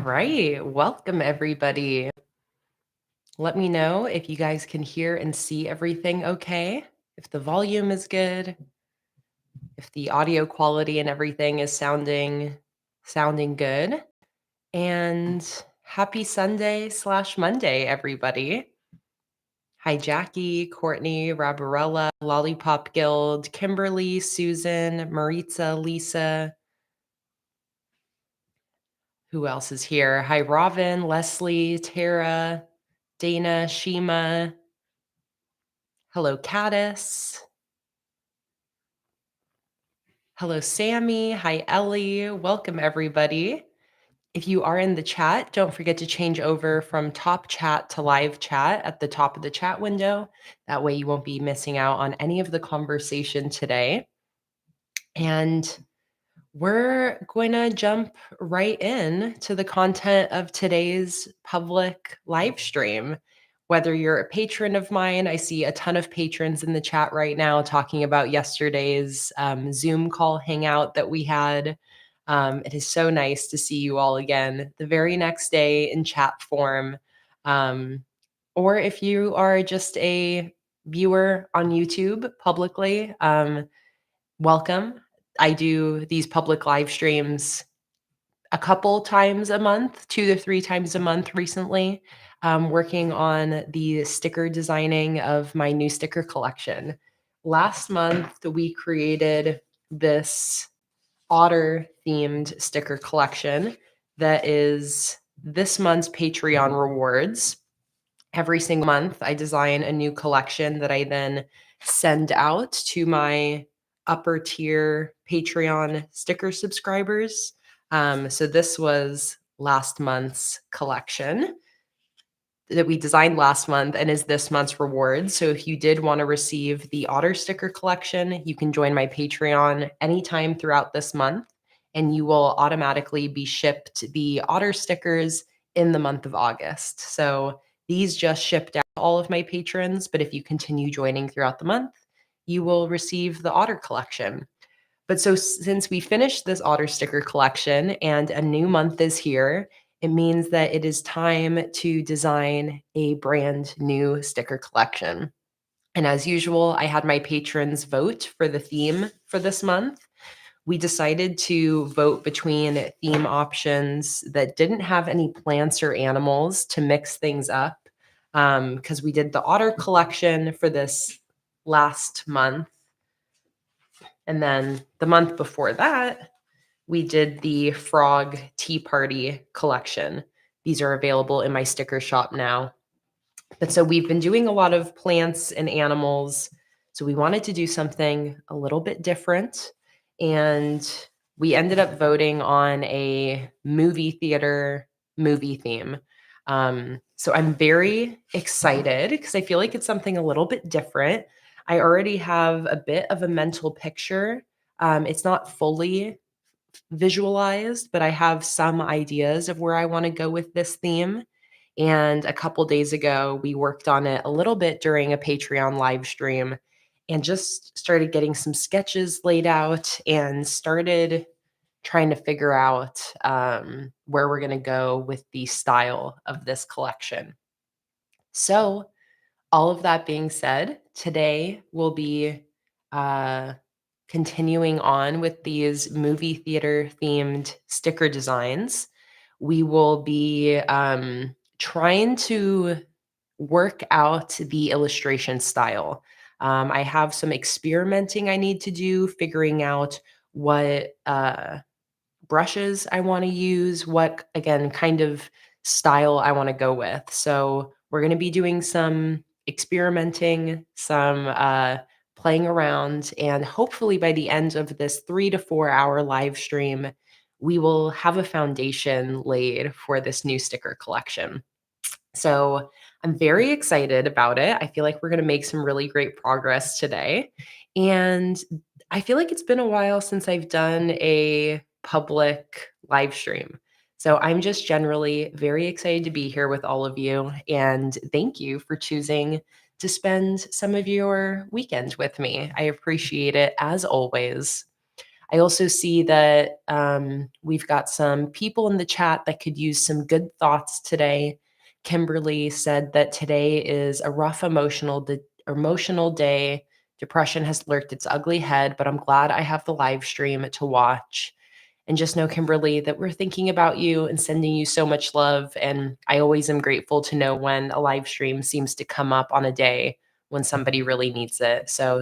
right. Welcome, everybody. Let me know if you guys can hear and see everything okay, if the volume is good, if the audio quality and everything is sounding good. And happy Sunday/Monday, everybody. Hi, Jackie, Courtney, Rabarella, Lollipop Guild, Kimberly, Susan, Maritza, Lisa. Who else is here? Hi, Robin, Leslie, Tara, Dana, Shima. Hello, Caddis. Hello, Sammy. Hi, Ellie. Welcome, everybody. If you are in the chat, don't forget to change over from top chat to live chat at the top of the chat window. That way you won't be missing out on any of the conversation today. And we're going to jump right in to the content of today's public live stream. Whether you're a patron of mine, I see a ton of patrons in the chat right now talking about yesterday's Zoom call hangout that we had. It is so nice to see you all again the very next day in chat form. Or if you are just a viewer on YouTube publicly, welcome. I do these public live streams a couple times a month, 2 to 3 times a month recently, working on the sticker designing of my new sticker collection. Last month, we created this otter themed sticker collection that is this month's Patreon rewards. Every single month, I design a new collection that I then send out to my upper tier Patreon sticker subscribers. So this was last month's collection that we designed last month and is this month's reward. So if you did want to receive the otter sticker collection, you can join my Patreon anytime throughout this month, and you will automatically be shipped the otter stickers in the month of August. So these just shipped out to all of my patrons, but if you continue joining throughout the month, you will receive the otter collection. But so since we finished this otter sticker collection and a new month is here, it means that it is time to design a brand new sticker collection. And as usual, I had my patrons vote for the theme for this month. We decided to vote between theme options that didn't have any plants or animals to mix things up, because we did the otter collection for this last month. And then the month before that, we did the Frog Tea Party collection. These are available in my sticker shop now. But so we've been doing a lot of plants and animals. So we wanted to do something a little bit different. And we ended up voting on a movie theater movie theme. So I'm very excited because I feel like it's something a little bit different. I already have a bit of a mental picture. It's not fully visualized, but I have some ideas of where I want to go with this theme. And a couple days ago, we worked on it a little bit during a Patreon live stream and just started getting some sketches laid out and started trying to figure out where we're going to go with the style of this collection. So, all of that being said, today we'll be continuing on with these movie theater themed sticker designs. We will be trying to work out the illustration style. I have some experimenting I need to do, figuring out what brushes I want to use, what, again, kind of style I want to go with. So we're going to be doing some experimenting, some playing around, and hopefully by the end of this 3 to 4 hour live stream, we will have a foundation laid for this new sticker collection. So I'm very excited about it. I feel like we're going to make some really great progress today. And I feel like it's been a while since I've done a public live stream. So I'm just generally very excited to be here with all of you. And thank you for choosing to spend some of your weekend with me. I appreciate it as always. I also see that we've got some people in the chat that could use some good thoughts today. Kimberly said that today is a rough emotional day. Depression has lurked its ugly head, but I'm glad I have the live stream to watch. And just know, Kimberly, that we're thinking about you and sending you so much love. And I always am grateful to know when a live stream seems to come up on a day when somebody really needs it. So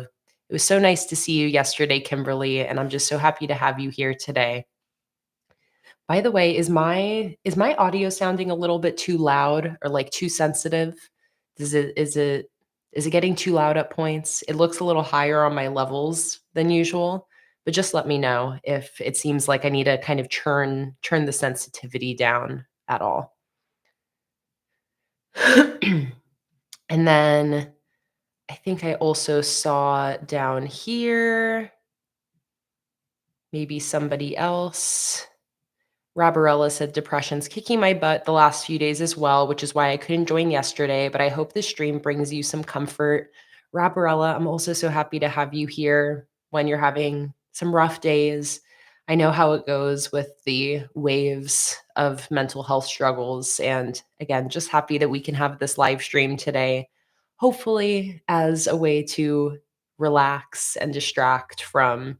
it was so nice to see you yesterday, Kimberly, and I'm just so happy to have you here today. By the way, is my audio sounding a little bit too loud or like too sensitive? Is it getting too loud at points? It looks a little higher on my levels than usual, but just let me know if it seems like I need to kind of turn the sensitivity down at all. And then I think I also saw down here maybe somebody else. Rabarella said depression's kicking my butt the last few days as well, which is why I couldn't join yesterday, but I hope this stream brings you some comfort. Rabarella, I'm also so happy to have you here when you're having some rough days. I know how it goes with the waves of mental health struggles. And again, just happy that we can have this live stream today, hopefully as a way to relax and distract from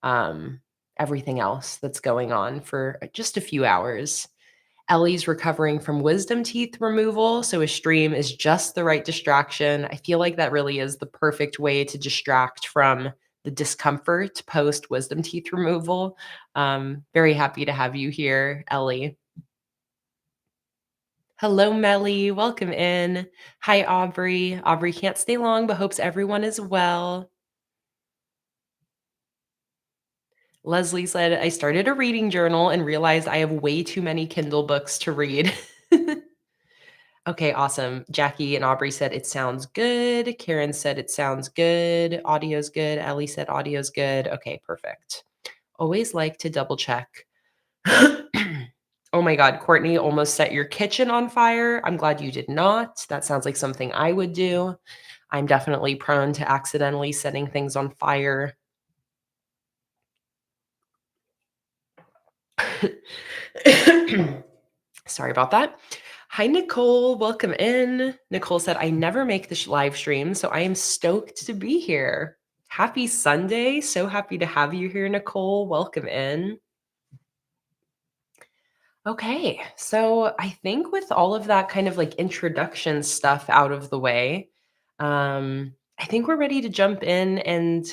um, everything else that's going on for just a few hours. Ellie's recovering from wisdom teeth removal, so a stream is just the right distraction. I feel like that really is the perfect way to distract from the discomfort post wisdom teeth removal. Very happy to have you here, Ellie. Hello, Melly. Welcome in. Hi, Aubrey. Aubrey can't stay long, but hopes everyone is well. Leslie said, I started a reading journal and realized I have way too many Kindle books to read. Okay, awesome. Jackie and Aubrey said, it sounds good. Karen said, it sounds good. Audio's good. Ellie said, audio's good. Okay, perfect. Always like to double check. Oh my God, Courtney almost set your kitchen on fire. I'm glad you did not. That sounds like something I would do. I'm definitely prone to accidentally setting things on fire. Sorry about that. Hi, Nicole. Welcome in. Nicole said, I never make this live stream, so I am stoked to be here. Happy Sunday. So happy to have you here, Nicole. Welcome in. Okay, so I think with all of that kind of like introduction stuff out of the way, I think we're ready to jump in and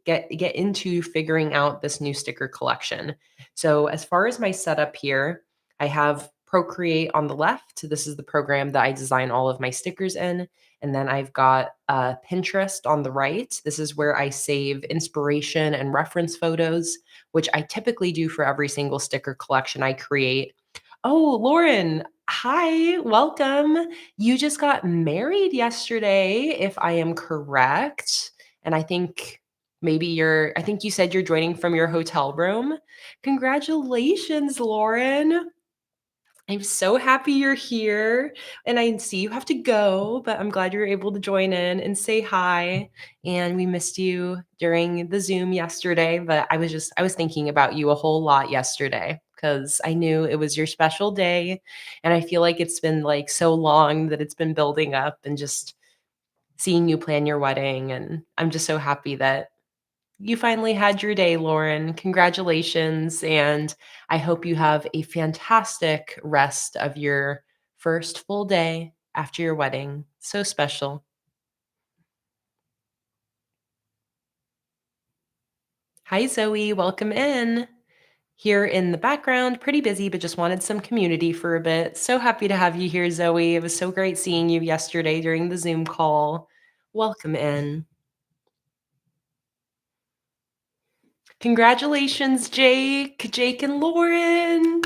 get into figuring out this new sticker collection. So as far as my setup here, I have Procreate on the left. This is the program that I design all of my stickers in. And then I've got Pinterest on the right. This is where I save inspiration and reference photos, which I typically do for every single sticker collection I create. Oh, Lauren, hi, welcome. You just got married yesterday, if I am correct. And I think you said you're joining from your hotel room. Congratulations, Lauren. I'm so happy you're here, and I see you have to go, but I'm glad you're able to join in and say hi. And we missed you during the Zoom yesterday, but I was thinking about you a whole lot yesterday because I knew it was your special day, and I feel like it's been like so long that it's been building up and just seeing you plan your wedding, and I'm just so happy that you finally had your day, Lauren. Congratulations. And I hope you have a fantastic rest of your first full day after your wedding. So special. Hi, Zoe. Welcome in. Here in the background, pretty busy, but just wanted some community for a bit. So happy to have you here, Zoe. It was so great seeing you yesterday during the Zoom call. Welcome in. Congratulations, Jake and Lauren.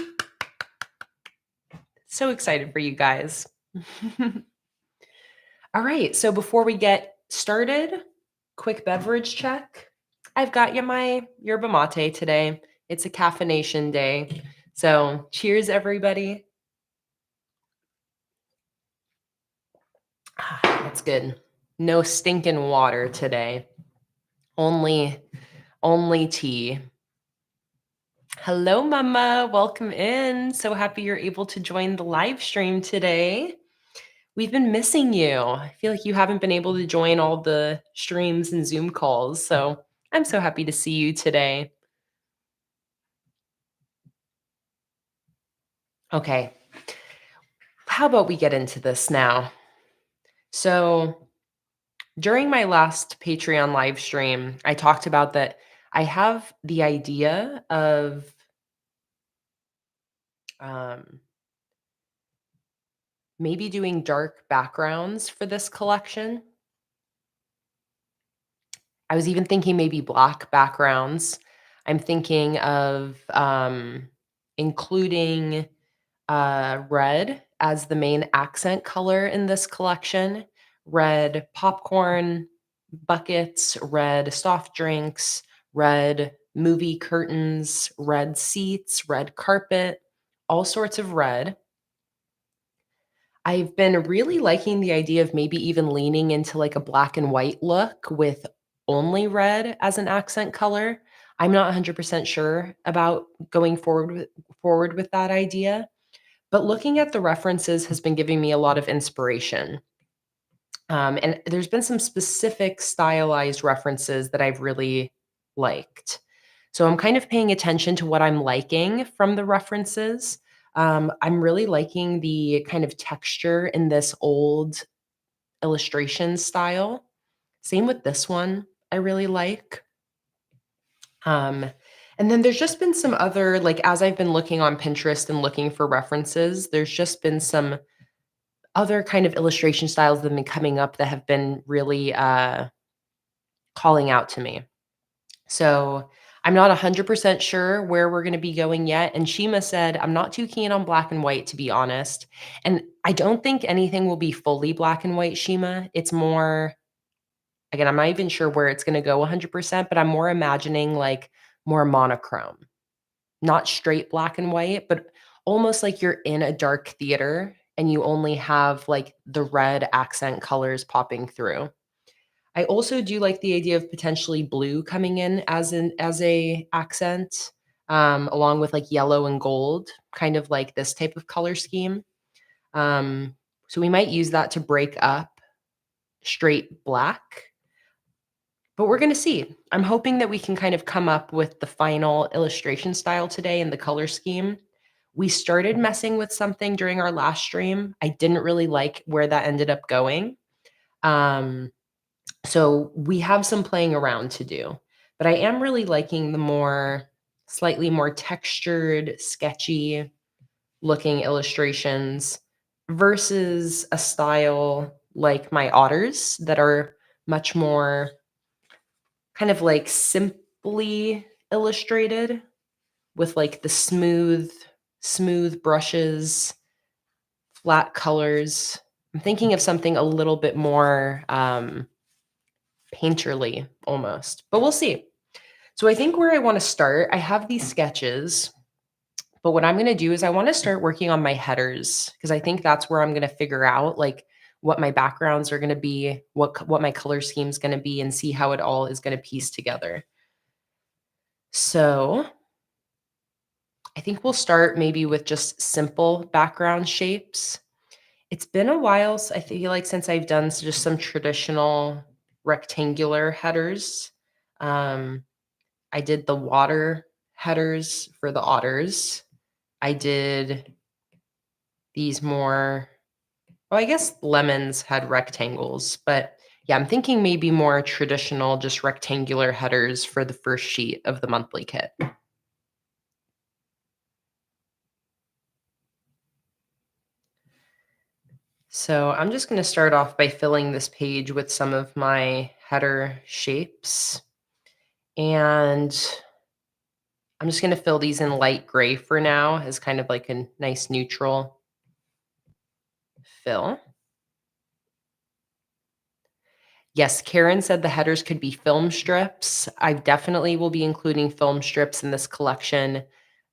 So excited for you guys. All right, so before we get started, quick beverage check. I've got you my yerba mate today. It's a caffeination day. So cheers, everybody. That's good. No stinking water today. Only Only tea. Hello, Mama. Welcome in. So happy you're able to join the live stream today. We've been missing you. I feel like you haven't been able to join all the streams and Zoom calls. So I'm so happy to see you today. Okay. How about we get into this now? So during my last Patreon live stream, I talked about that I have the idea of um, maybe doing dark backgrounds for this collection. I was even thinking maybe black backgrounds. I'm thinking of including red as the main accent color in this collection. Red popcorn buckets, red soft drinks, red movie curtains, red seats, red carpet, all sorts of red. I've been really liking the idea of maybe even leaning into like a black and white look with only red as an accent color. I'm not 100% sure about going forward with that idea, but looking at the references has been giving me a lot of inspiration. And there's been some specific stylized references that I've really liked. So I'm kind of paying attention to what I'm liking from the references. I'm really liking the kind of texture in this old illustration style. Same with this one, I really like. Um, and then there's just been some other, like, as I've been looking on Pinterest and looking for references, there's just been some other kind of illustration styles that have been coming up that have been really calling out to me. So I'm not 100% sure where we're going to be going yet. And Shima said, I'm not too keen on black and white, to be honest. And I don't think anything will be fully black and white, Shima. It's more, again, I'm not even sure where it's going to go 100%, but I'm more imagining like more monochrome, not straight black and white, but almost like you're in a dark theater and you only have like the red accent colors popping through. I also do like the idea of potentially blue coming in as a accent, along with like yellow and gold, kind of like this type of color scheme. So we might use that to break up straight black, but we're gonna see. I'm hoping that we can kind of come up with the final illustration style today and the color scheme. We started messing with something during our last stream. I didn't really like where that ended up going. Um, So we have some playing around to do, but I am really liking the slightly more textured, sketchy looking illustrations versus a style like my otters that are much more kind of like simply illustrated with like the smooth brushes, flat colors. I'm thinking of something a little bit more painterly almost, but we'll see. So I think where I want to start, I have these sketches, but what I'm going to do is I want to start working on my headers because I think that's where I'm going to figure out like what my backgrounds are going to be, what my color scheme is going to be, and see how it all is going to piece together. So I think we'll start maybe with just simple background shapes. It's been a while, I feel like, since I've done just some traditional rectangular headers. Um, I did the water headers for the otters. I did these more, well, I guess lemons had rectangles, but yeah, I'm thinking maybe more traditional, just rectangular headers for the first sheet of the monthly kit. So I'm just going to start off by filling this page with some of my header shapes. And I'm just going to fill these in light gray for now as kind of like a nice neutral fill. Yes, Karen said the headers could be film strips. I definitely will be including film strips in this collection.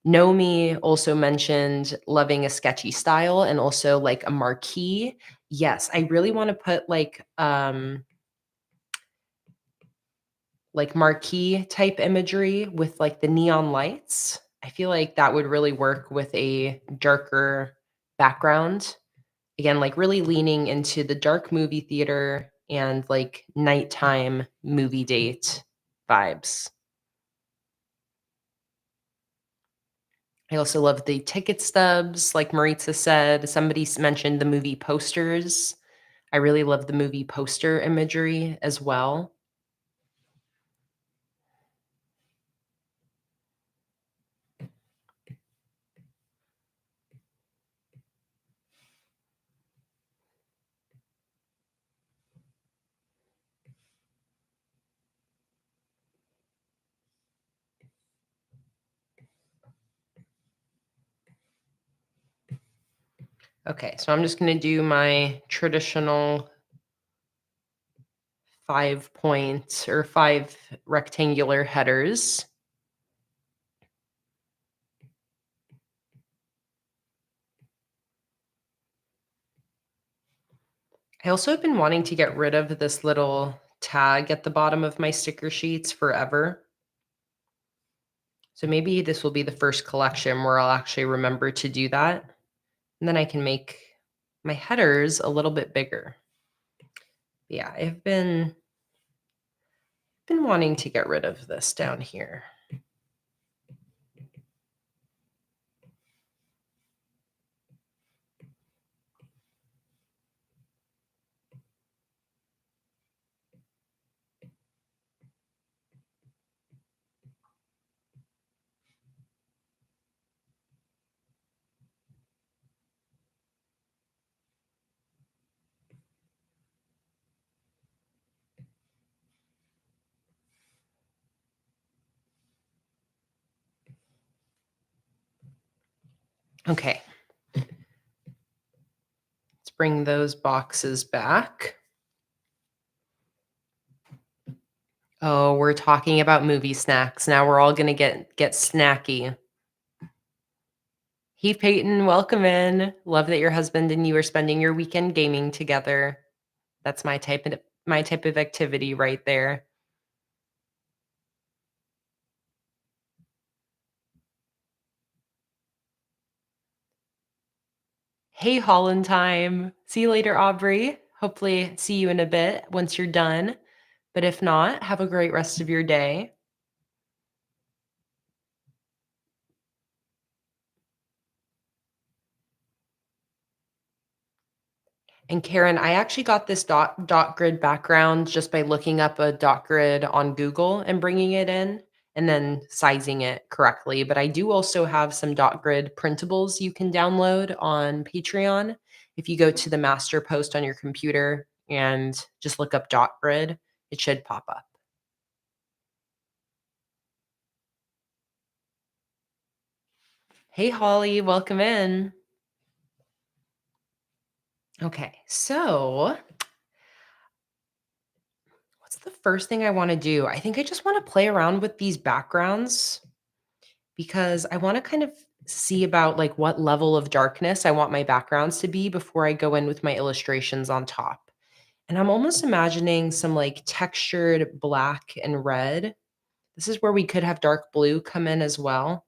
Nomi also mentioned loving a sketchy style and also like a marquee. Yes, I really want to put like like marquee type imagery with like the neon lights. I feel like that would really work with a darker background. Again, like really leaning into the dark movie theater and like nighttime movie date vibes. I also love the ticket stubs, like Maritza said. Somebody mentioned the movie posters. I really love the movie poster imagery as well. Okay, so I'm just going to do my traditional 5 point or 5 rectangular headers. I also have been wanting to get rid of this little tag at the bottom of my sticker sheets forever. So maybe this will be the first collection where I'll actually remember to do that. And then I can make my headers a little bit bigger. Yeah, I've been wanting to get rid of this down here. Okay. Let's bring those boxes back. Oh, we're talking about movie snacks. Now we're all gonna get snacky. Hey Peyton, welcome in. Love that your husband and you are spending your weekend gaming together. That's my type of activity right there. Hey Holland time. See you later, Aubrey. Hopefully see you in a bit once you're done. But if not, have a great rest of your day. And Karen, I actually got this dot grid background just by looking up a dot grid on Google and bringing it in and then sizing it correctly. But I do also have some dot grid printables you can download on Patreon. If you go to the master post on your computer and just look up dot grid, it should pop up. Hey, Holly, welcome in. Okay, so what's the first thing I want to do? I think I just want to play around with these backgrounds because I want to kind of see about like what level of darkness I want my backgrounds to be before I go in with my illustrations on top. And I'm almost imagining some like textured black and red. This is where we could have dark blue come in as well,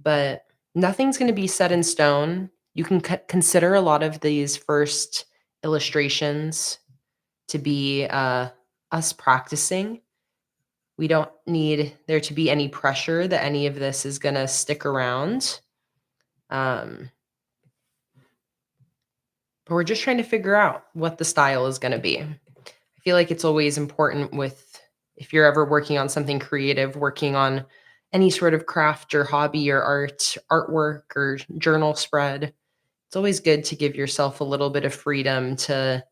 but nothing's going to be set in stone. You can consider a lot of these first illustrations to be us practicing. We don't need there to be any pressure that any of this is going to stick around. But we're just trying to figure out what the style is going to be. I feel like it's always important if you're ever working on something creative, working on any sort of craft or hobby or artwork or journal spread, it's always good to give yourself a little bit of freedom to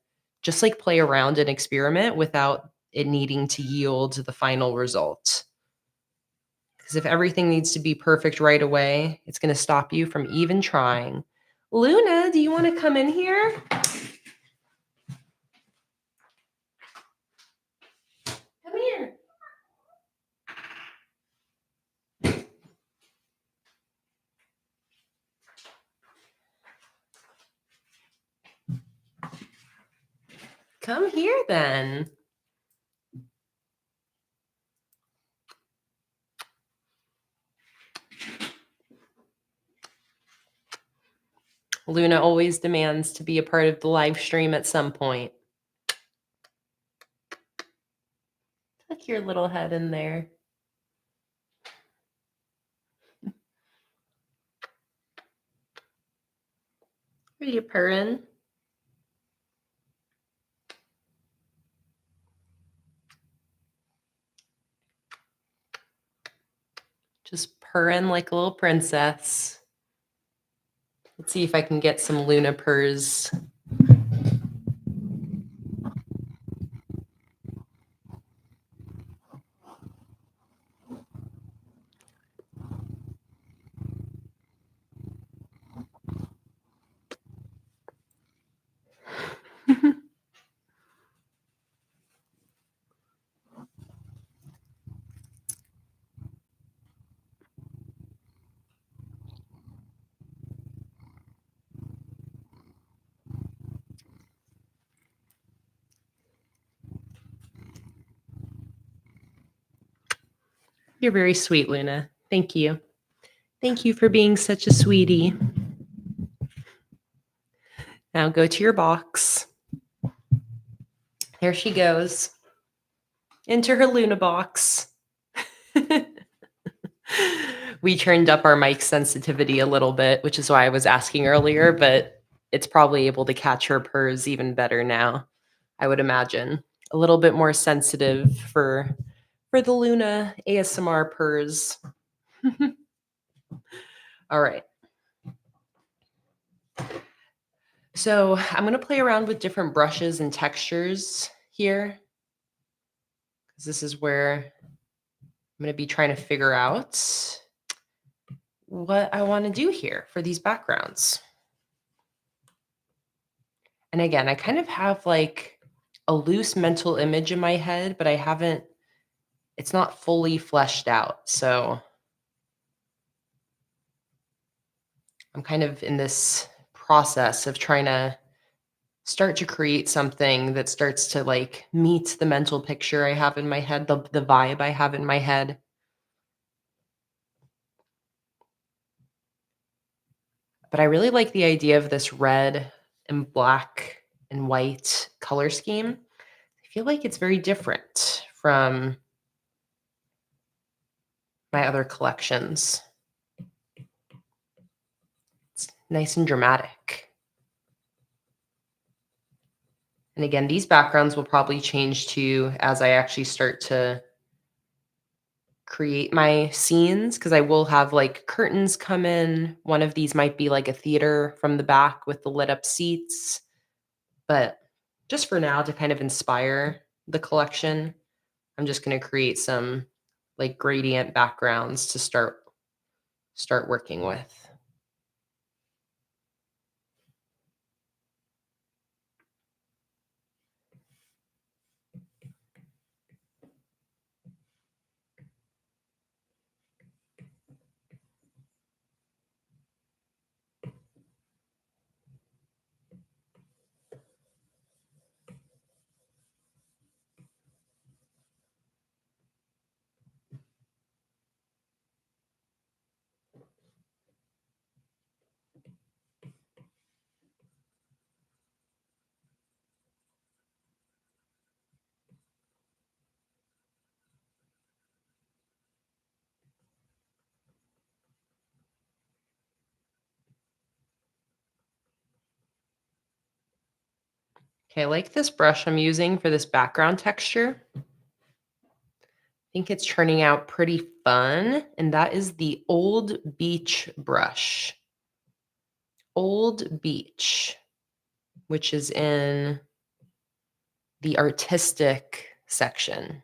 just like play around and experiment without it needing to yield the final result. Because if everything needs to be perfect right away, it's going to stop you from even trying. Luna, do you want to come in here? Come here. Come here then. Luna always demands to be a part of the live stream at some point. Tuck your little head in there. Are you purring? Just purring like a little princess. Let's see if I can get some Luna purrs. You're very sweet, Luna. Thank you. Thank you for being such a sweetie. Now go to your box. There she goes. Into her Luna box. We turned up our mic sensitivity a little bit, which is why I was asking earlier, but it's probably able to catch her purrs even better now, I would imagine. A little bit more sensitive for the Luna ASMR purrs. All right. So I'm going to play around with different brushes and textures here, because this is where I'm going to be trying to figure out what I want to do here for these backgrounds. And again, I kind of have like a loose mental image in my head, but it's not fully fleshed out. So I'm kind of in this process of trying to start to create something that starts to like meet the mental picture I have in my head, the vibe I have in my head. But I really like the idea of this red and black and white color scheme. I feel like it's very different from my other collections. It's nice and dramatic. And again, these backgrounds will probably change too as I actually start to create my scenes, because I will have like curtains come in. One of these might be like a theater from the back with the lit up seats. But just for now, to kind of inspire the collection, I'm just going to create some like gradient backgrounds to start working with. Okay, I like this brush I'm using for this background texture. I think it's turning out pretty fun, and that is the Old Beach brush. Old Beach, which is in the artistic section.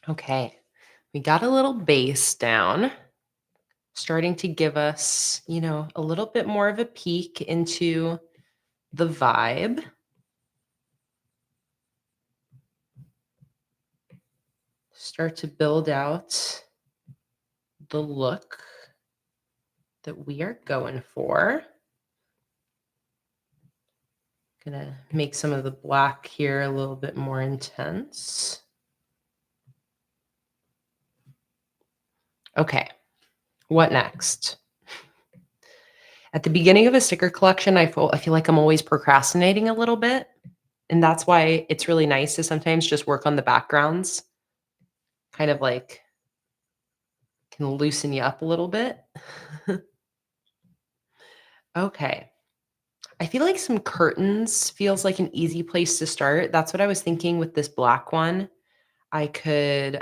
Okay. We got a little base down, starting to give us, a little bit more of a peek into the vibe. Start to build out the look that we are going for. Gonna make some of the black here a little bit more intense. Okay, what next? At the beginning of a sticker collection, I feel like I'm always procrastinating a little bit, and that's why it's really nice to sometimes just work on the backgrounds, kind of like can loosen you up a little bit. Okay. I feel like some curtains feels like an easy place to start. That's what I was thinking with this black one. I could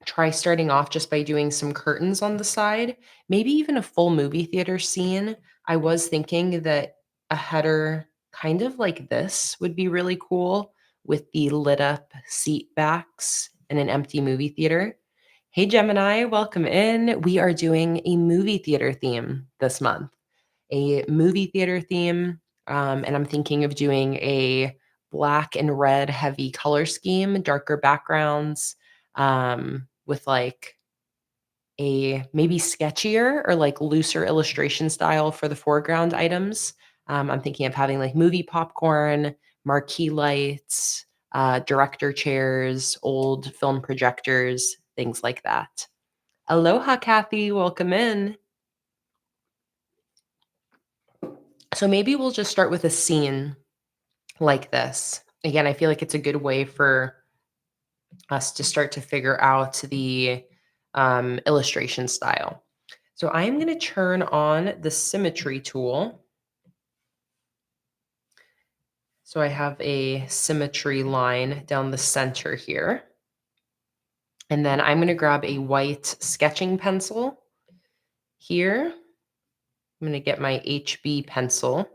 try starting off just by doing some curtains on the side, maybe even a full movie theater scene. I was thinking that a header kind of like this would be really cool with the lit up seat backs in an empty movie theater. Hey, Gemini, welcome in. We are doing a movie theater theme this month, a movie theater theme. And I'm thinking of doing a black and red heavy color scheme, darker backgrounds, with like a maybe sketchier or like looser illustration style for the foreground items. I'm thinking of having like movie popcorn, marquee lights, director chairs, old film projectors, things like that. Aloha, Kathy. Welcome in. So maybe we'll just start with a scene like this. Again, I feel like it's a good way for us to start to figure out the illustration style. So I'm going to turn on the symmetry tool. So I have a symmetry line down the center here. And then I'm going to grab a white sketching pencil here. I'm going to get my HB pencil.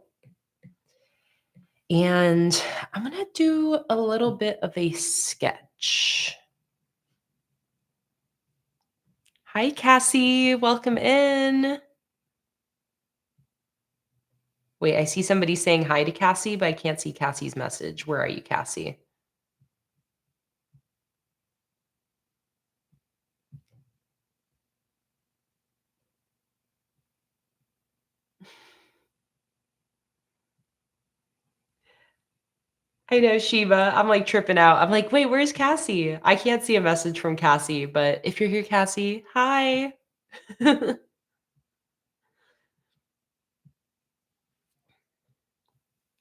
And I'm going to do a little bit of a sketch. Hi, Cassie. Welcome in. Wait, I see somebody saying hi to Cassie, but I can't see Cassie's message. Where are you, Cassie? I know, Shiva. I'm like tripping out. I'm like, wait, where's Cassie? I can't see a message from Cassie, but if you're here, Cassie, hi.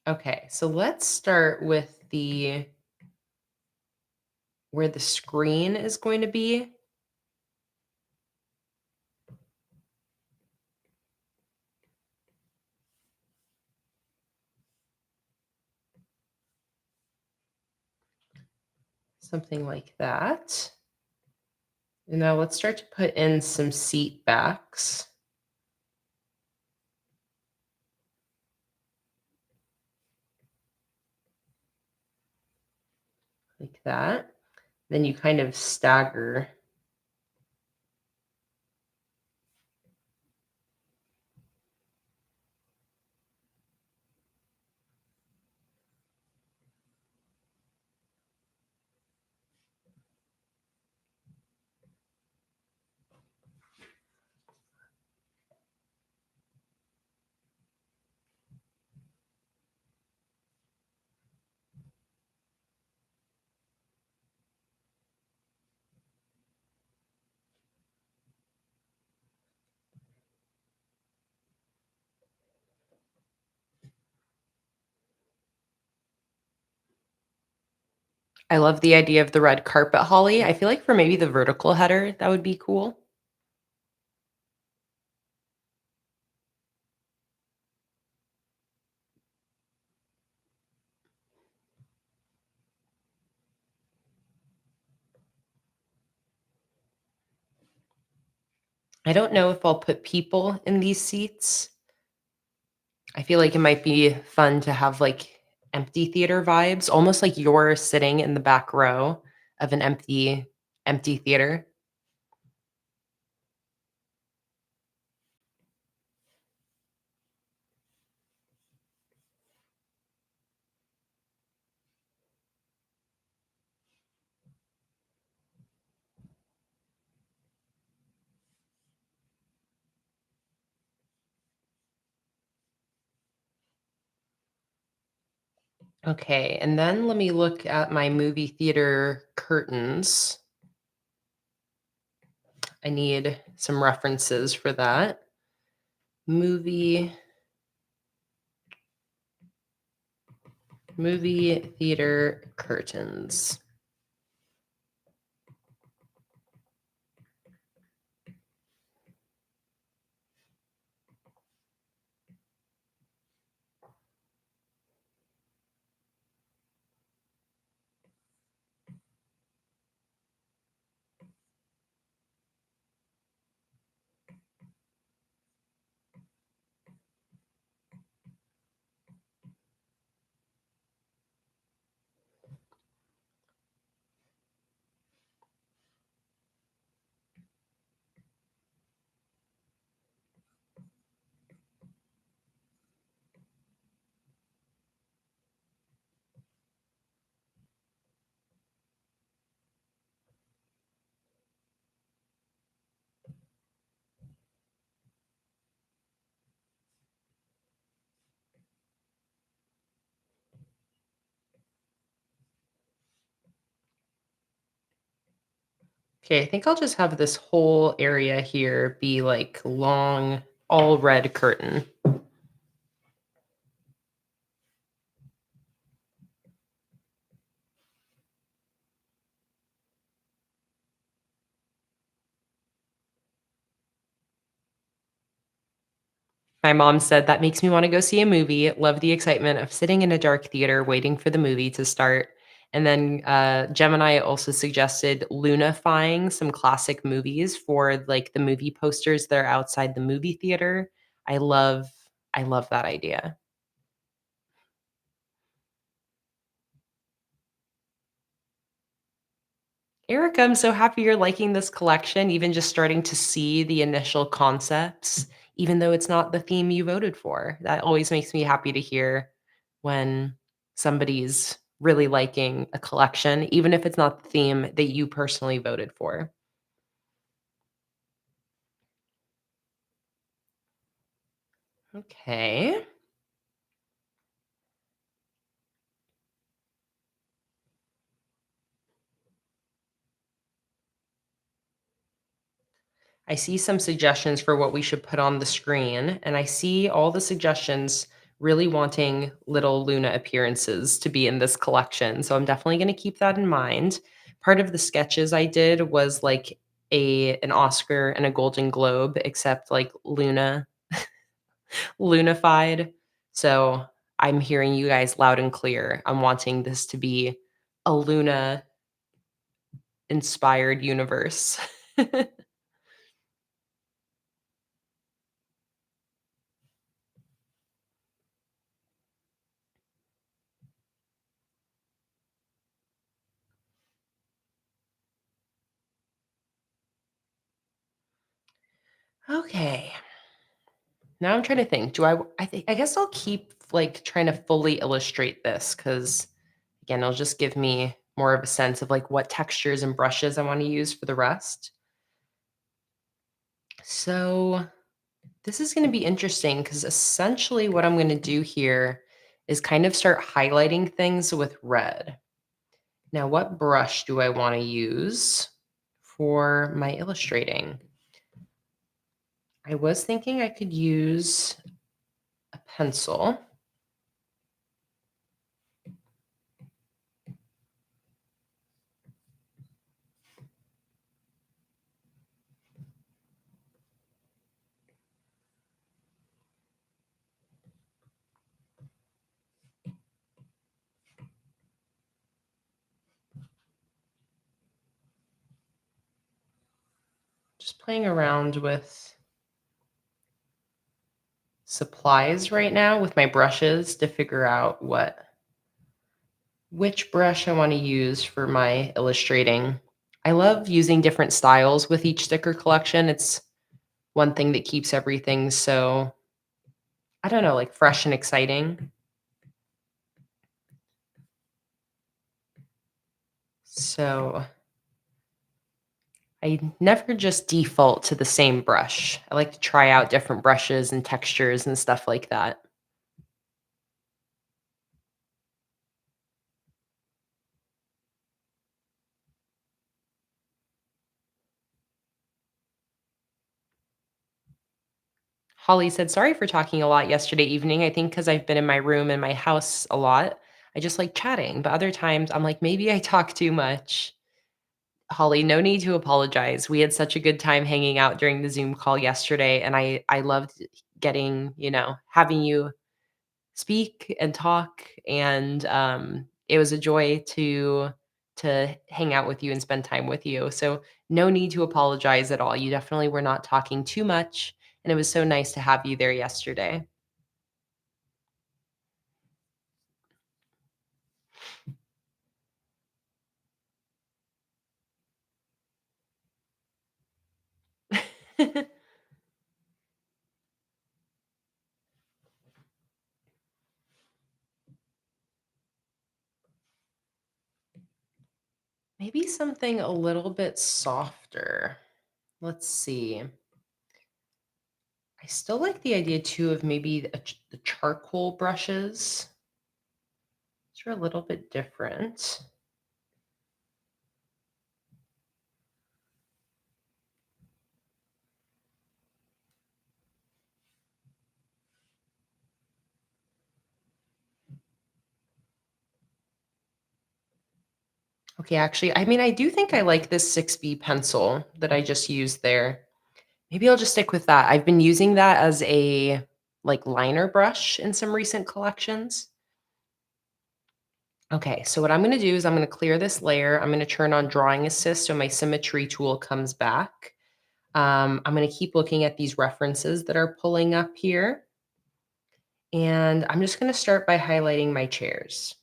Okay, so let's start with the where the screen is going to be. Something like that. And now let's start to put in some seat backs. Like that. Then you kind of stagger. I love the idea of the red carpet holly. I feel like for maybe the vertical header, that would be cool. I don't know if I'll put people in these seats. I feel like it might be fun to have like empty theater vibes, almost like you're sitting in the back row of an empty theater. Okay, and then let me look at my movie theater curtains. I need some references for that. Movie movie theater curtains. Okay, I think I'll just have this whole area here be like long, all red curtain. My mom said that makes me want to go see a movie. Love the excitement of sitting in a dark theater waiting for the movie to start. And then Gemini also suggested lunafying some classic movies for like the movie posters that are outside the movie theater. I love I love that idea. Erica, I'm so happy you're liking this collection, even just starting to see the initial concepts, even though it's not the theme you voted for. That always makes me happy to hear when somebody's really liking a collection, even if it's not the theme that you personally voted for. Okay. I see some suggestions for what we should put on the screen, and I see all the suggestions really wanting little Luna appearances to be in this collection. So I'm definitely going to keep that in mind. Part of the sketches I did was like an Oscar and a Golden Globe, except like Lunified. So I'm hearing you guys loud and clear. I'm wanting this to be a Luna inspired universe. Okay. Now I'm trying to think. I guess I'll keep like trying to fully illustrate this because again, it'll just give me more of a sense of like what textures and brushes I want to use for the rest. So this is going to be interesting because essentially what I'm going to do here is kind of start highlighting things with red. Now, what brush do I want to use for my illustrating? I was thinking I could use a pencil. Just playing around with supplies right now with my brushes to figure out what which brush I want to use for my illustrating. I love using different styles with each sticker collection. It's one thing that keeps everything so, I don't know, like fresh and exciting. So I never just default to the same brush. I like to try out different brushes and textures and stuff like that. Holly said, "Sorry for talking a lot yesterday evening. I think because I've been in my room in my house a lot, I just like chatting. But other times I'm like, maybe I talk too much." Holly, no need to apologize. We had such a good time hanging out during the Zoom call yesterday, and I loved getting, having you speak and talk, and it was a joy to hang out with you and spend time with you. So no need to apologize at all. You definitely were not talking too much, and it was so nice to have you there yesterday. Maybe something a little bit softer. Let's see. I still like the idea too of maybe the charcoal brushes. They're a little bit different. Okay, actually, I mean, I do think I like this 6B pencil that I just used there. Maybe I'll just stick with that. I've been using that as a like liner brush in some recent collections. Okay, so what I'm going to do is I'm going to clear this layer. I'm going to turn on Drawing Assist so my symmetry tool comes back. I'm going to keep looking at these references that are pulling up here. And I'm just going to start by highlighting my chairs.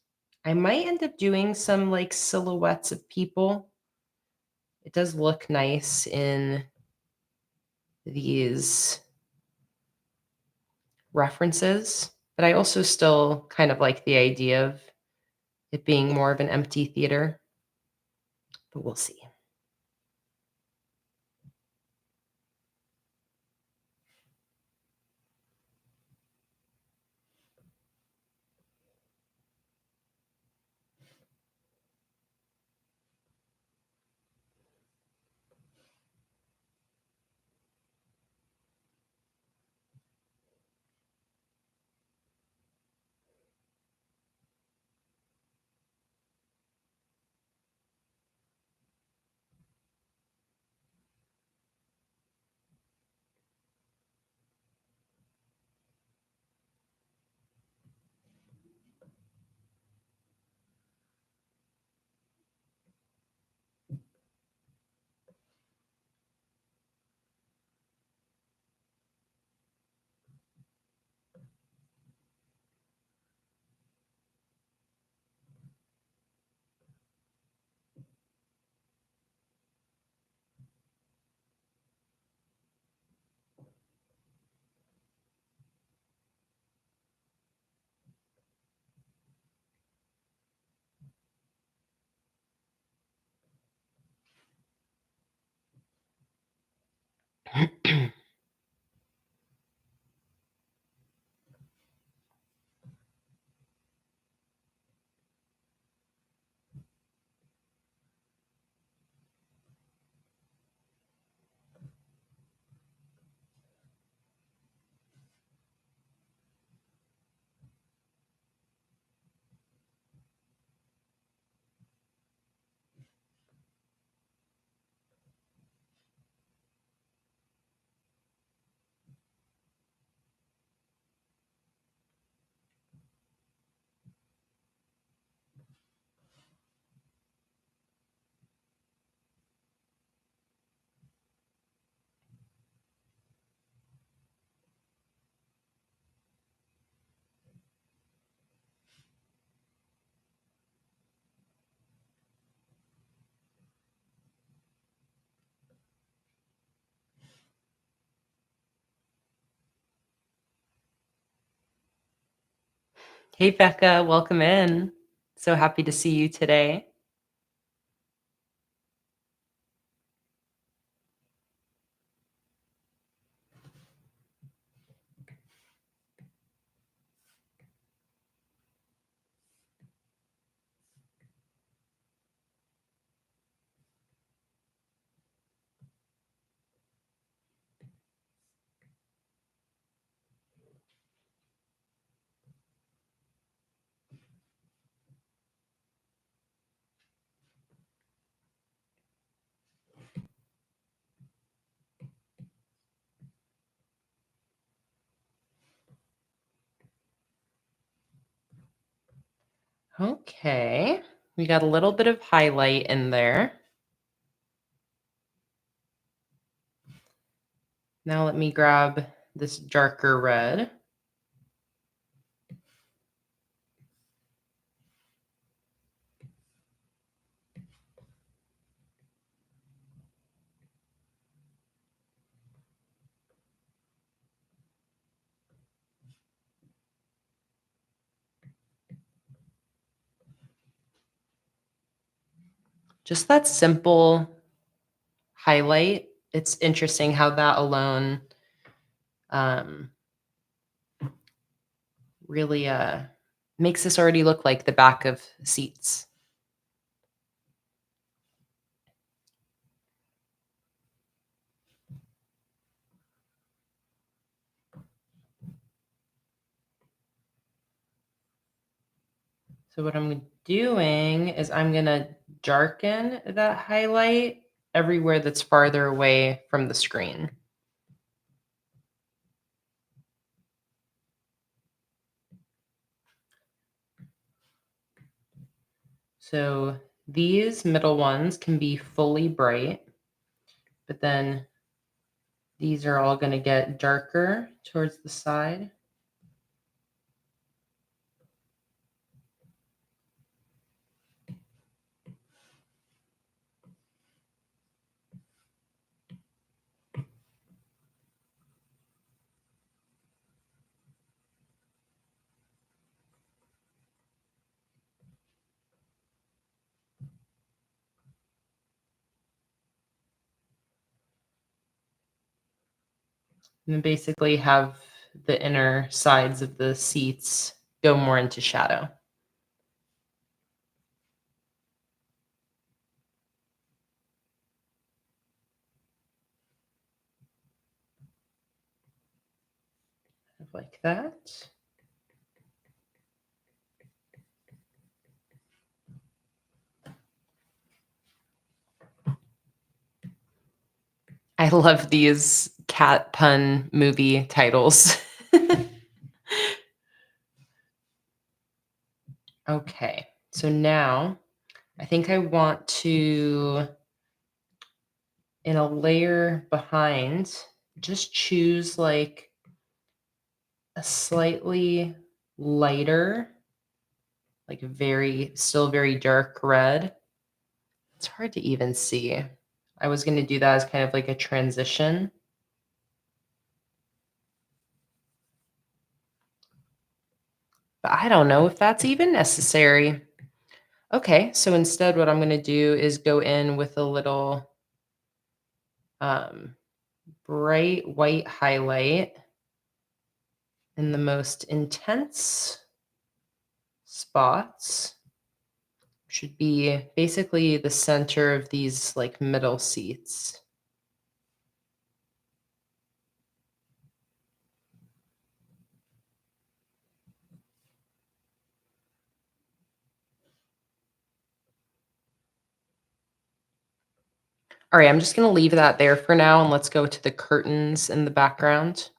I might end up doing some like silhouettes of people. It does look nice in these references, but I also still kind of like the idea of it being more of an empty theater, but we'll see. Hey, Becca, welcome in. So happy to see you today. Okay, we got a little bit of highlight in there. Now let me grab this darker red. Just that simple highlight. It's interesting how that alone um, really makes this already look like the back of seats. So what I'm doing is I'm going to darken that highlight everywhere that's farther away from the screen. So these middle ones can be fully bright, but then these are all going to get darker towards the side. And then basically have the inner sides of the seats go more into shadow. Like that. I love these cat pun movie titles. Okay, so now I think I want to, in a layer behind, just choose like a slightly lighter, like still very dark red. It's hard to even see. I was going to do that as kind of like a transition. But I don't know if that's even necessary. Okay, so instead what I'm going to do is go in with a little bright white highlight in the most intense spots. Should be basically the center of these like middle seats. All right, I'm just going to leave that there for now, and let's go to the curtains in the background.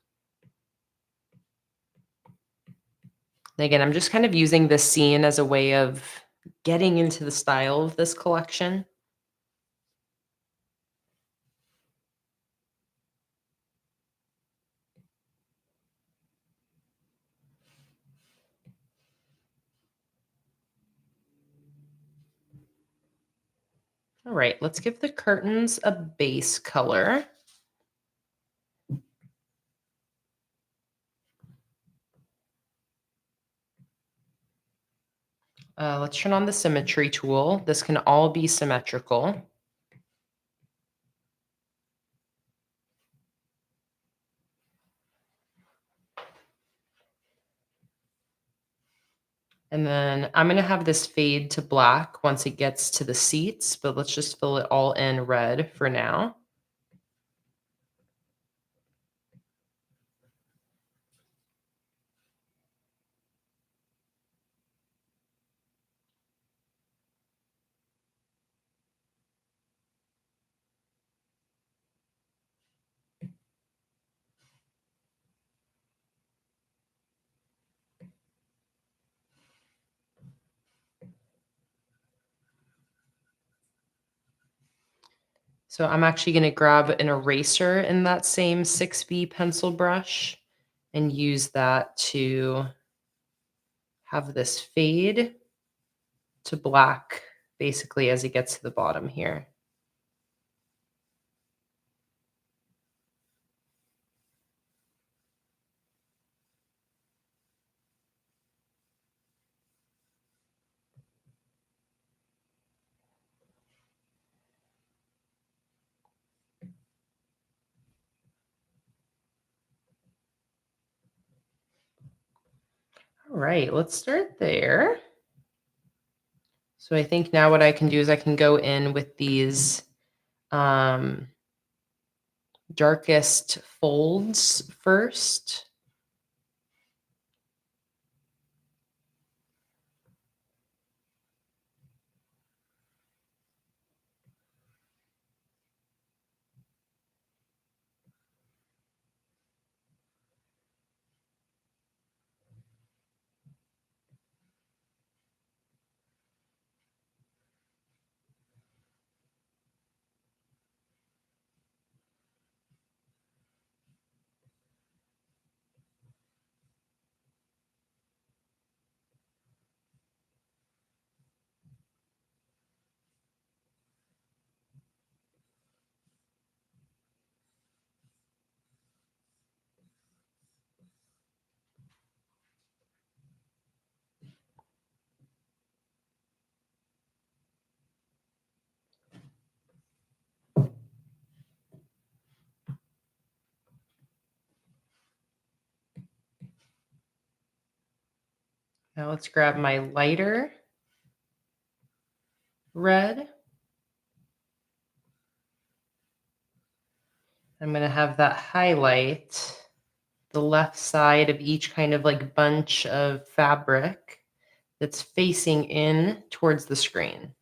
And again, I'm just kind of using this scene as a way of getting into the style of this collection. All right, let's give the curtains a base color. Let's turn on the symmetry tool. This can all be symmetrical. And then I'm going to have this fade to black once it gets to the seats, but let's just fill it all in red for now. So I'm actually going to grab an eraser in that same 6B pencil brush and use that to have this fade to black basically as it gets to the bottom here. All right, let's start there. So I think now what I can do is I can go in with these um, darkest folds first. Now let's grab my lighter red. I'm going to have that highlight the left side of each kind of like bunch of fabric that's facing in towards the screen.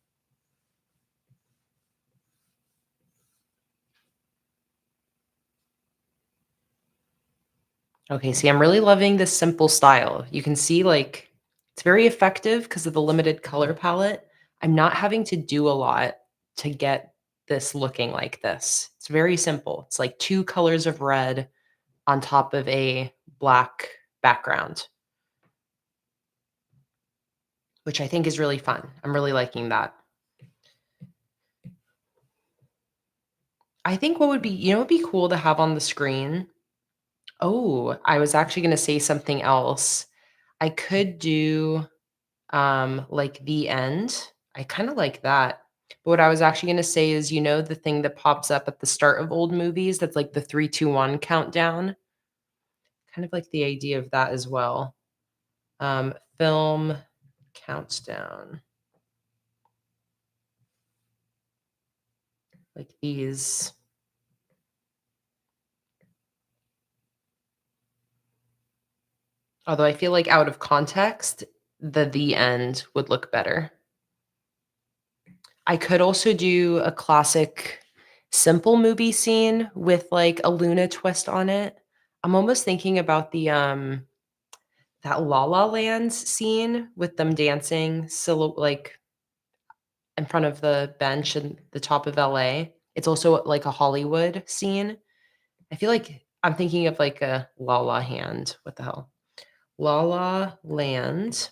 Okay, see, I'm really loving this simple style. You can see like it's very effective because of the limited color palette. I'm not having to do a lot to get this looking like this. It's very simple. It's like two colors of red on top of a black background, which I think is really fun. I'm really liking that. I think what would be, what would be cool to have on the screen. Oh, I was actually going to say something else. I could do like the end. I kind of like that. But what I was actually going to say is, the thing that pops up at the start of old movies that's like the 3, 2, 1 countdown. Kind of like the idea of that as well. Film counts down. Like these. Although I feel like out of context, the end would look better. I could also do a classic simple movie scene with like a Luna twist on it. I'm almost thinking about that La La Land scene with them dancing like in front of the bench in the top of LA. It's also like a Hollywood scene. I feel like I'm thinking of like a La La Hand. What the hell? La La Land.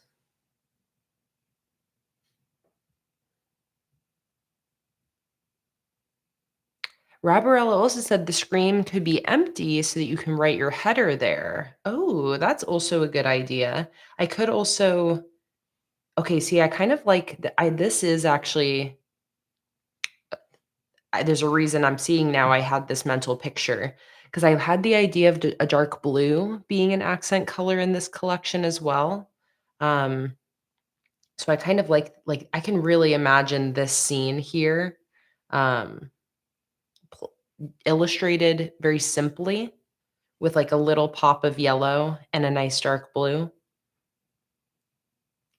Rabarella also said the screen could be empty so that you can write your header there. Oh, that's also a good idea. I could also Okay, see, I kind of like this is actually there's a reason I'm seeing now I had this mental picture because I had the idea of a dark blue being an accent color in this collection as well. Um, so I kind of like I can really imagine this scene here, um, pl- illustrated very simply with like a little pop of yellow and a nice dark blue.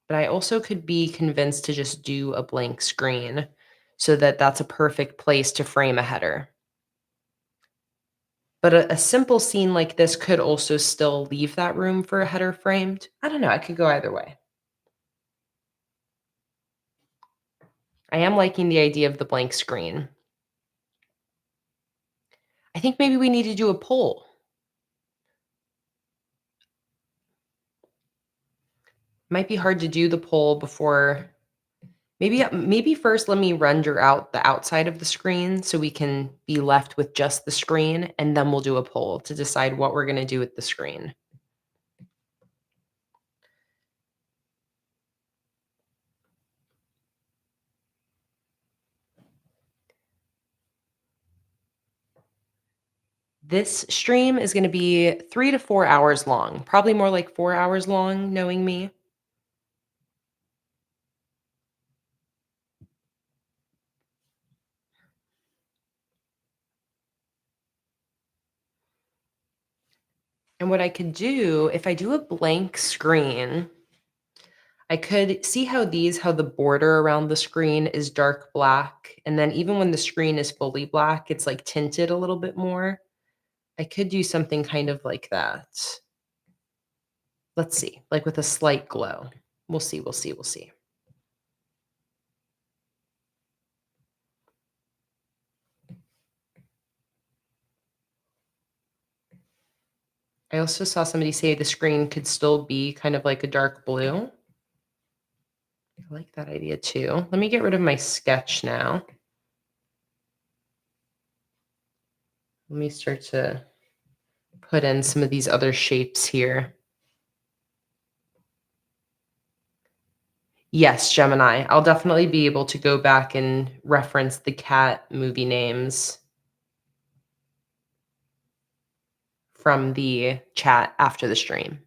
But I also could be convinced to just do a blank screen so that that's a perfect place to frame a header. But a simple scene like this could also still leave that room for a header framed. I don't know, I could go either way. I am liking the idea of the blank screen. I think maybe we need to do a poll. Might be hard to do the poll before maybe first let me render out the outside of the screen so we can be left with just the screen, and then we'll do a poll to decide what we're gonna do with the screen. This stream is gonna be 3 to 4 hours long, probably more like 4 hours long, knowing me. And what I could do, if I do a blank screen, I could see how the border around the screen is dark black, and then even when the screen is fully black, it's, like, tinted a little bit more. I could do something kind of like that. Let's see, like, with a slight glow. We'll see, we'll see, we'll see. I also saw somebody say the screen could still be kind of like a dark blue. I like that idea too. Let me get rid of my sketch now. Let me start to put in some of these other shapes here. Yes, Gemini. I'll definitely be able to go back and reference the cat movie names from the chat after the stream.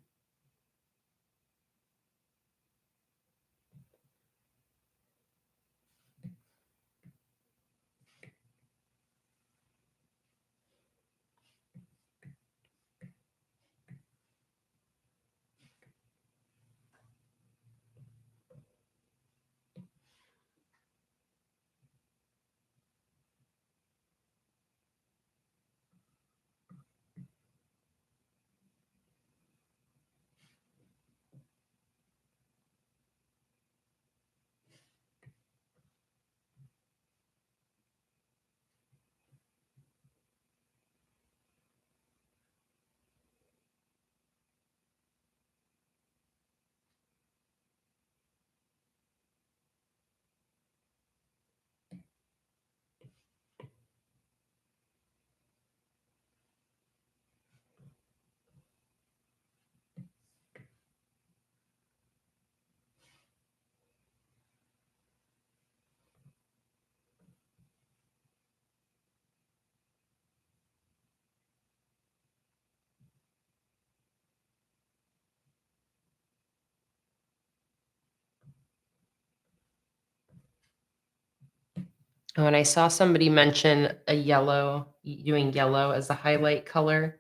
Oh, and I saw somebody mention a yellow, doing yellow as a highlight color.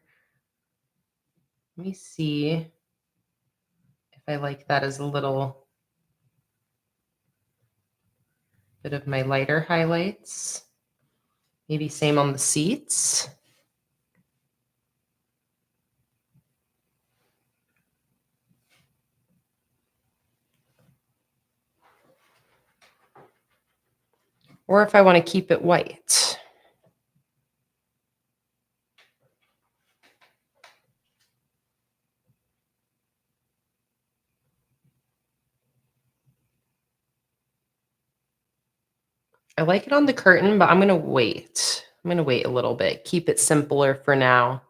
Let me see if I like that as a little bit of my lighter highlights. Maybe same on the seats. Or if I want to keep it white. I like it on the curtain, but I'm gonna wait. I'm gonna wait a little bit. Keep it simpler for now.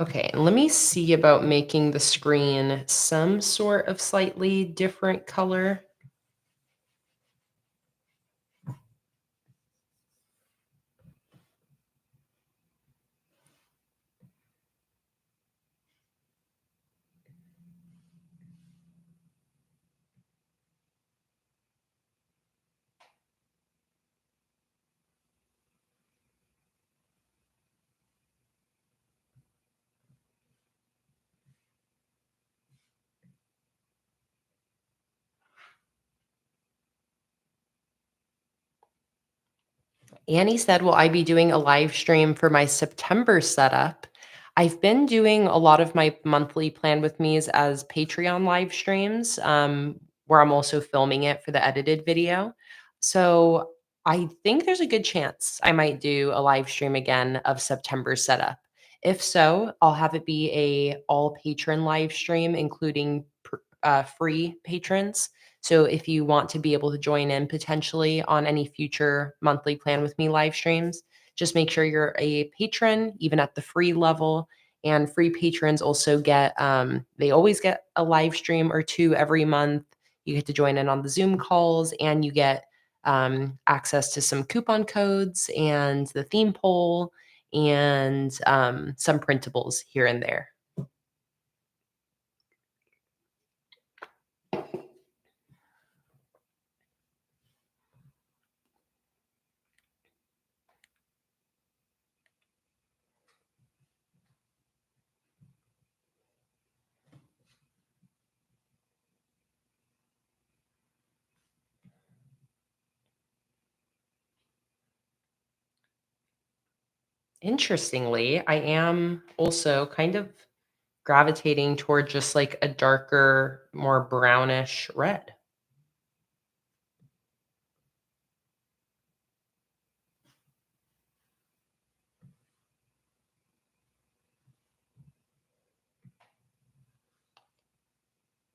Okay, and let me see about making the screen some sort of slightly different color. Annie said, will I be doing a live stream for my September setup? I've been doing a lot of my monthly Plan With Me's as Patreon live streams, where I'm also filming it for the edited video. So I think there's a good chance I might do a live stream again of September setup. If so, I'll have it be a all patron live stream, including free patrons. So if you want to be able to join in potentially on any future monthly Plan With Me live streams, just make sure you're a patron, even at the free level. And free patrons also get, they always get a live stream or two every month. You get to join in on the Zoom calls and you get access to some coupon codes and the theme poll and some printables here and there. Interestingly, I am also kind of gravitating toward just like a darker, more brownish red.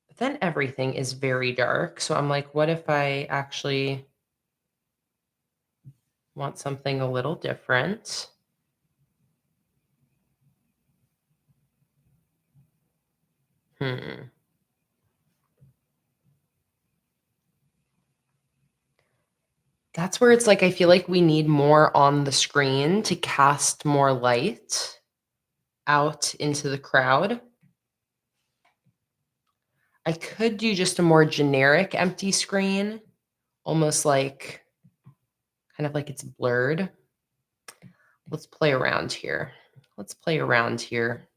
But then everything is very dark. So I'm like, what if I actually want something a little different? Hmm. That's where it's like I feel like we need more on the screen to cast more light out into the crowd. I could do just a more generic empty screen, almost like kind of like it's blurred. Let's play around here. Let's play around here.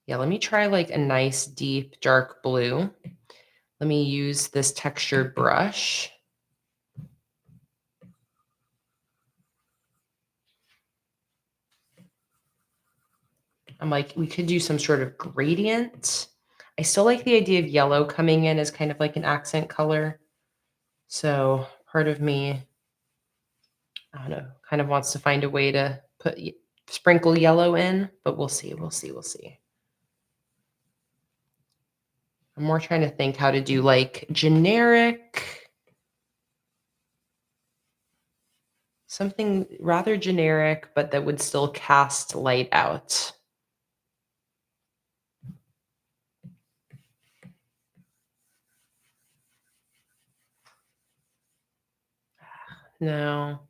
Yeah, let me try like a nice deep dark blue. Let me use this textured brush. I'm like, we could do some sort of gradient. I still like the idea of yellow coming in as kind of like an accent color. So part of me, I don't know, kind of wants to find a way to sprinkle yellow in, but we'll see, we'll see, we'll see. I'm more trying to think how to do like generic, something rather generic, but that would still cast light out. No.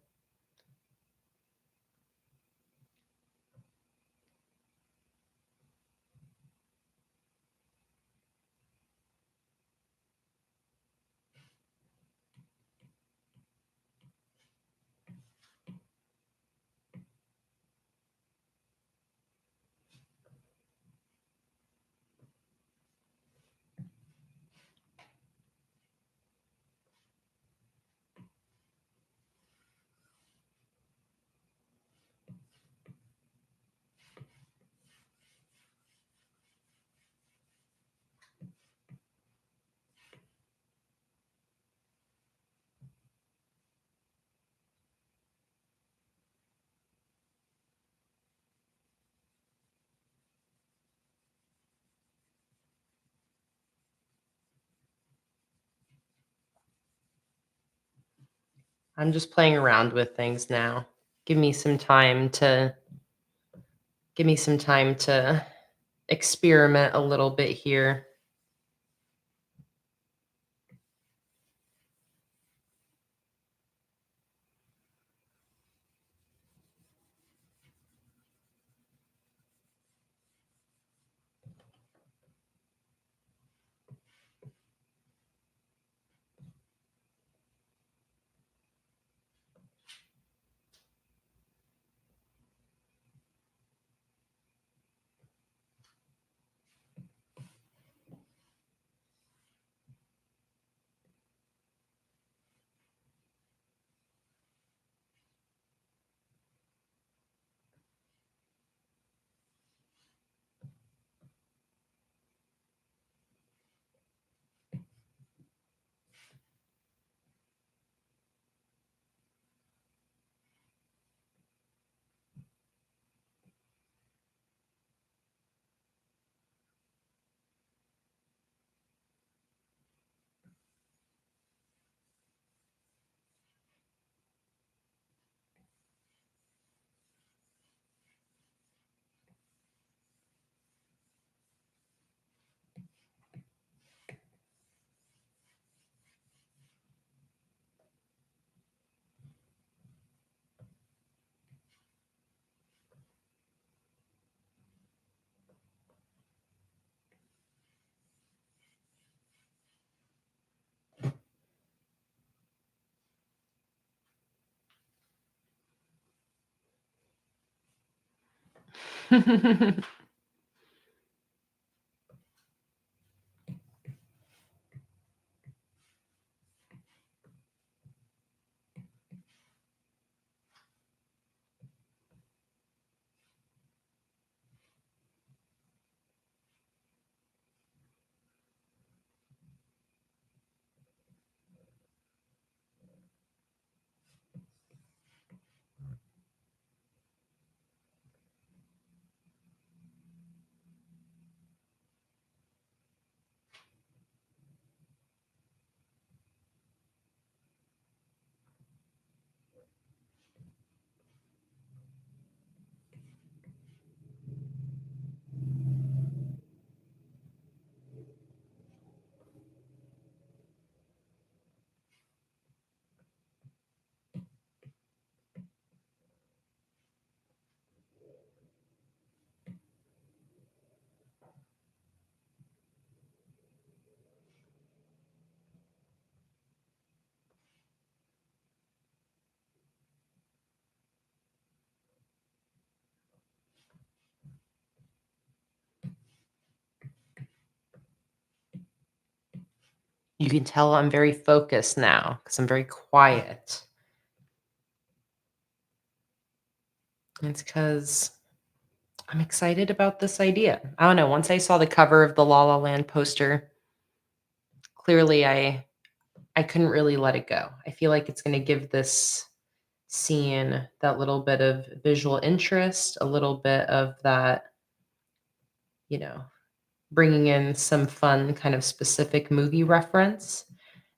I'm just playing around with things now. Give me some time to Give me some time to experiment a little bit here. You can tell I'm very focused now because I'm very quiet. It's because I'm excited about this idea. I don't know. Once I saw the cover of the La La Land poster, clearly I couldn't really let it go. I feel like it's going to give this scene that little bit of visual interest, a little bit of that, you know, bringing in some fun kind of specific movie reference.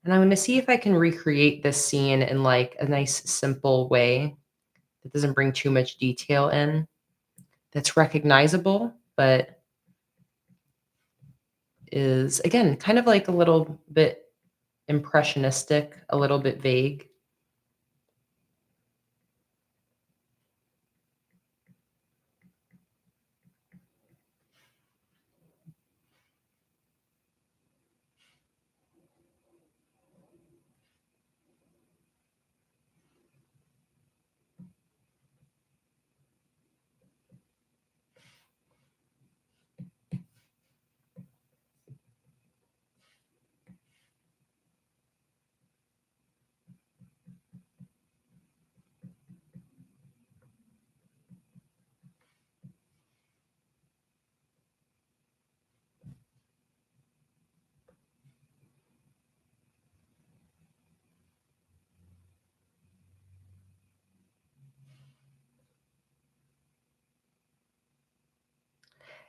And I'm going to see if I can recreate this scene in like a nice simple way that doesn't bring too much detail in, that's recognizable, but is again kind of like a little bit impressionistic, a little bit vague.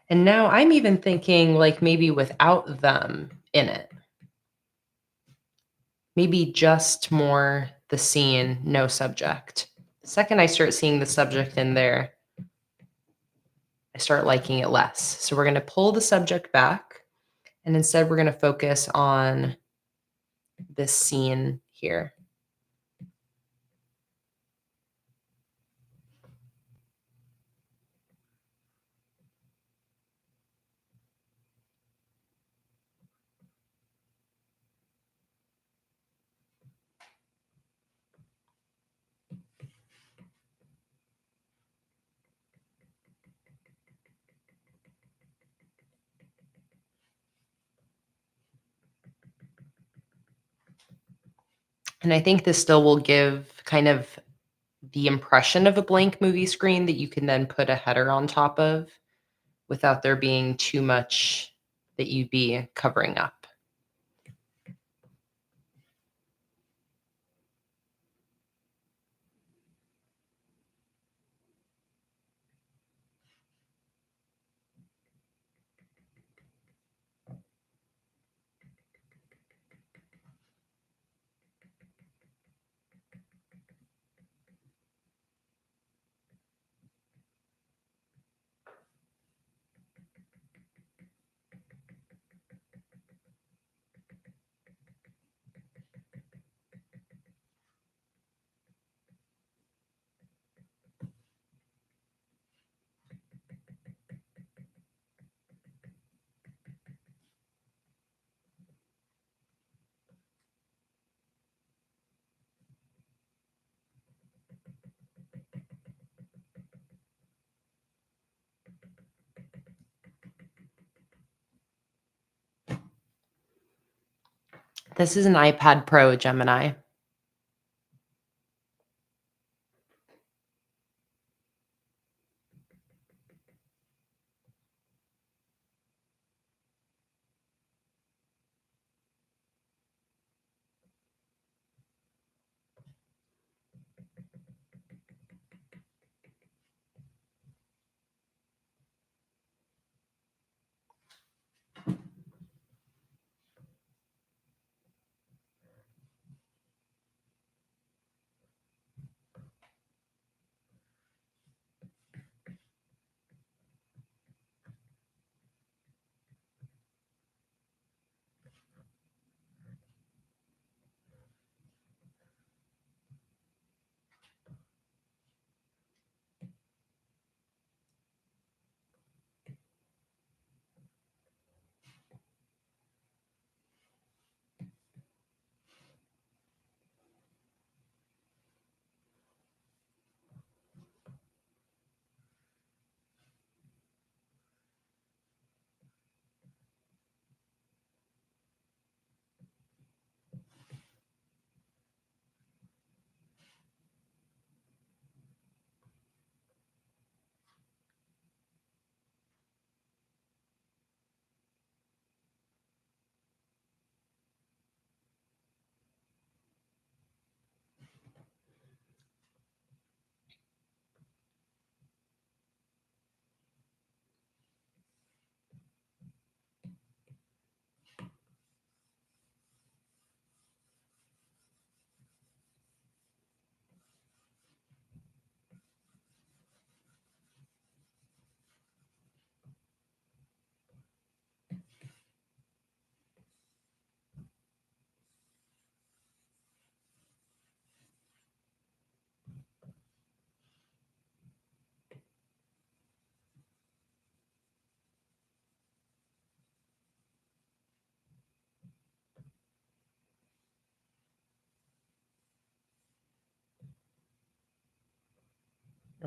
And now I'm even thinking like maybe without them in it, maybe just more the scene, no subject. The second I start seeing the subject in there, I start liking it less. So we're going to pull the subject back, and instead we're going to focus on this scene here. And I think this still will give kind of the impression of a blank movie screen that you can then put a header on top of without there being too much that you'd be covering up. This is an iPad Pro, Gemini.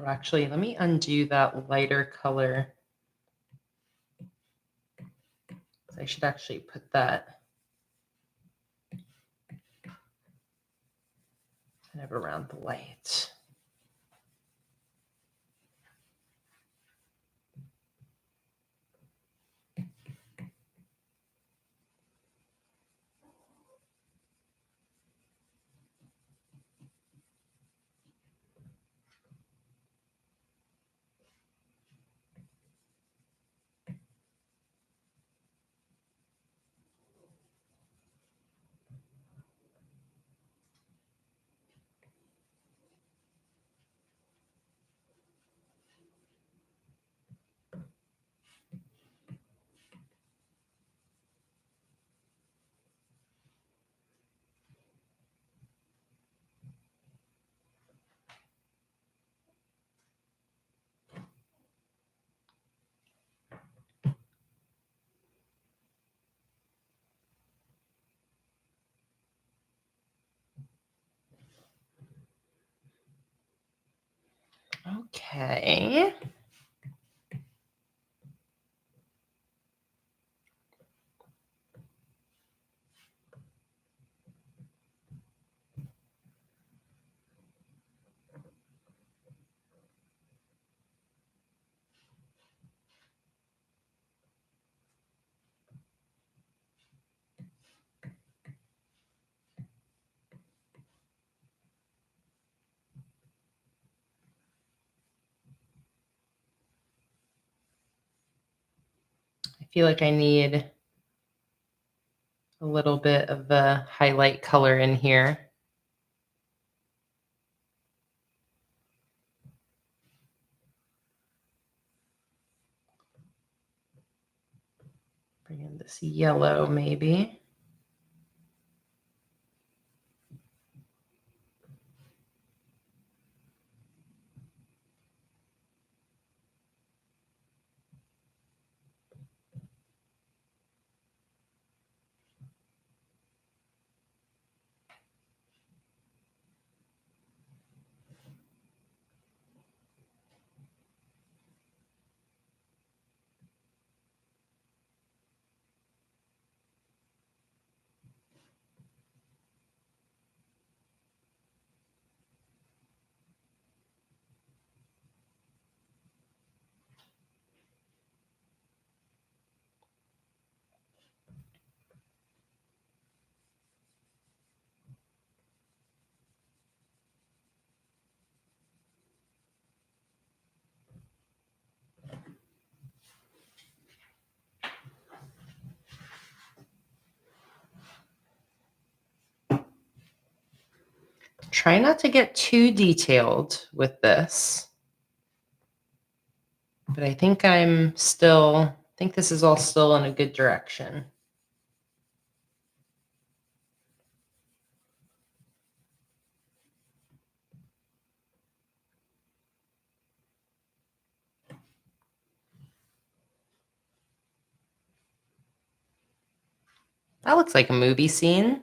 Oh, actually, let me undo that lighter color. I should actually put that kind of around the light. Okay. I feel like I need a little bit of the highlight color in here. Bring in this yellow maybe. Try not to get too detailed with this. But I think this is all still in a good direction. That looks like a movie scene.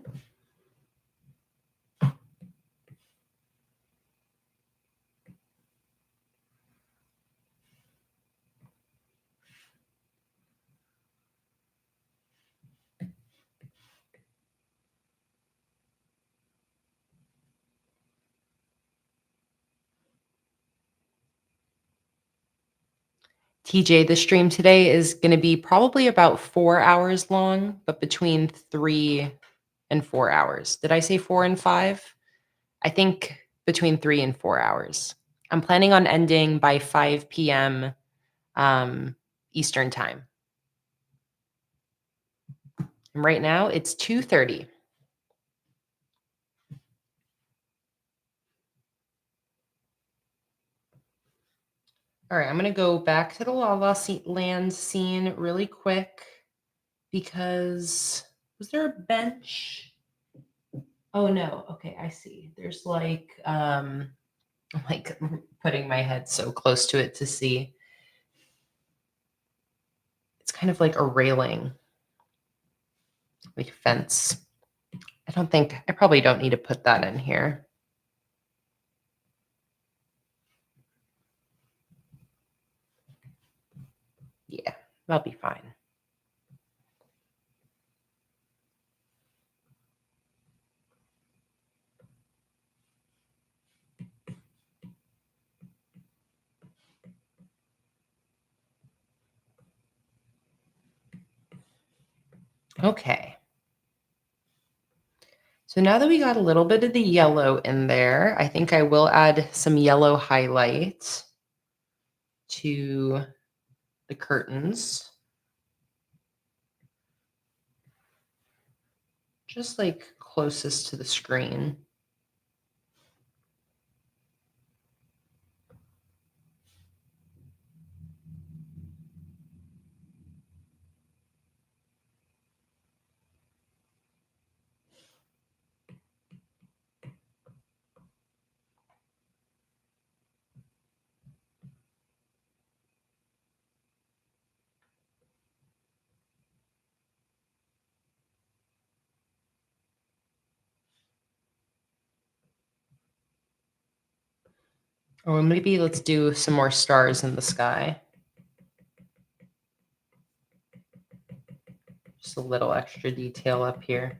TJ, the stream today is going to be probably about 4 hours long, but between 3 and 4 hours. Did I say 4 and 5? I think between 3 and 4 hours. I'm planning on ending by 5 p.m. Eastern time. And right now it's 2:30. All right, I'm going to go back to the La La Land scene really quick because was there a bench? Oh no. Okay, I see. There's like I'm like putting my head so close to it to see. It's kind of like a railing, like a fence. I probably don't need to put that in here. Yeah, that'll be fine. Okay. So now that we got a little bit of the yellow in there, I think I will add some yellow highlight to the curtains. Just like closest to the screen. Or maybe let's do some more stars in the sky. Just a little extra detail up here.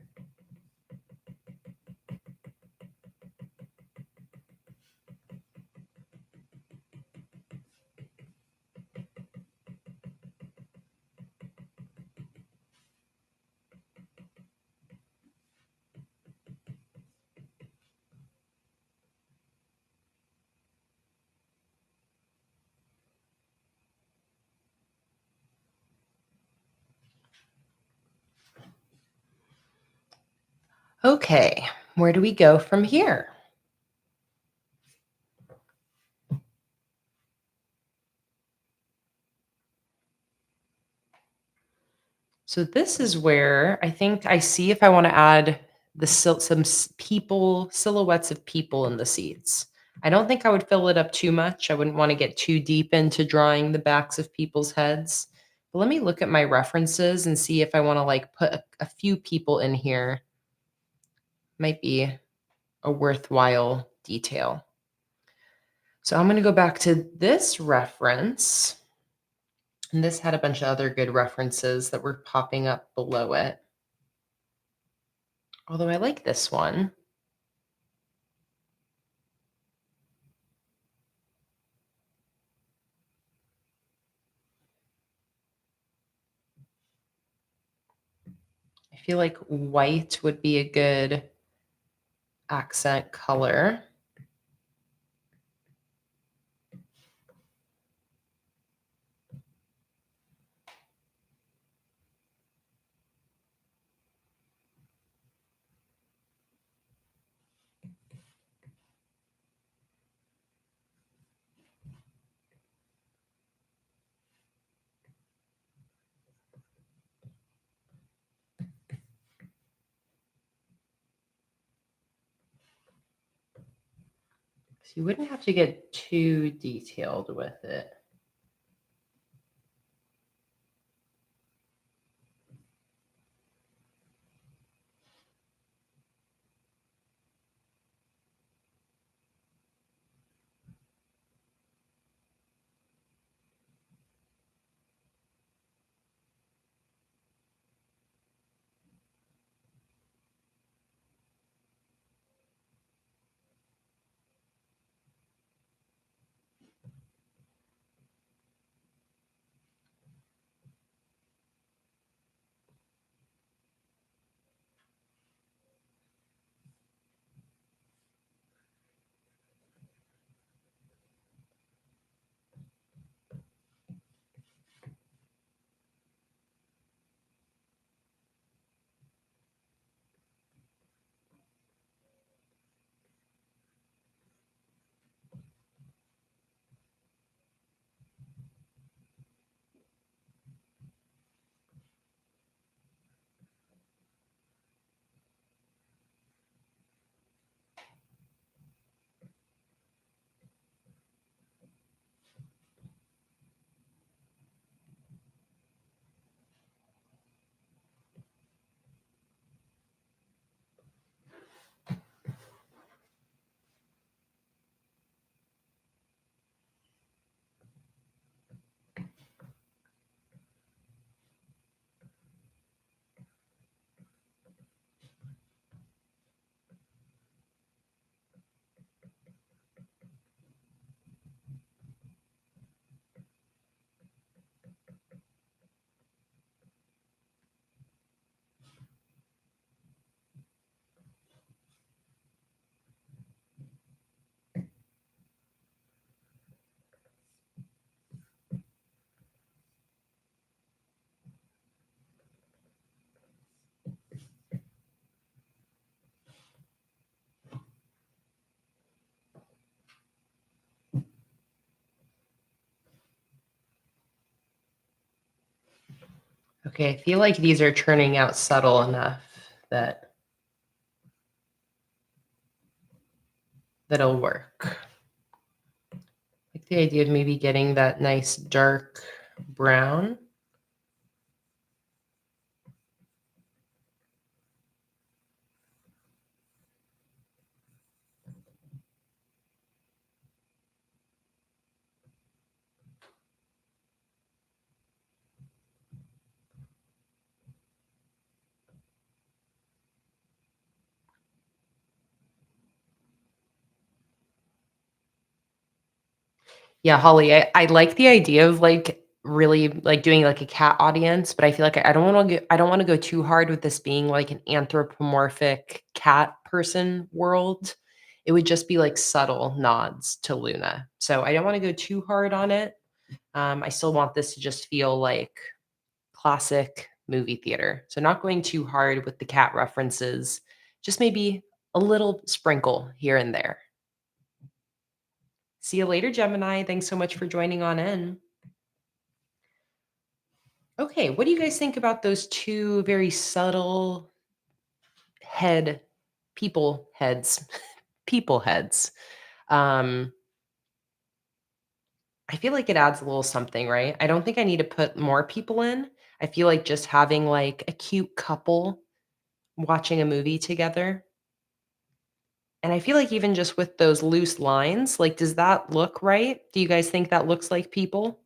Okay, where do we go from here? So this is where I think I see if I want to add some people, silhouettes of people in the seats. I don't think I would fill it up too much. I wouldn't want to get too deep into drawing the backs of people's heads. But let me look at my references and see if I want to like put a few people in here. Might be a worthwhile detail. So I'm going to go back to this reference. And this had a bunch of other good references that were popping up below it. Although I like this one. I feel like white would be a good accent color. So you wouldn't have to get too detailed with it. Okay, I feel like these are turning out subtle enough that that'll work. I like the idea of maybe getting that nice dark brown. Yeah, Holly, I like the idea of, like, really, like, doing, like, a cat audience, but I feel like I don't wanna go too hard with this being, like, an anthropomorphic cat person world. It would just be, like, subtle nods to Luna. So, I don't wanna go too hard on it. I still want this to just feel like classic movie theater. So, not going too hard with the cat references, just maybe a little sprinkle here and there. See you later, Gemini. Thanks so much for joining on in. Okay, what do you guys think about those 2 very subtle head people heads people heads? Um, I feel like it adds a little something, right? I don't think I need to put more people in. I feel like just having, like, a cute couple watching a movie together, and I feel like even just with those loose lines, like, does that look right? Do you guys think that looks like people?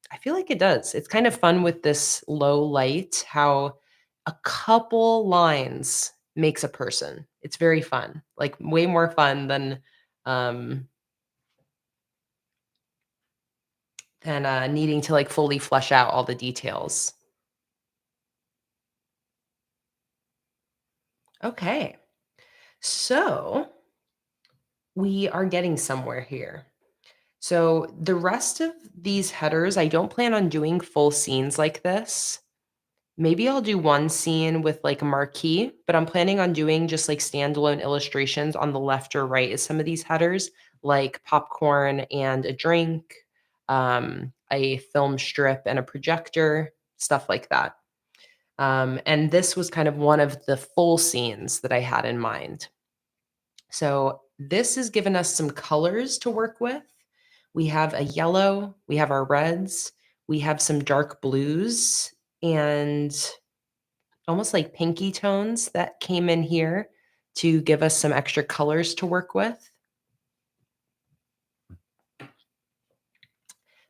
I feel like it does. It's kind of fun with this low light, how a couple lines makes a person. It's very fun, like way more fun um, than needing to like fully flesh out all the details. Okay, so we are getting somewhere here. So the rest of these headers, I don't plan on doing full scenes like this. Maybe I'll do one scene with like a marquee, but I'm planning on doing just like standalone illustrations on the left or right as some of these headers, like popcorn and a drink, a film strip and a projector, stuff like that. And this was kind of one of the full scenes that I had in mind. So this has given us some colors to work with. We have a yellow, we have our reds, we have some dark blues, and almost like pinky tones that came in here to give us some extra colors to work with.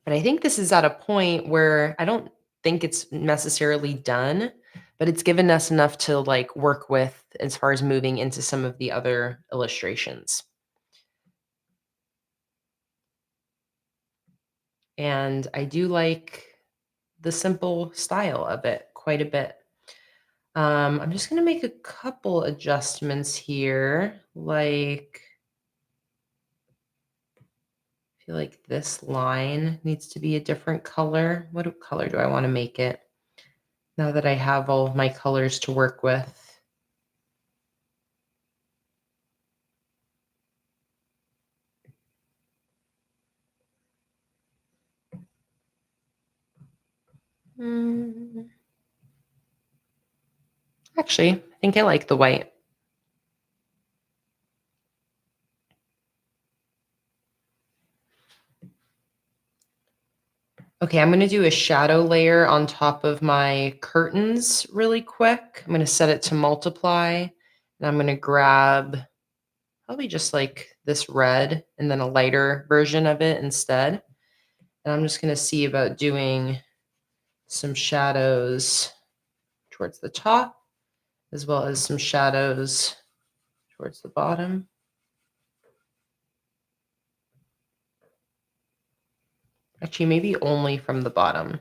But I think this is at a point where I don't think it's necessarily done, but it's given us enough to like work with as far as moving into some of the other illustrations. And I do like the simple style of it quite a bit. I'm just going to make a couple adjustments here, like feel like this line needs to be a different color. Color do I want to make it now that I have all of my colors to work with? Mm, actually, I think I like the white. Okay, I'm going to do a shadow layer on top of my curtains really quick. I'm going to set it to multiply, and I'm going to grab probably just like this red and then a lighter version of it instead. And I'm just going to see about doing some shadows towards the top as well as some shadows towards the bottom. Actually, maybe only from the bottom.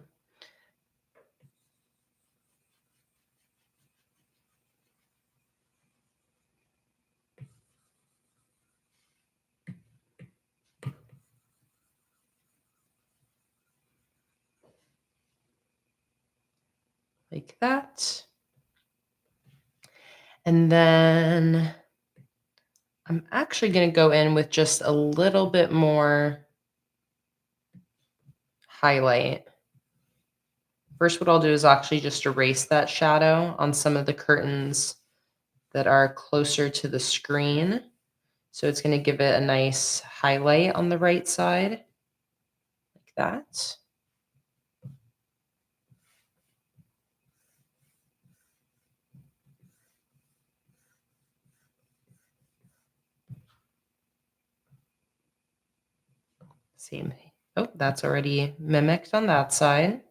Like that. And then I'm actually going to go in with just a little bit more highlight. First, what I'll do is actually just erase that shadow on some of the curtains that are closer to the screen. So it's going to give it a nice highlight on the right side, like that. Same. Oh, that's already mimicked on that side.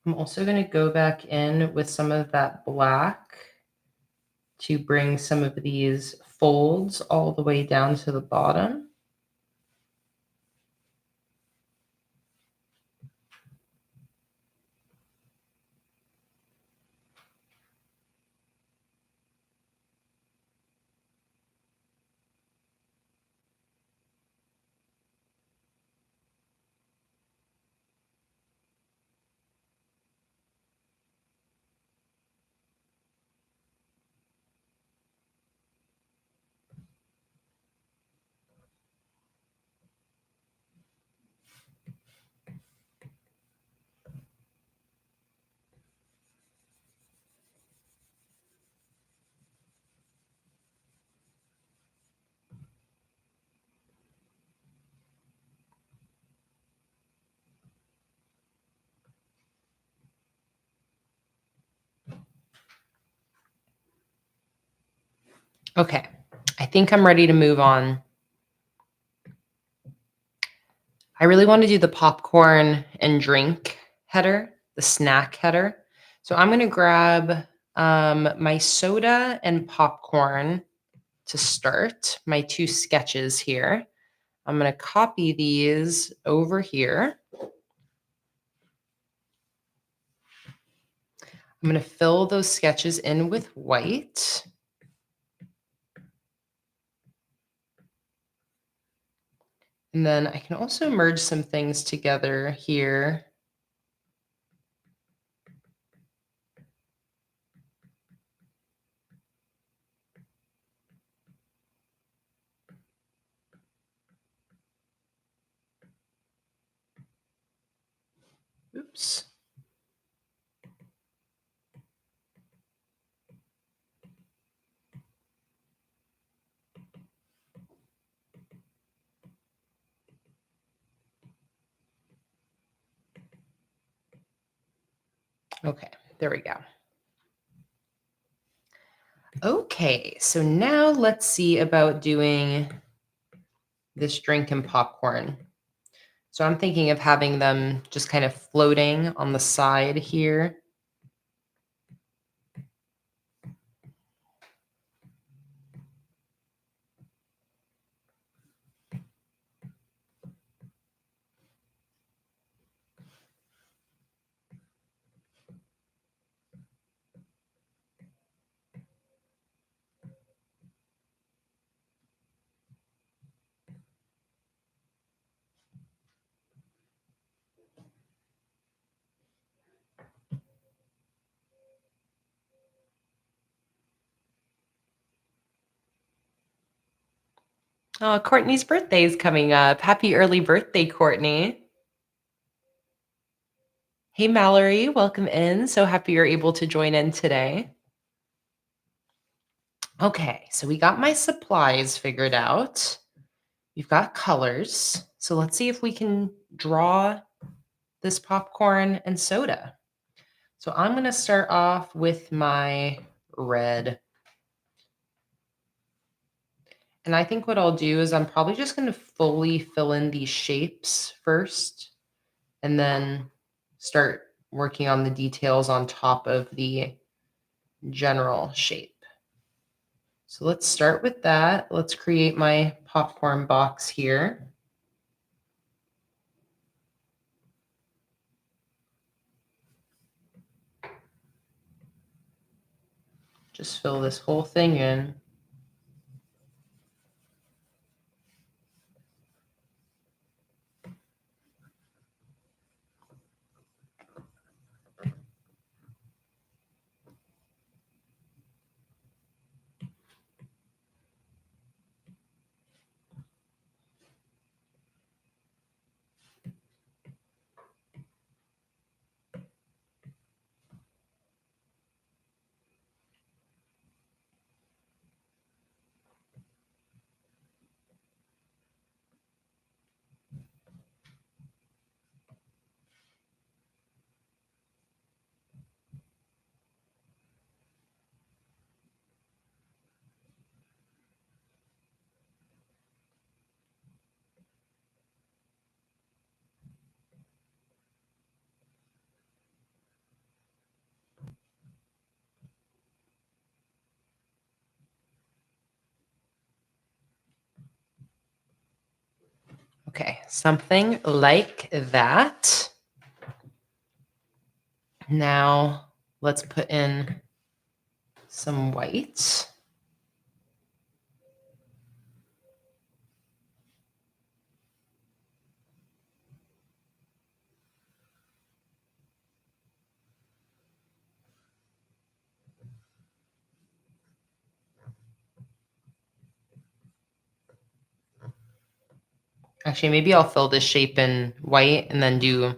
I'm also going to go back in with some of that black to bring some of these folds all the way down to the bottom. Okay, I think I'm ready to move on. I really want to do the popcorn and drink header, the snack header. So I'm going to grab my soda and popcorn to start, my two sketches here. I'm going to copy these over here. I'm going to fill those sketches in with white. And then I can also merge some things together here. Oops. Okay, there we go. Okay, so now let's see about doing this drink and popcorn. So I'm thinking of having them just kind of floating on the side here. Oh, Courtney's birthday is coming up. Happy early birthday, Courtney. Hey, Mallory, welcome in. So happy you're able to join in today. Okay, so we got my supplies figured out. We've got colors. So let's see if we can draw this popcorn and soda. So I'm going to start off with my red. And I think what I'll do is I'm probably just going to fully fill in these shapes first and then start working on the details on top of the general shape. So let's start with that. Let's create my popcorn box here. Just fill this whole thing in. Okay, something like that. Now let's put in some white. Actually, maybe I'll fill this shape in white and then do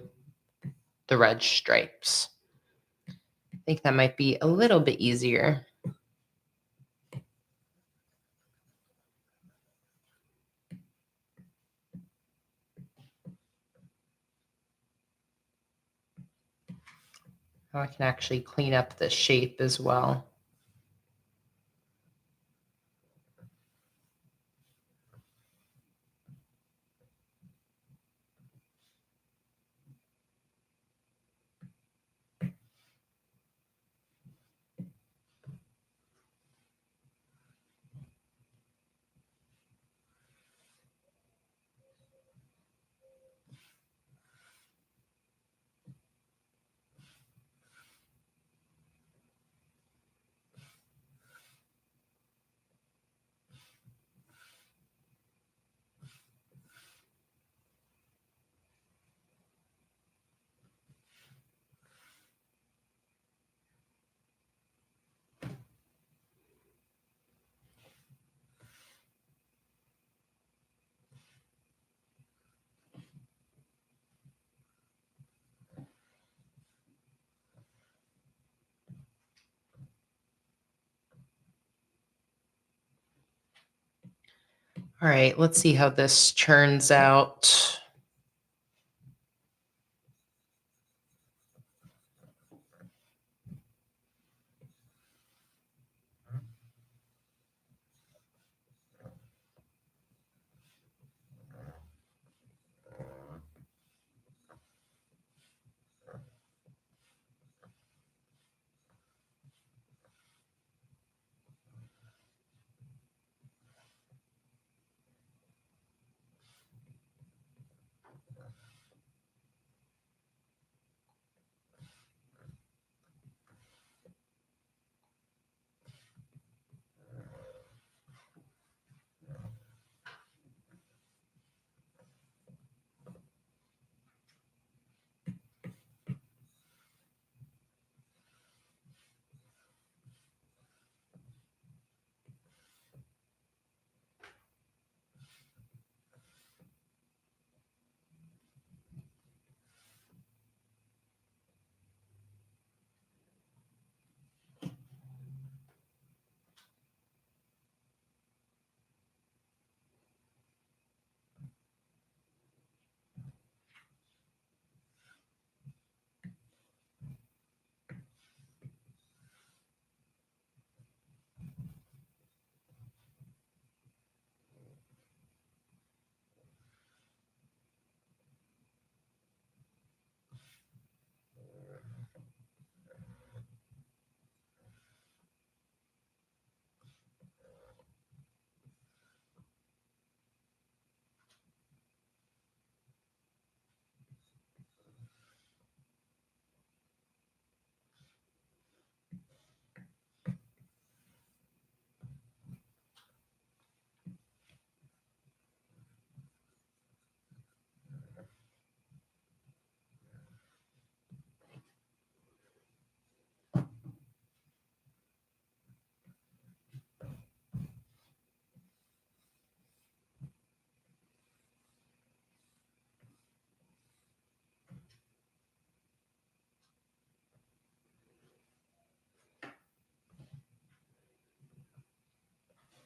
the red stripes. I think that might be a little bit easier. Now I can actually clean up the shape as well. All right, let's see how this turns out.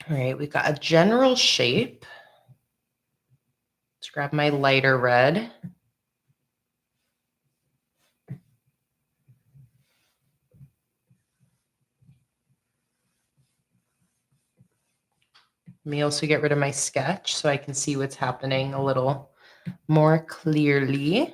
All right, we've got a general shape. Let's grab my lighter red. Let me also get rid of my sketch so I can see what's happening a little more clearly.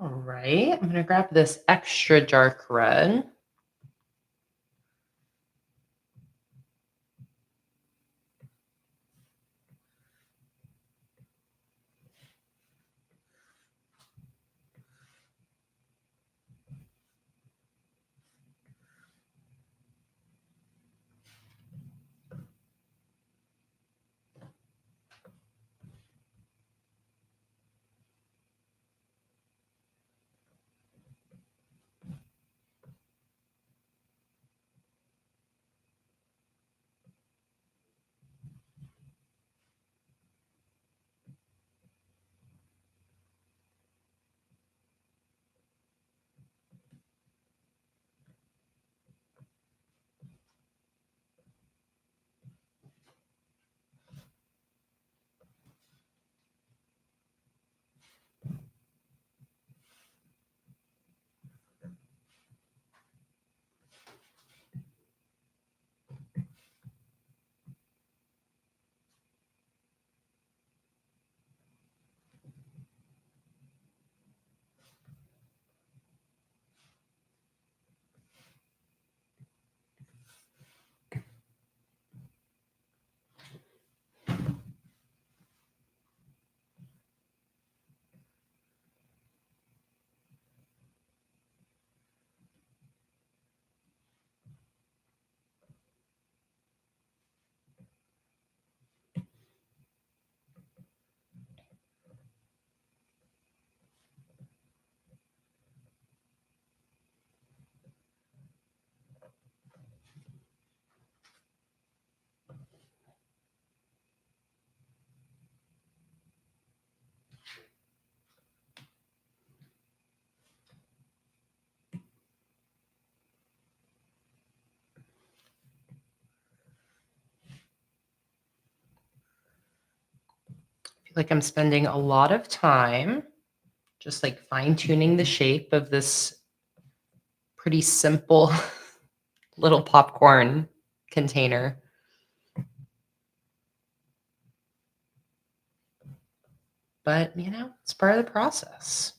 All right, I'm gonna grab this extra dark red. I feel like I'm spending a lot of time just like fine tuning the shape of this pretty simple little popcorn container. But, it's part of the process.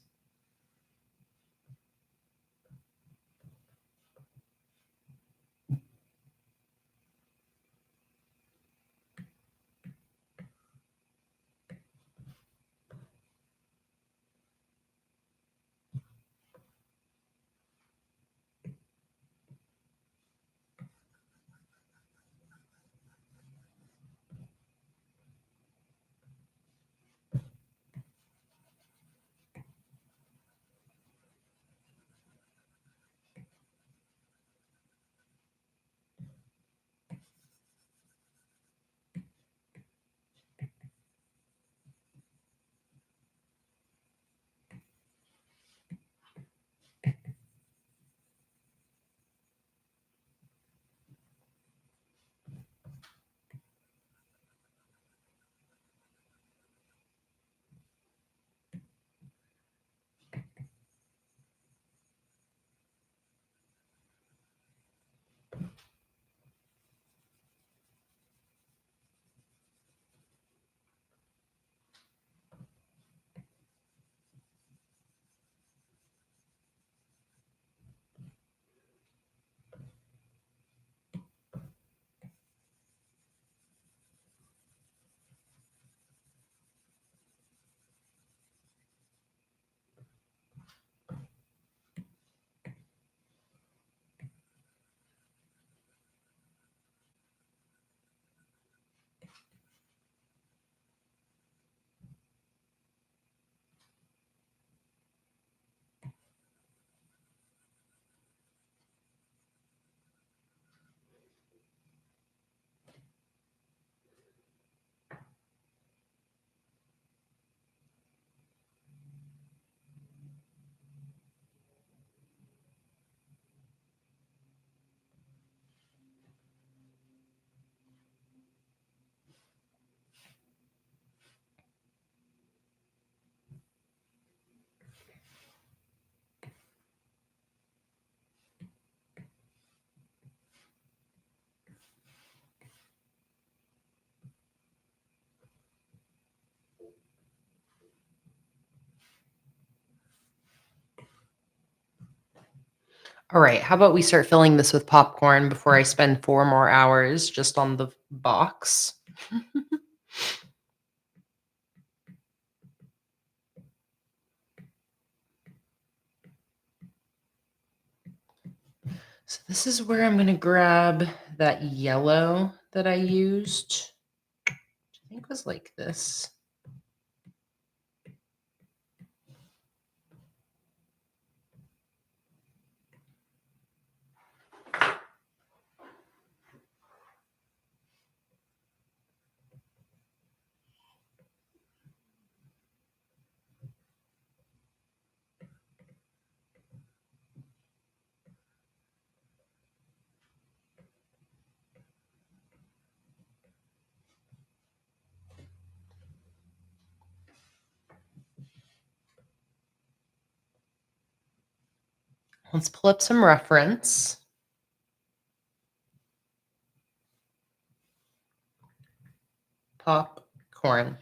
All right, how about we start filling this with popcorn before I spend 4 more hours just on the box? So this is where I'm going to grab that yellow that I used, which I think was like this. Let's pull up some reference. Popcorn.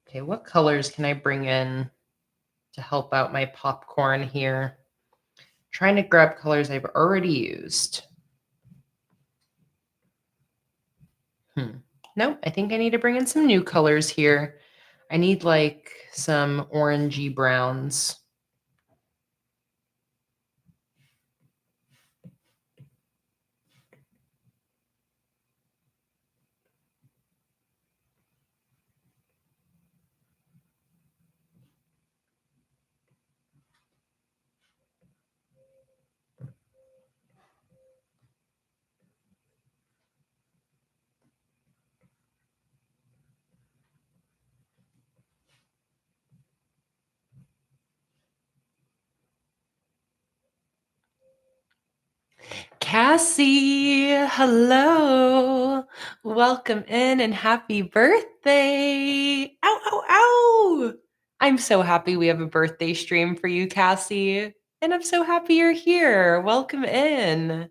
Okay, what colors can I bring in to help out my popcorn here? Trying to grab colors I've already used. Nope, I think I need to bring in some new colors here. I need like some orangey browns. Cassie, hello. Welcome in and happy birthday. Ow, ow, ow. I'm so happy we have a birthday stream for you, Cassie. And I'm so happy you're here. Welcome in.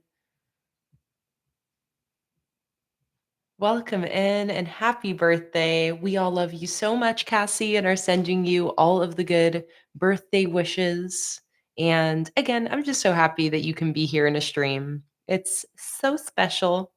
Welcome in and happy birthday. We all love you so much, Cassie, and are sending you all of the good birthday wishes. And again, I'm just so happy that you can be here in a stream. It's so special.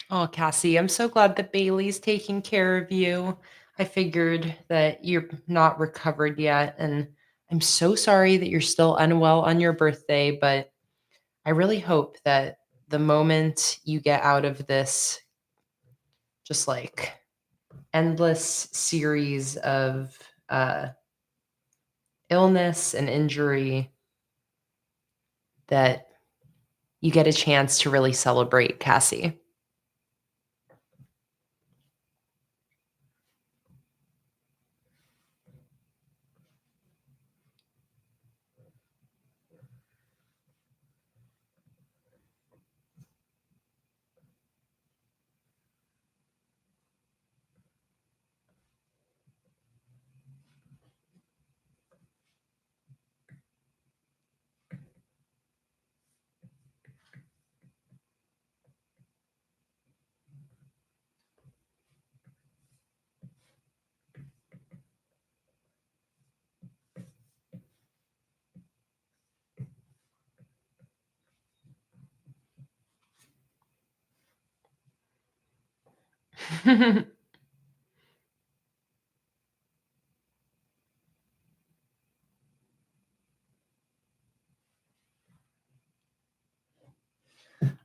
Oh, Cassie, I'm so glad that Bailey's taking care of you. I figured that you're not recovered yet, and I'm so sorry that you're still unwell on your birthday, but I really hope that the moment you get out of this, just like endless series of uh, illness and injury, that you get a chance to really celebrate, Cassie.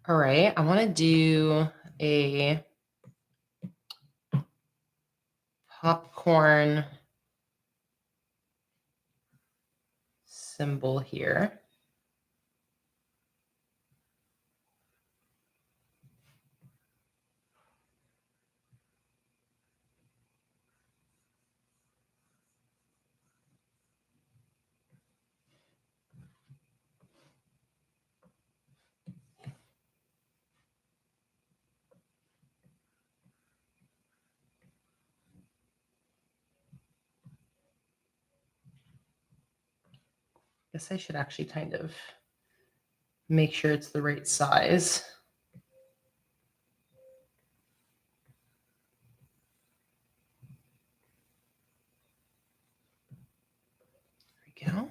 All right, I want to do a popcorn symbol here. Guess I should actually kind of make sure it's the right size. There we go.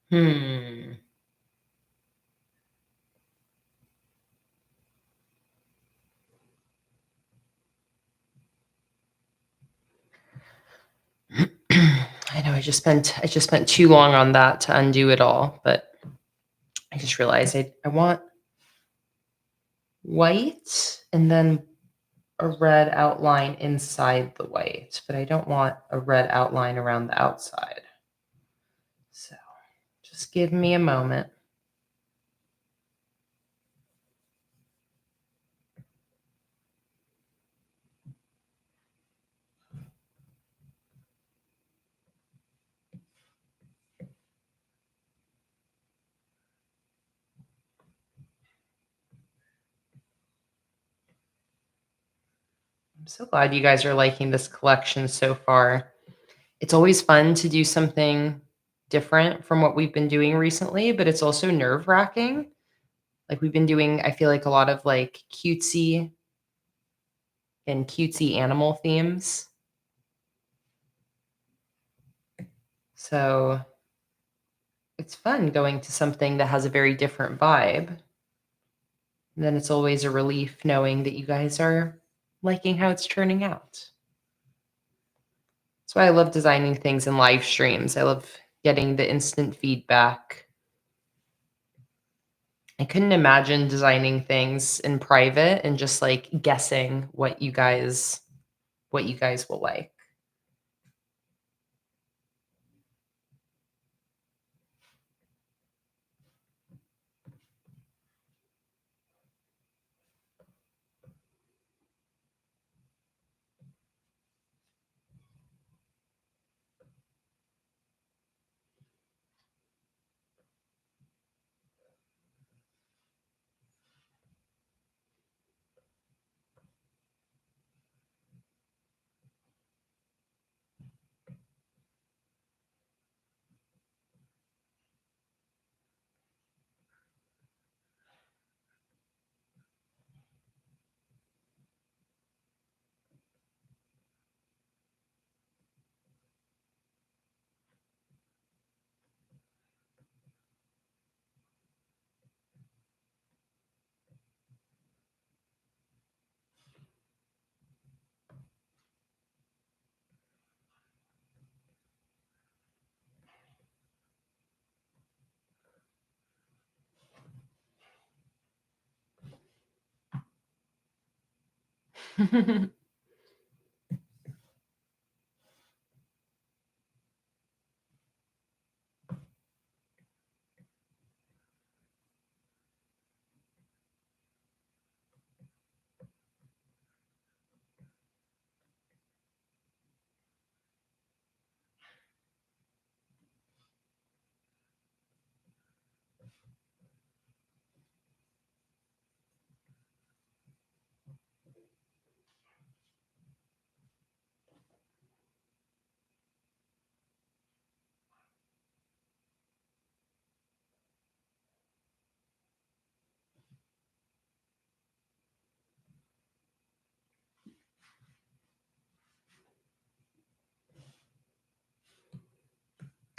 Hmm. I know I just spent too long on that to undo it all, but I just realized I want white and then a red outline inside the white, but I don't want a red outline around the outside. So just give me a moment. I'm so glad you guys are liking this collection so far. It's always fun to do something different from what we've been doing recently, but it's also nerve-wracking. Like we've been doing, I feel like a lot of like cutesy animal themes. So it's fun going to something that has a very different vibe. And then it's always a relief knowing that you guys are liking how it's turning out. That's why I love designing things in live streams. I love getting the instant feedback. I couldn't imagine designing things in private and just like guessing what you guys will like.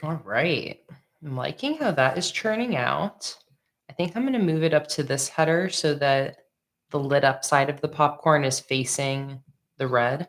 All right. I'm liking how that is churning out. I think I'm going to move it up to this header so that the lit up side of the popcorn is facing the red.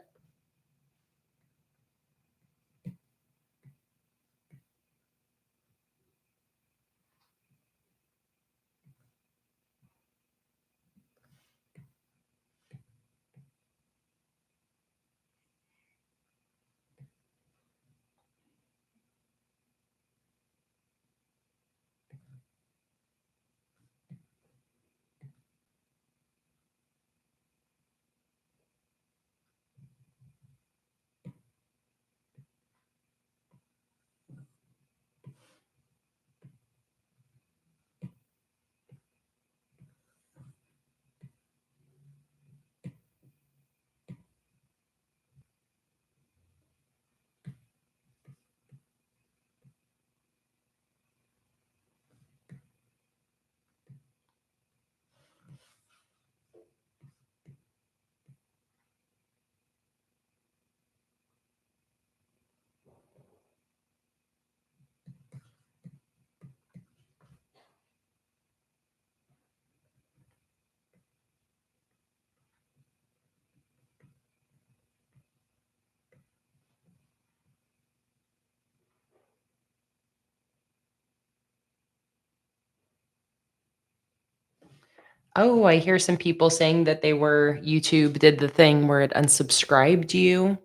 Oh, I hear some people saying that YouTube did the thing where it unsubscribed you.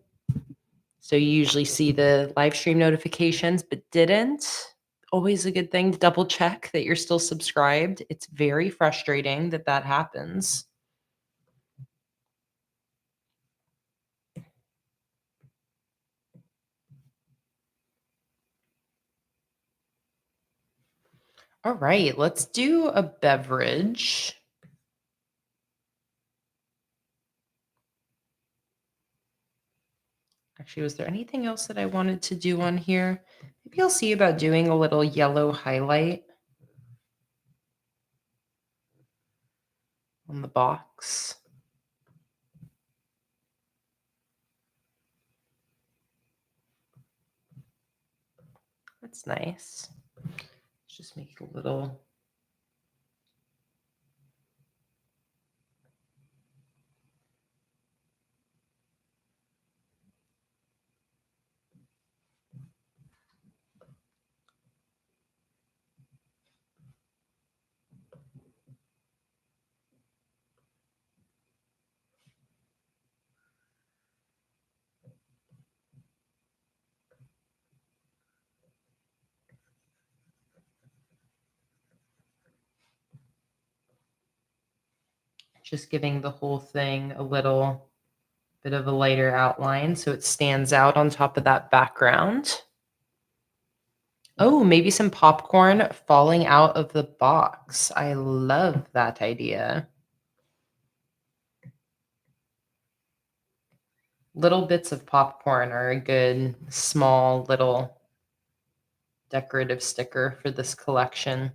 So you usually see the live stream notifications, but didn't. Always a good thing to double check that you're still subscribed. It's very frustrating that that happens. All right, let's do a beverage. Actually, was there anything else that I wanted to do on here? Maybe I'll see about doing a little yellow highlight on the box. That's nice. Let's just make it a little. Just giving the whole thing a little bit of a lighter outline so it stands out on top of that background. Oh, maybe some popcorn falling out of the box. I love that idea. Little bits of popcorn are a good small little decorative sticker for this collection.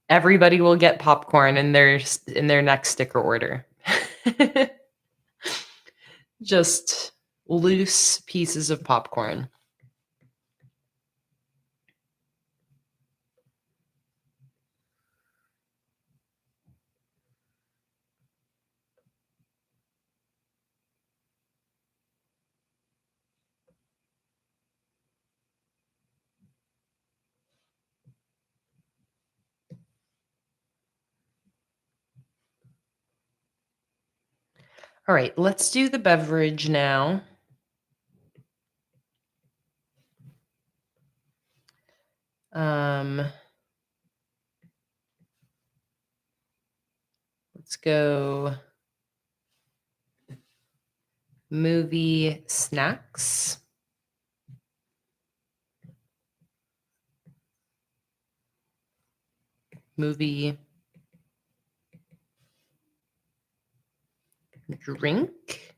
Everybody will get popcorn in their next sticker order. Just loose pieces of popcorn. All right, let's do the beverage now. Let's go movie snacks. Movie drink.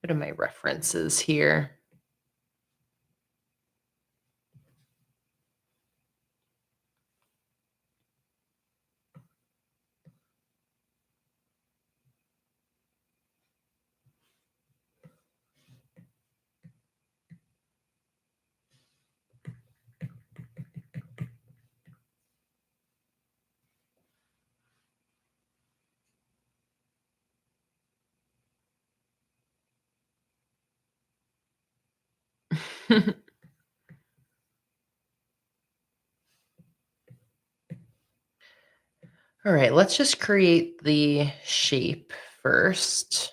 What are my references here? All right, let's just create the shape first.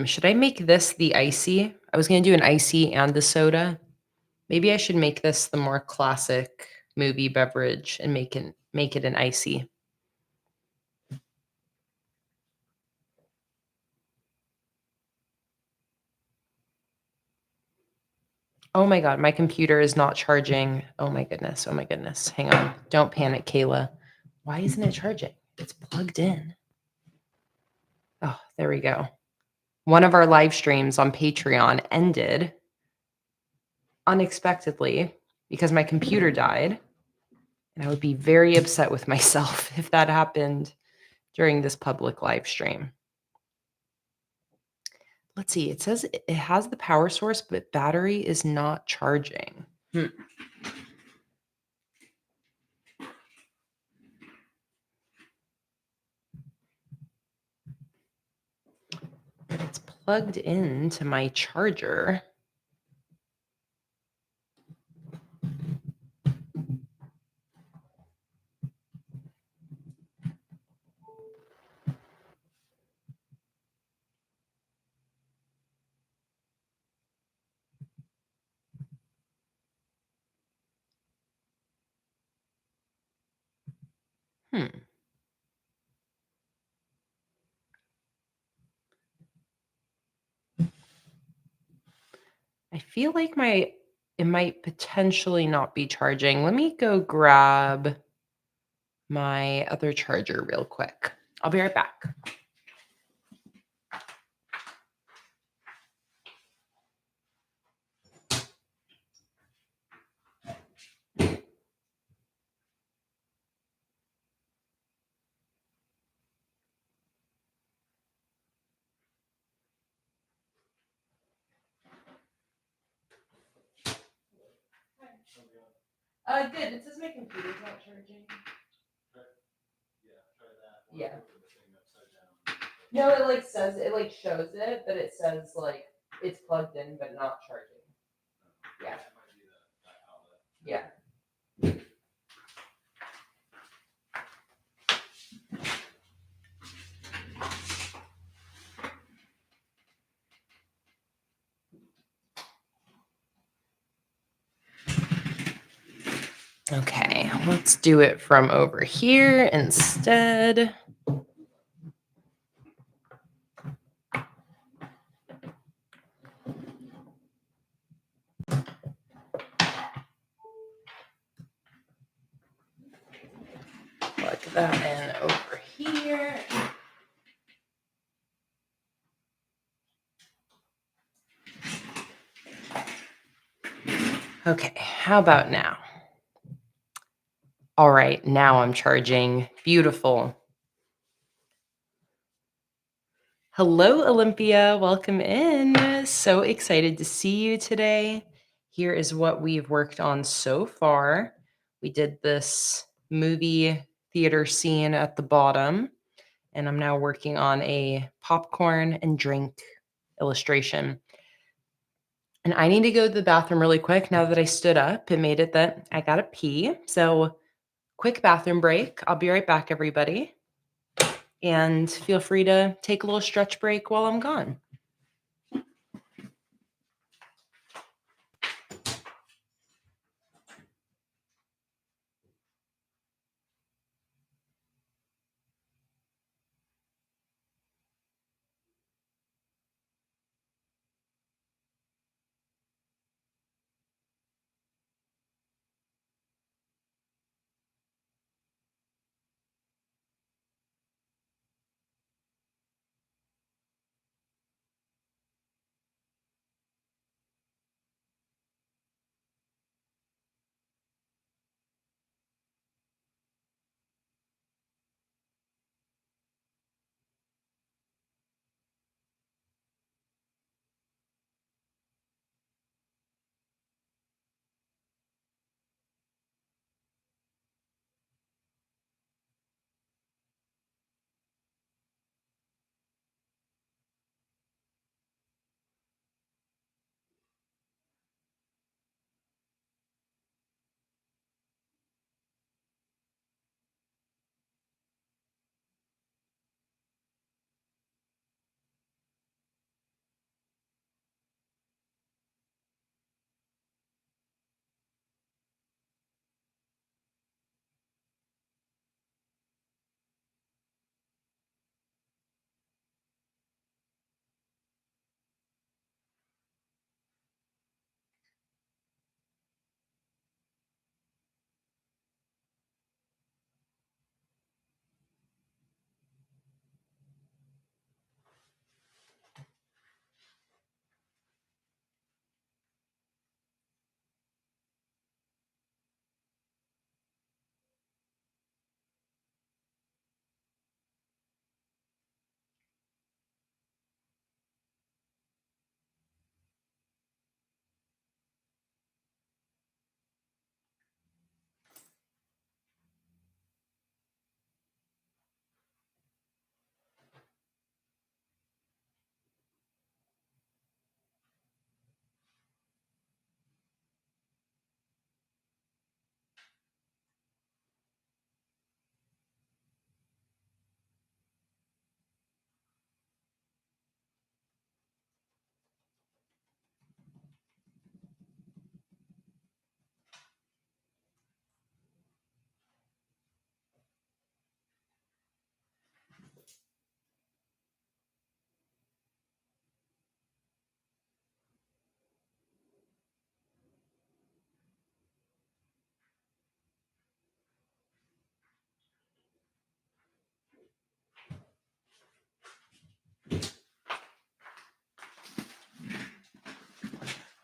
Should I make this the icy? I was going to do an icy and the soda. Maybe I should make this the more classic movie beverage and make it an icy. Oh my god, my computer is not charging. Oh my goodness. Oh my goodness. Hang on. Don't panic, Kayla. Why isn't it charging? It's plugged in. Oh, there we go. One of our live streams on Patreon ended unexpectedly because my computer died. And I would be very upset with myself if that happened during this public live stream. Let's see. It says it has the power source, but battery is not charging. But it's plugged into my charger. I feel like it might potentially not be charging. Let me go grab my other charger real quick. I'll be right back. Good. It says my computer's not charging. Yeah. No, it says it shows it, but it says it's plugged in but not charging. Yeah. Yeah. Okay, let's do it from over here instead. Plug that in over here. Okay, how about now? All right, now I'm charging. Beautiful. Hello, Olympia. Welcome in. So excited to see you today. Here is what we've worked on so far. We did this movie theater scene at the bottom, and I'm now working on a popcorn and drink illustration. And I need to go to the bathroom really quick now that I stood up. It made it that I got to pee. So, quick bathroom break. I'll be right back, everybody. And feel free to take a little stretch break while I'm gone.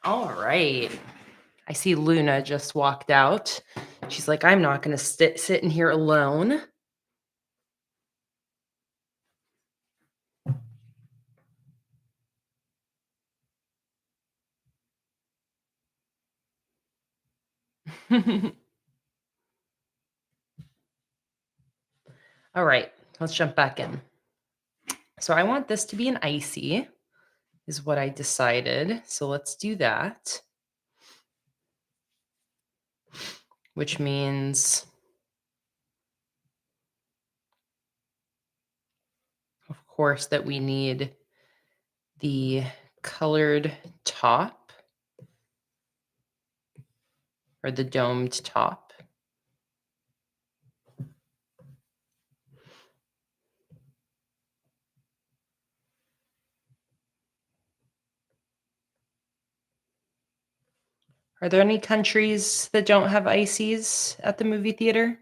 All right. I see Luna just walked out. She's like, I'm not going to sit in here alone. All right, let's jump back in. So I want this to be an icy, is what I decided. So let's do that, which means, of course, that we need the colored top or the domed top. Are there any countries that don't have ices at the movie theater?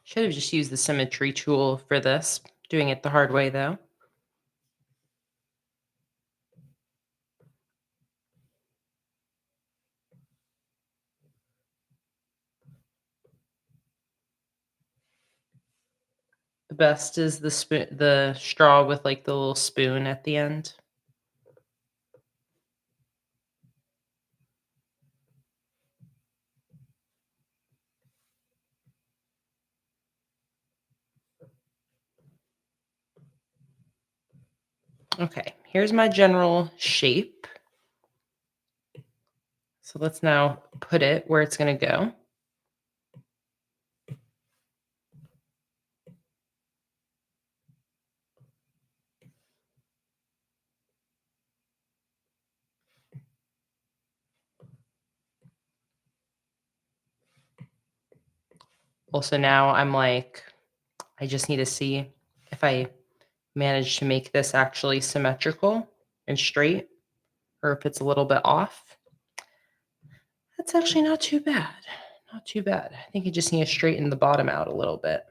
Should have just used the symmetry tool for this, doing it the hard way though. The best is the straw with like the little spoon at the end. Okay, here's my general shape. So let's now put it where it's going to go. Also now I'm like, I just need to see if I manage to make this actually symmetrical and straight, or if it's a little bit off. That's actually not too bad. Not too bad. I think you just need to straighten the bottom out a little bit.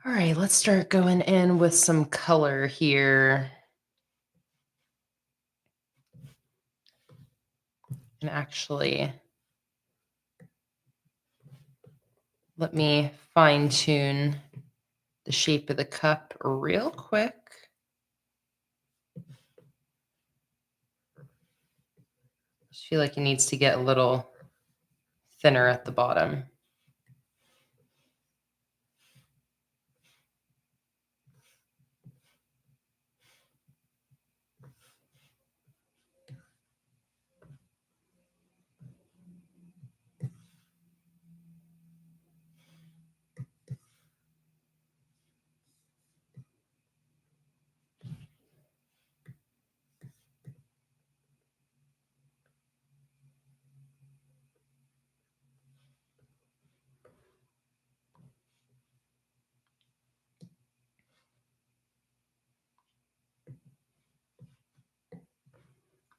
All right, let's start going in with some color here. And actually, let me fine tune the shape of the cup real quick. Just feel like it needs to get a little thinner at the bottom.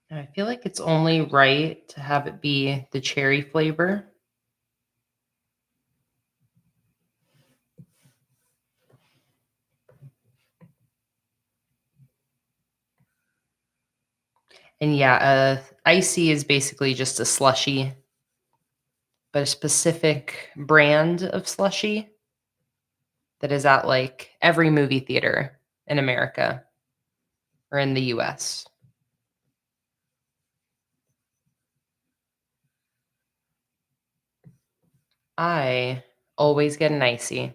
And I feel like it's only right to have it be the cherry flavor. And yeah, icy is basically just a slushy, but a specific brand of slushy that is at like every movie theater in America or in the US. I always get an icy.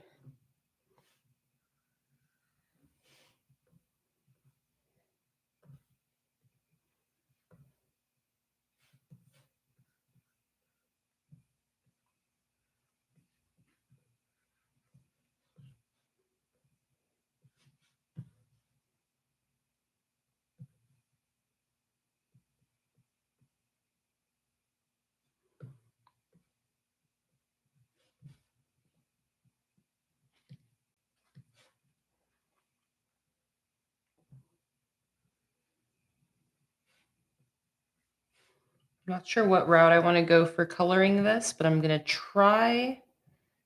I'm not sure what route I want to go for coloring this, but I'm going to try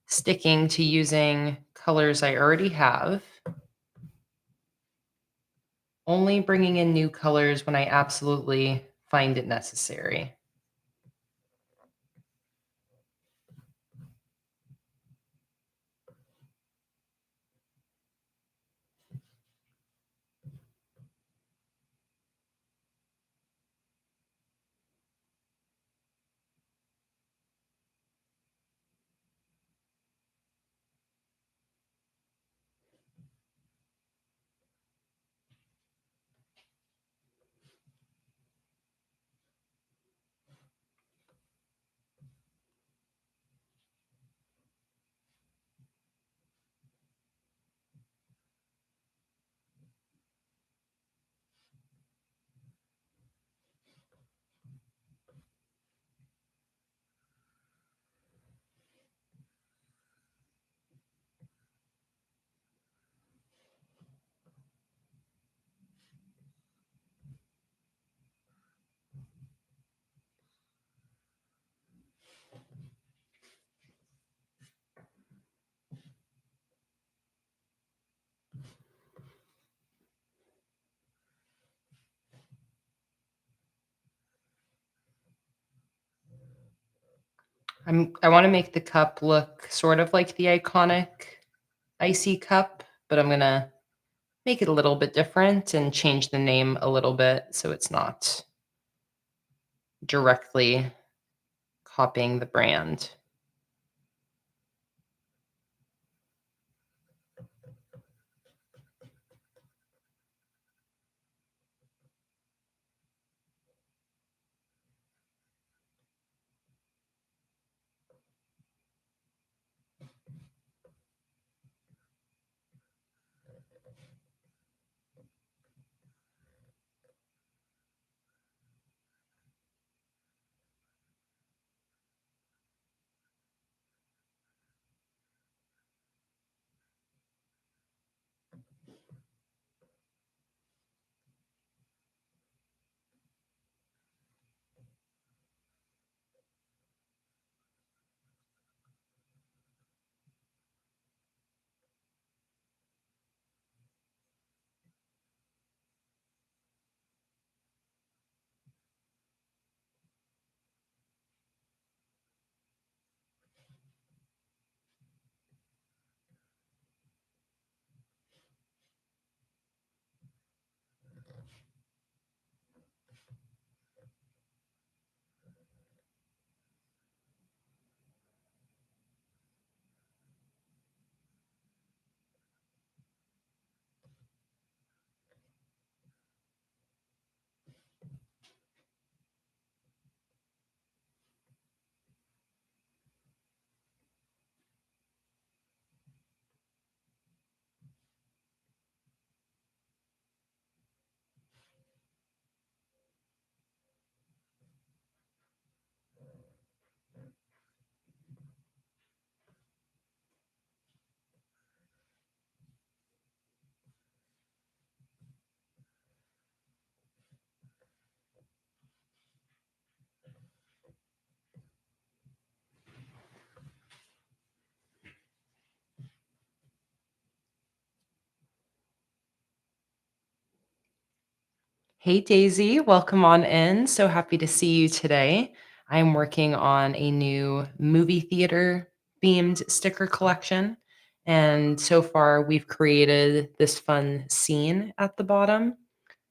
sticking to using colors I already have. Only bringing in new colors when I absolutely find it necessary. I want to make the cup look sort of like the iconic icy cup, but I'm gonna make it a little bit different and change the name a little bit so it's not directly copying the brand. Hey Daisy, welcome on in. So happy to see you today. I'm working on a new movie theater themed sticker collection. And so far, we've created this fun scene at the bottom.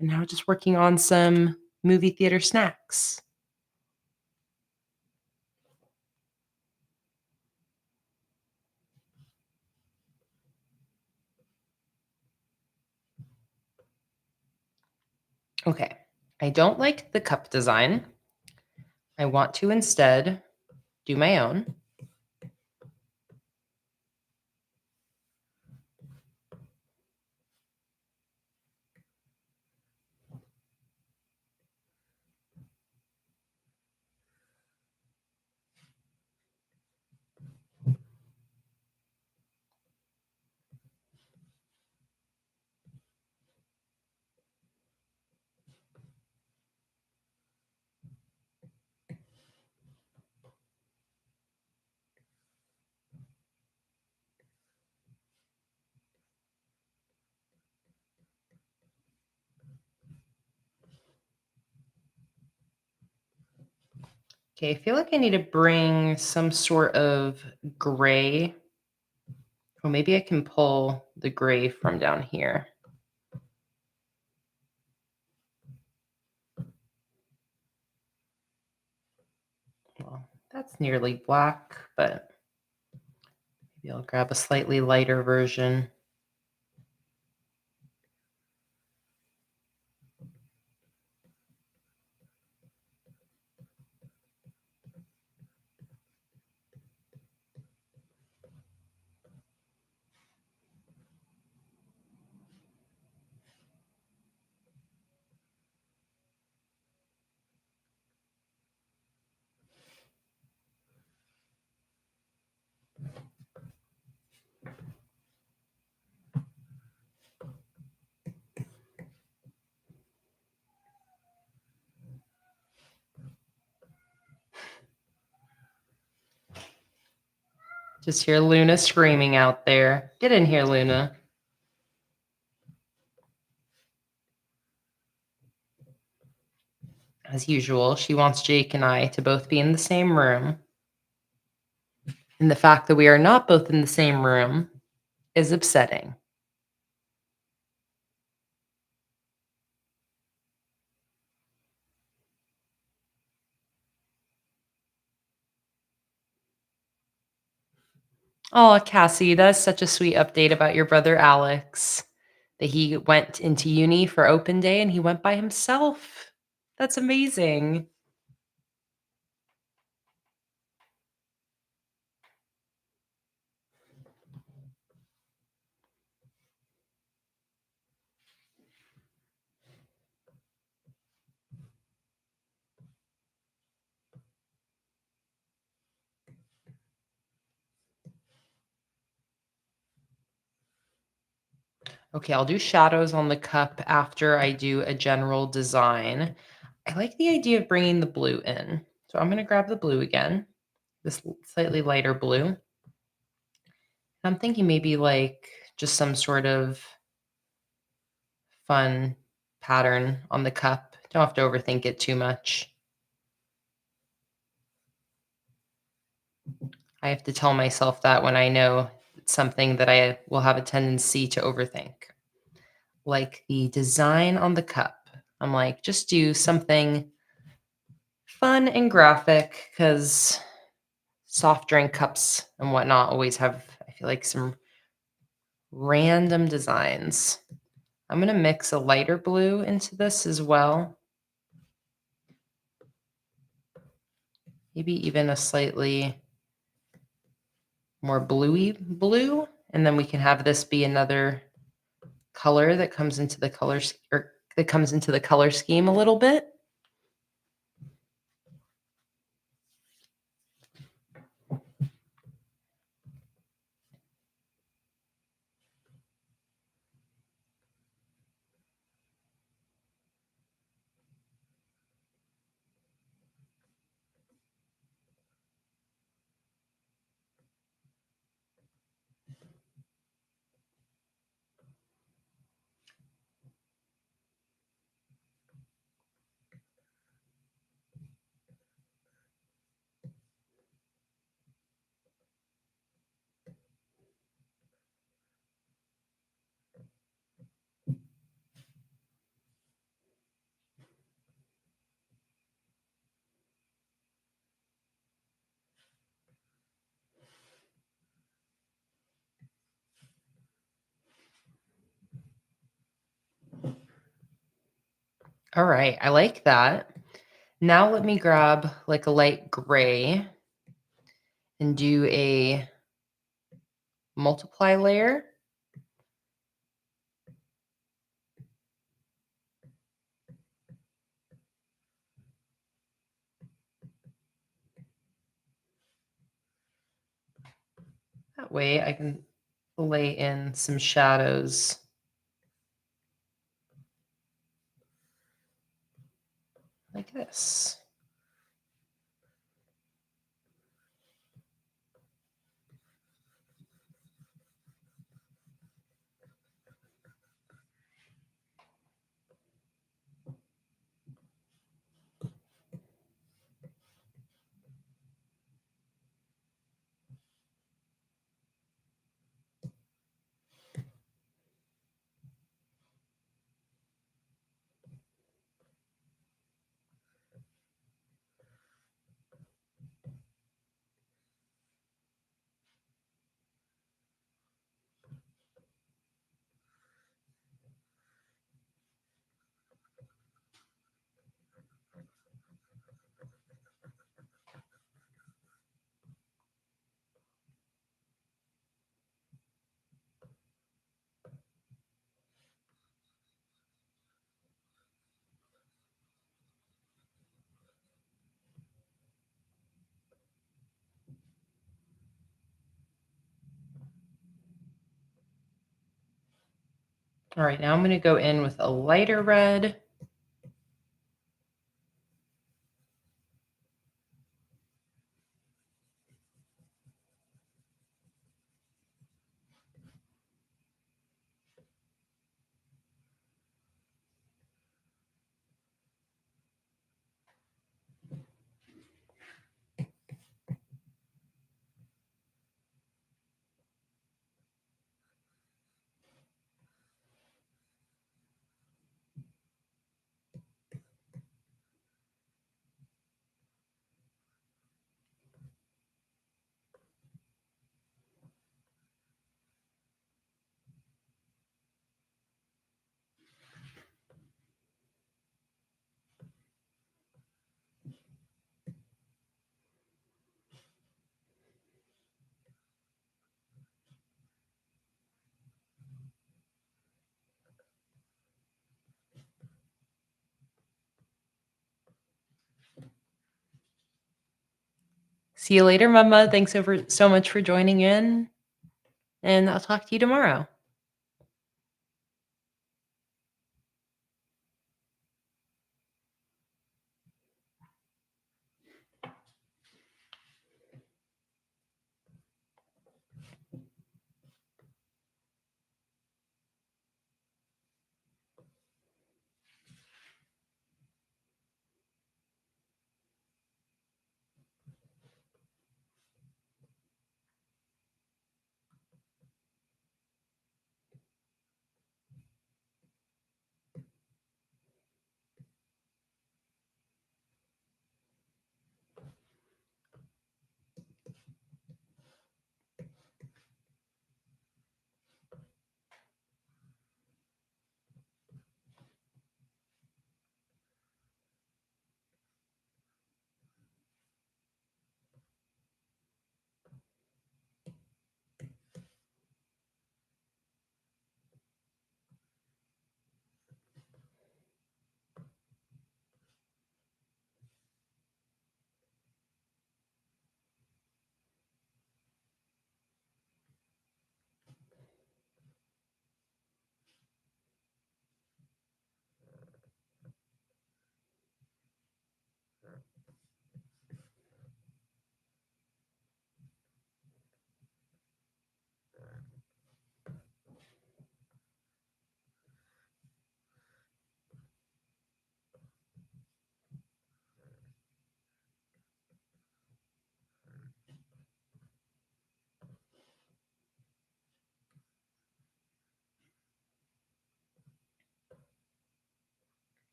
And now just working on some movie theater snacks. Okay, I don't like the cup design. I want to instead do my own. Okay, I feel like I need to bring some sort of gray. Or maybe I can pull the gray from down here. Well, that's nearly black, but maybe I'll grab a slightly lighter version. Just hear Luna screaming out there. Get in here, Luna. As usual, she wants Jake and I to both be in the same room. And the fact that we are not both in the same room is upsetting. Oh, Cassie, that's such a sweet update about your brother Alex. That he went into uni for open day and he went by himself. That's amazing. Okay, I'll do shadows on the cup after I do a general design. I like the idea of bringing the blue in. So I'm going to grab the blue again, this slightly lighter blue. I'm thinking maybe like just some sort of fun pattern on the cup. Don't have to overthink it too much. I have to tell myself that when I know it's something that I will have a tendency to overthink. Like the design on the cup. I'm like, just do something fun and graphic because soft drink cups and whatnot always have, I feel like, some random designs. I'm going to mix a lighter blue into this as well. Maybe even a slightly more bluey blue. And then we can have this be another color that comes into the color scheme a little bit. All right, I like that. Now let me grab like a light gray and do a multiply layer. That way I can lay in some shadows like this. All right, now I'm going to go in with a lighter red. See you later, Mama. Thanks so much for joining in, and I'll talk to you tomorrow.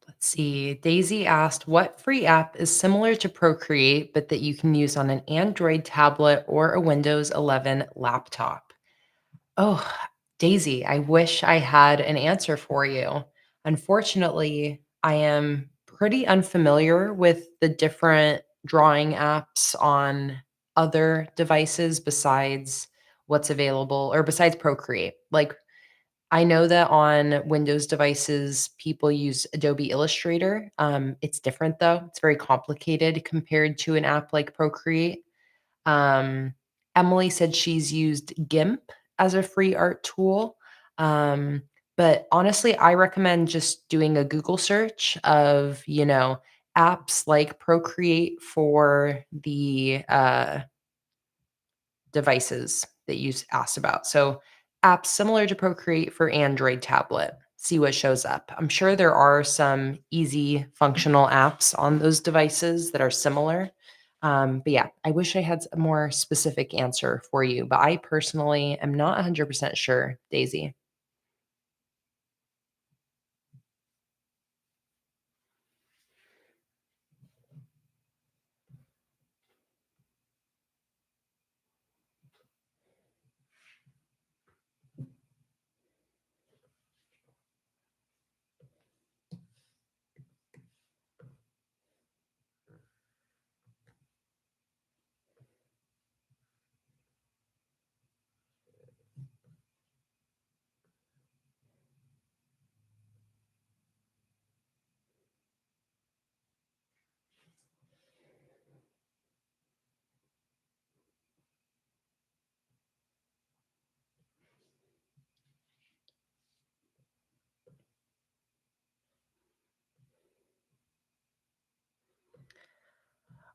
Let's see. Daisy asked, what free app is similar to Procreate, but that you can use on an Android tablet or a Windows 11 laptop? Oh, Daisy, I wish I had an answer for you. Unfortunately, I am pretty unfamiliar with the different drawing apps on other devices besides what's available or besides Procreate. Like, I know that on Windows devices, people use Adobe Illustrator. It's different though. It's very complicated compared to an app like Procreate. Um, Emily said she's used GIMP as a free art tool. Um, but honestly, I recommend just doing a Google search of, apps like Procreate for the devices that you asked about. So, apps similar to Procreate for Android tablet. See what shows up. I'm sure there are some easy functional apps on those devices that are similar. But yeah, I wish I had a more specific answer for you, but I personally am not 100% sure, Daisy.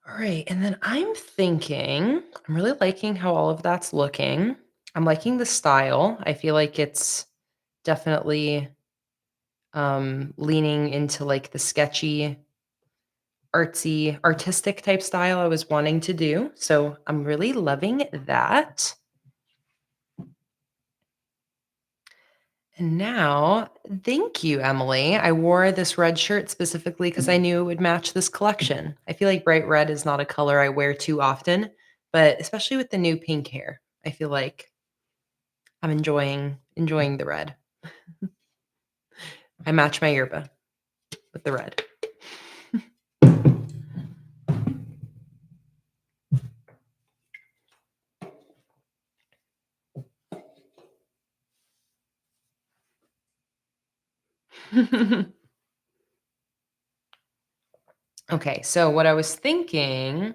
All right. And then I'm really liking how all of that's looking. I'm liking the style. I feel like it's definitely leaning into like the sketchy, artsy, artistic type style I was wanting to do. So I'm really loving that. And now, thank you, Emily. I wore this red shirt specifically because I knew it would match this collection. I feel like bright red is not a color I wear too often, but especially with the new pink hair, I feel like I'm enjoying the red. I match my yerba with the red. Okay, so what I was thinking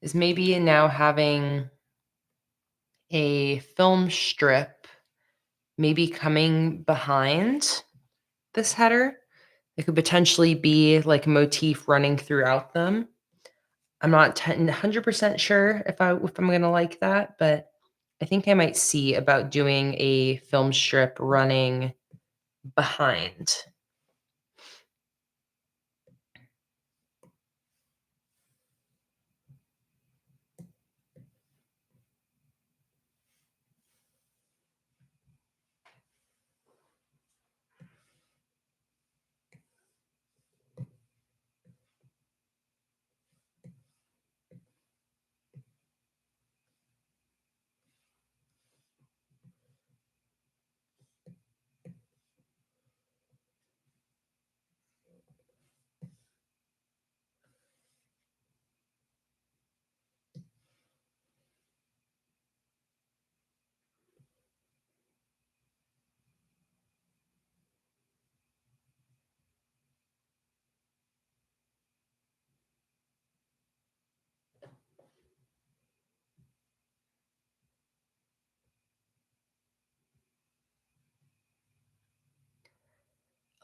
is maybe now having a film strip maybe coming behind this header. It could potentially be like a motif running throughout them. I'm not 100% sure if I'm gonna like that, but I think I might see about doing a film strip running behind.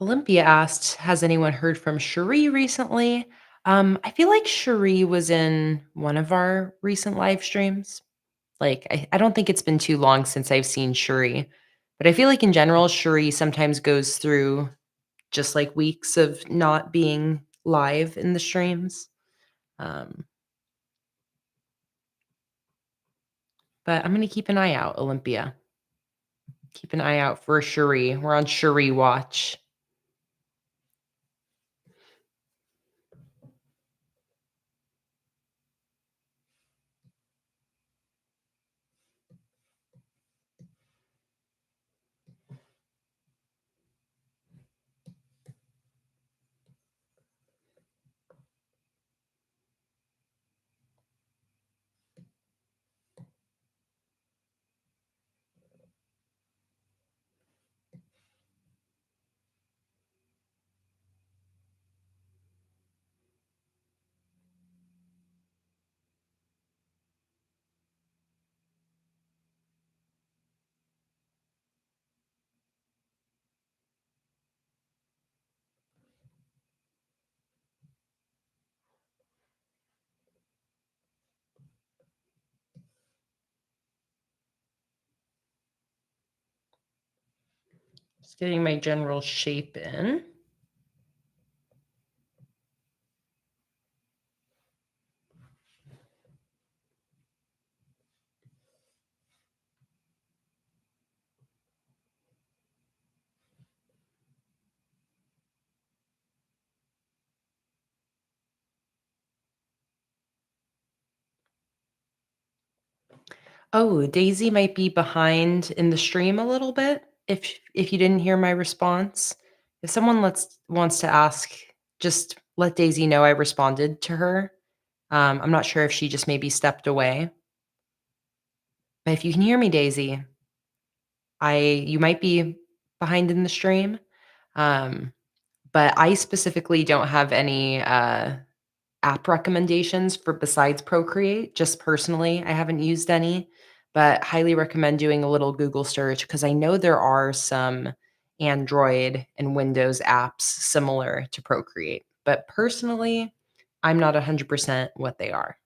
Olympia asked, "Has anyone heard from Cherie recently?" I feel like Cherie was in one of our recent live streams. Like, I don't think it's been too long since I've seen Cherie, but I feel like in general, Cherie sometimes goes through just like weeks of not being live in the streams. Um, but I'm gonna keep an eye out, Olympia. Keep an eye out for Cherie. We're on Cherie watch. Just getting my general shape in. Oh, Daisy might be behind in the stream a little bit if you didn't hear my response. If someone wants to ask, just let Daisy know I responded to her. I'm not sure if she just maybe stepped away. But if you can hear me, Daisy, I you might be behind in the stream. Um, but I specifically don't have any app recommendations for besides Procreate. Just personally, I haven't used any, but highly recommend doing a little Google search because I know there are some Android and Windows apps similar to Procreate. But personally, I'm not 100% what they are.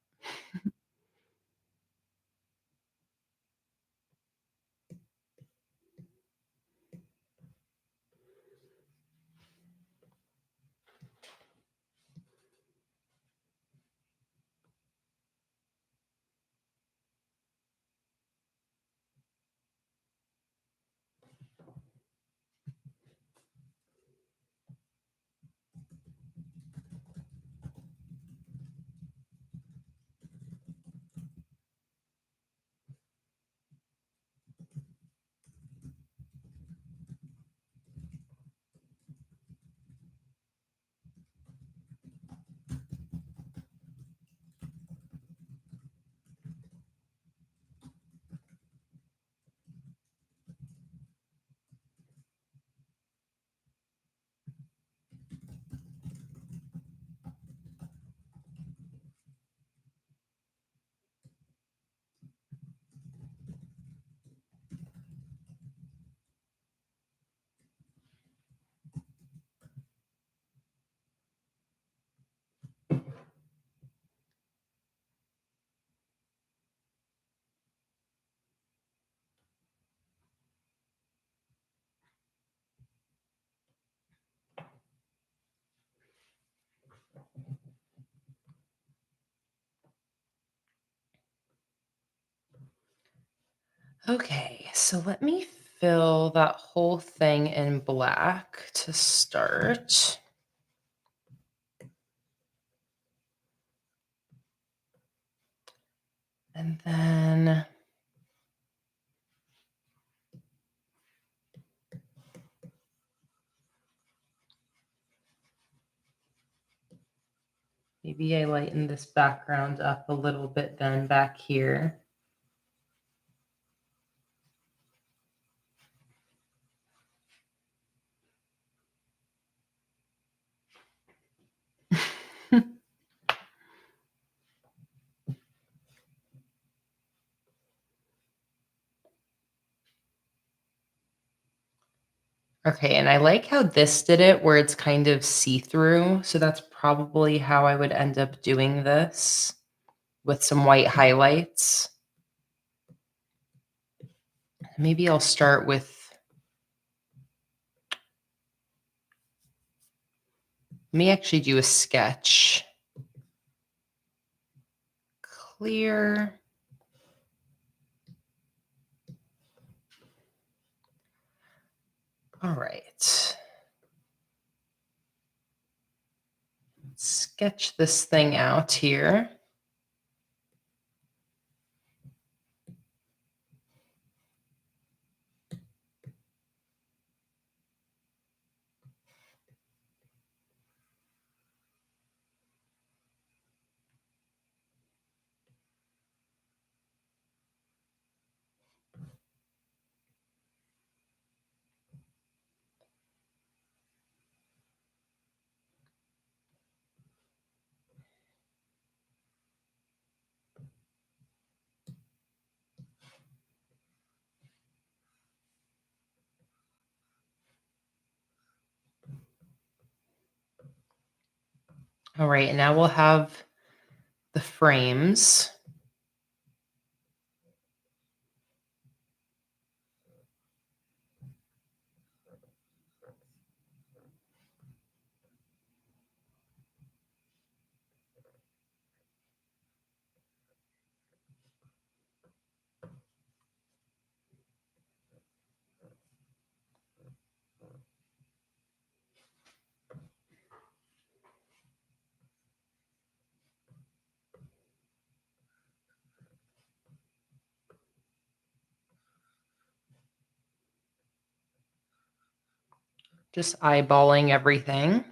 Okay, so let me fill that whole thing in black to start. And then maybe I lighten this background up a little bit then back here. Okay, and I like how this did it where it's kind of see-through. So that's probably how I would end up doing this with some white highlights. Maybe I'll start with, let me actually do a sketch. Clear. All right. Sketch this thing out here. All right, and now we'll have the frames. Just eyeballing everything.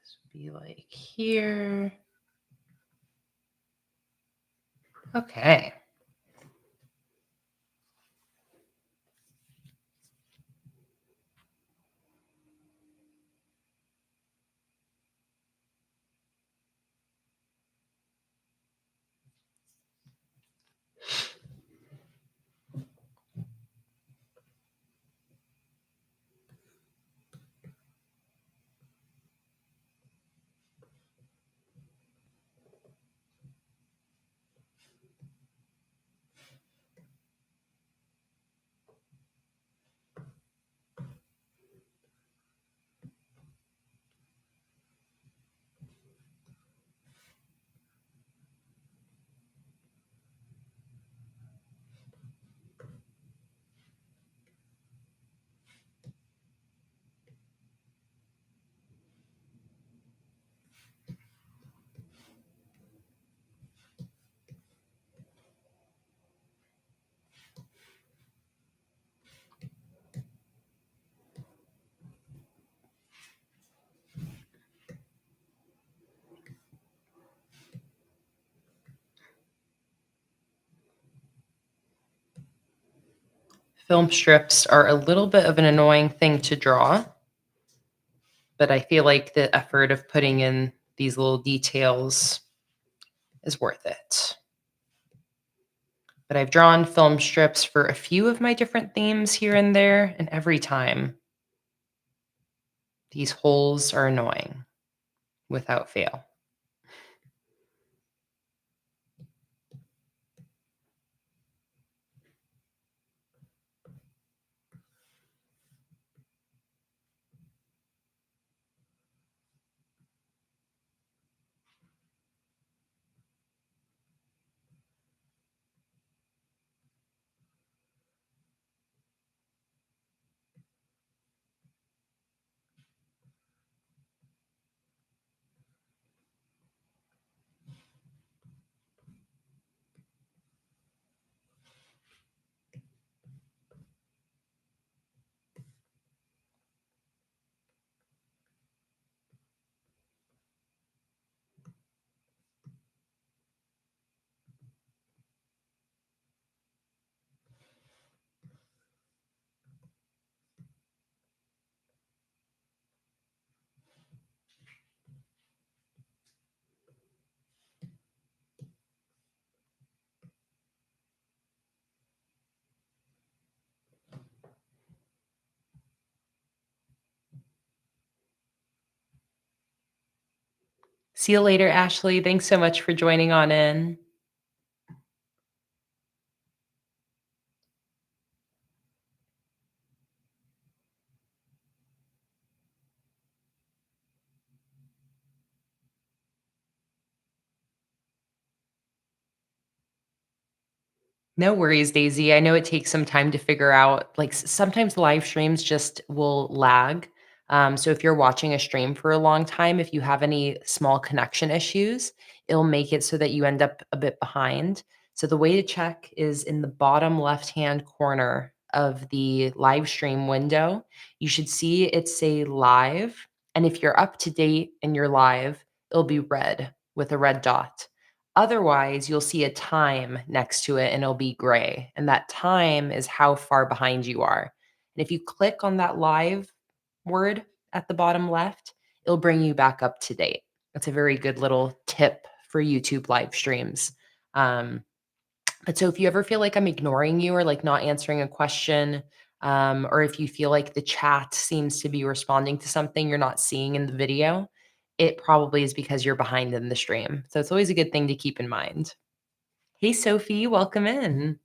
This would be like here. Okay. Film strips are a little bit of an annoying thing to draw, but I feel like the effort of putting in these little details is worth it. But I've drawn film strips for a few of my different themes here and there, and every time these holes are annoying without fail. See you later, Ashley. Thanks so much for joining on in. No worries, Daisy. I know it takes some time to figure out, like, sometimes live streams just will lag. So if you're watching a stream for a long time, if you have any small connection issues, it'll make it so that you end up a bit behind. So the way to check is in the bottom left-hand corner of the live stream window. You should see it say live. And if you're up to date and you're live, it'll be red with a red dot. Otherwise, you'll see a time next to it and it'll be gray. And that time is how far behind you are. And if you click on that live word at the bottom left, it'll bring you back up to date. That's a very good little tip for YouTube live streams. Um, but so if you ever feel like I'm ignoring you or like not answering a question, or if you feel like the chat seems to be responding to something you're not seeing in the video, it probably is because you're behind in the stream. So it's always a good thing to keep in mind. Hey, Sophie, welcome in.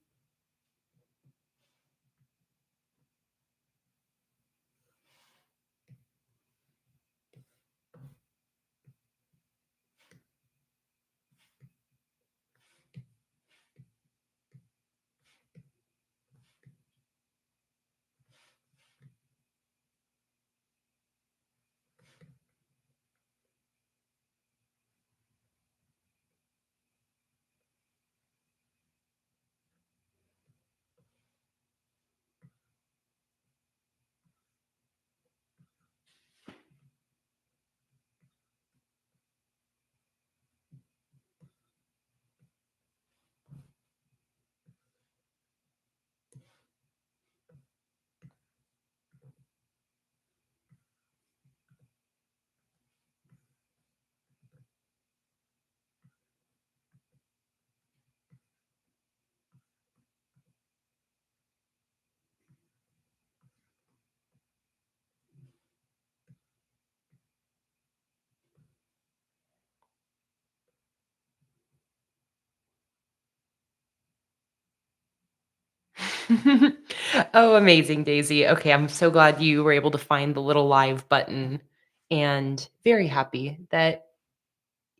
Oh, amazing, Daisy. Okay, I'm so glad you were able to find the little live button and very happy that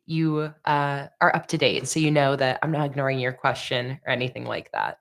you are up to date. So you know that I'm not ignoring your question or anything like that.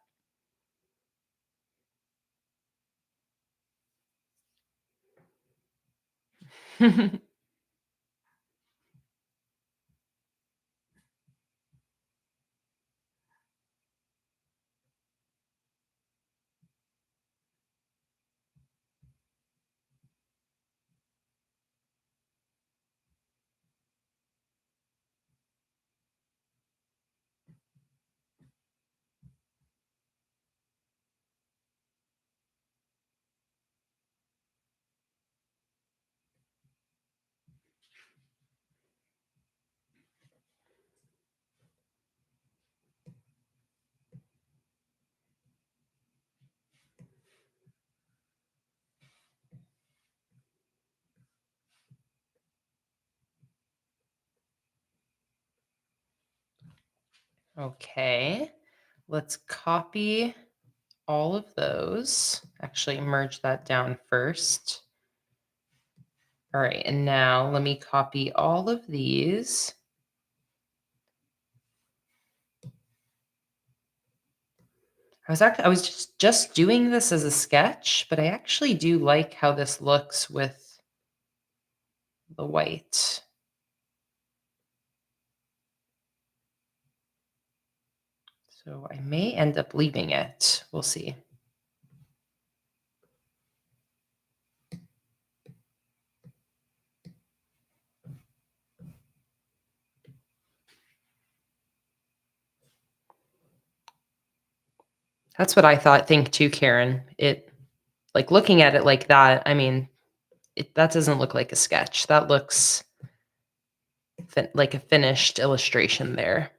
Okay, let's copy all of those. Actually, merge that down first. All right, and now let me copy all of these. I was just doing this as a sketch, but I actually do like how this looks with the white. So I may end up leaving it. We'll see. That's what I think too, Karen. It like looking at it like that, I mean, that doesn't look like a sketch. That looks like a finished illustration there.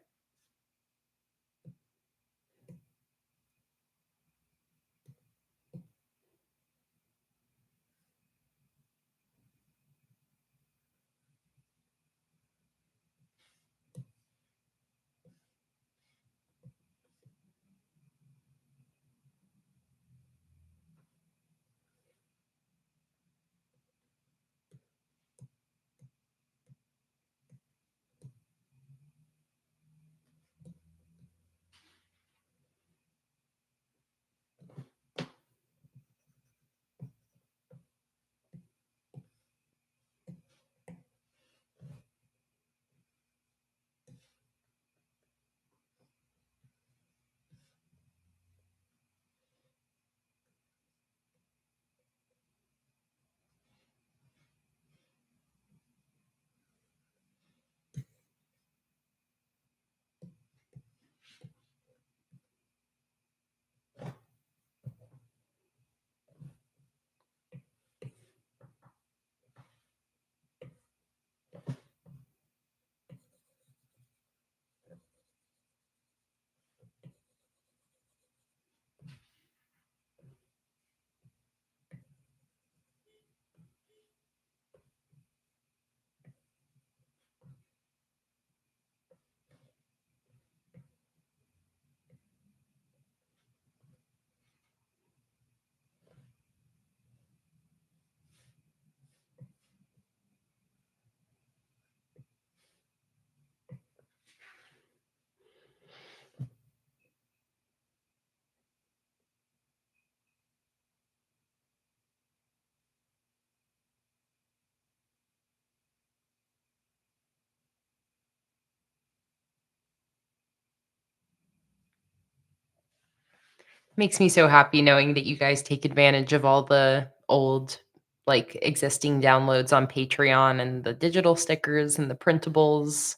Makes me so happy knowing that you guys take advantage of all the old, like, existing downloads on Patreon and the digital stickers and the printables.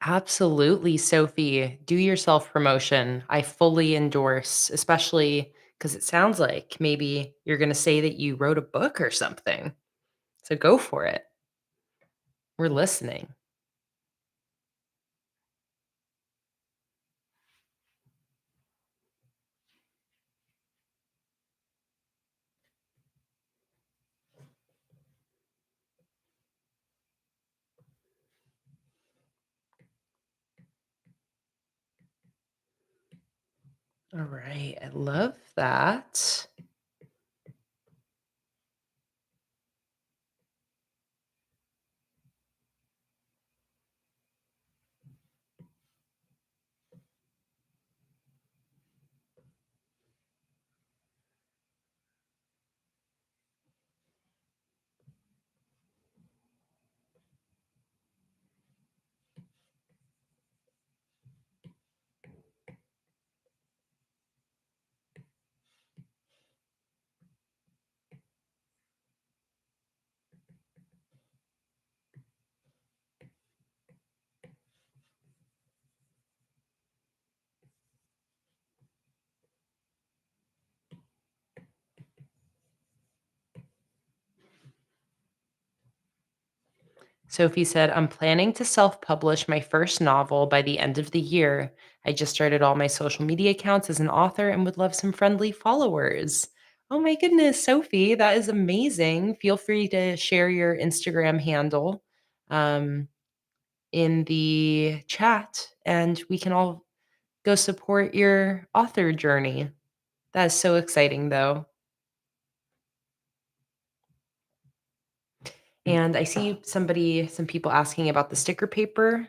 Absolutely, Sophie. Do your self promotion. I fully endorse, especially because it sounds like maybe you're going to say that you wrote a book or something. So go for it. We're listening. All right. I love that. Sophie said, I'm planning to self publish my first novel by the end of the year. I just started all my social media accounts as an author and would love some friendly followers. Oh my goodness, Sophie, that is amazing. Feel free to share your Instagram handle um, in the chat and we can all go support your author journey. That is so exciting, though. And I see some people asking about the sticker paper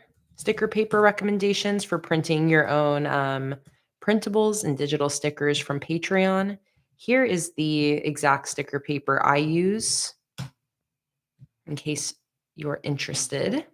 recommendations for printing your own printables and digital stickers from Patreon. Here is the exact sticker paper I use in case you're interested.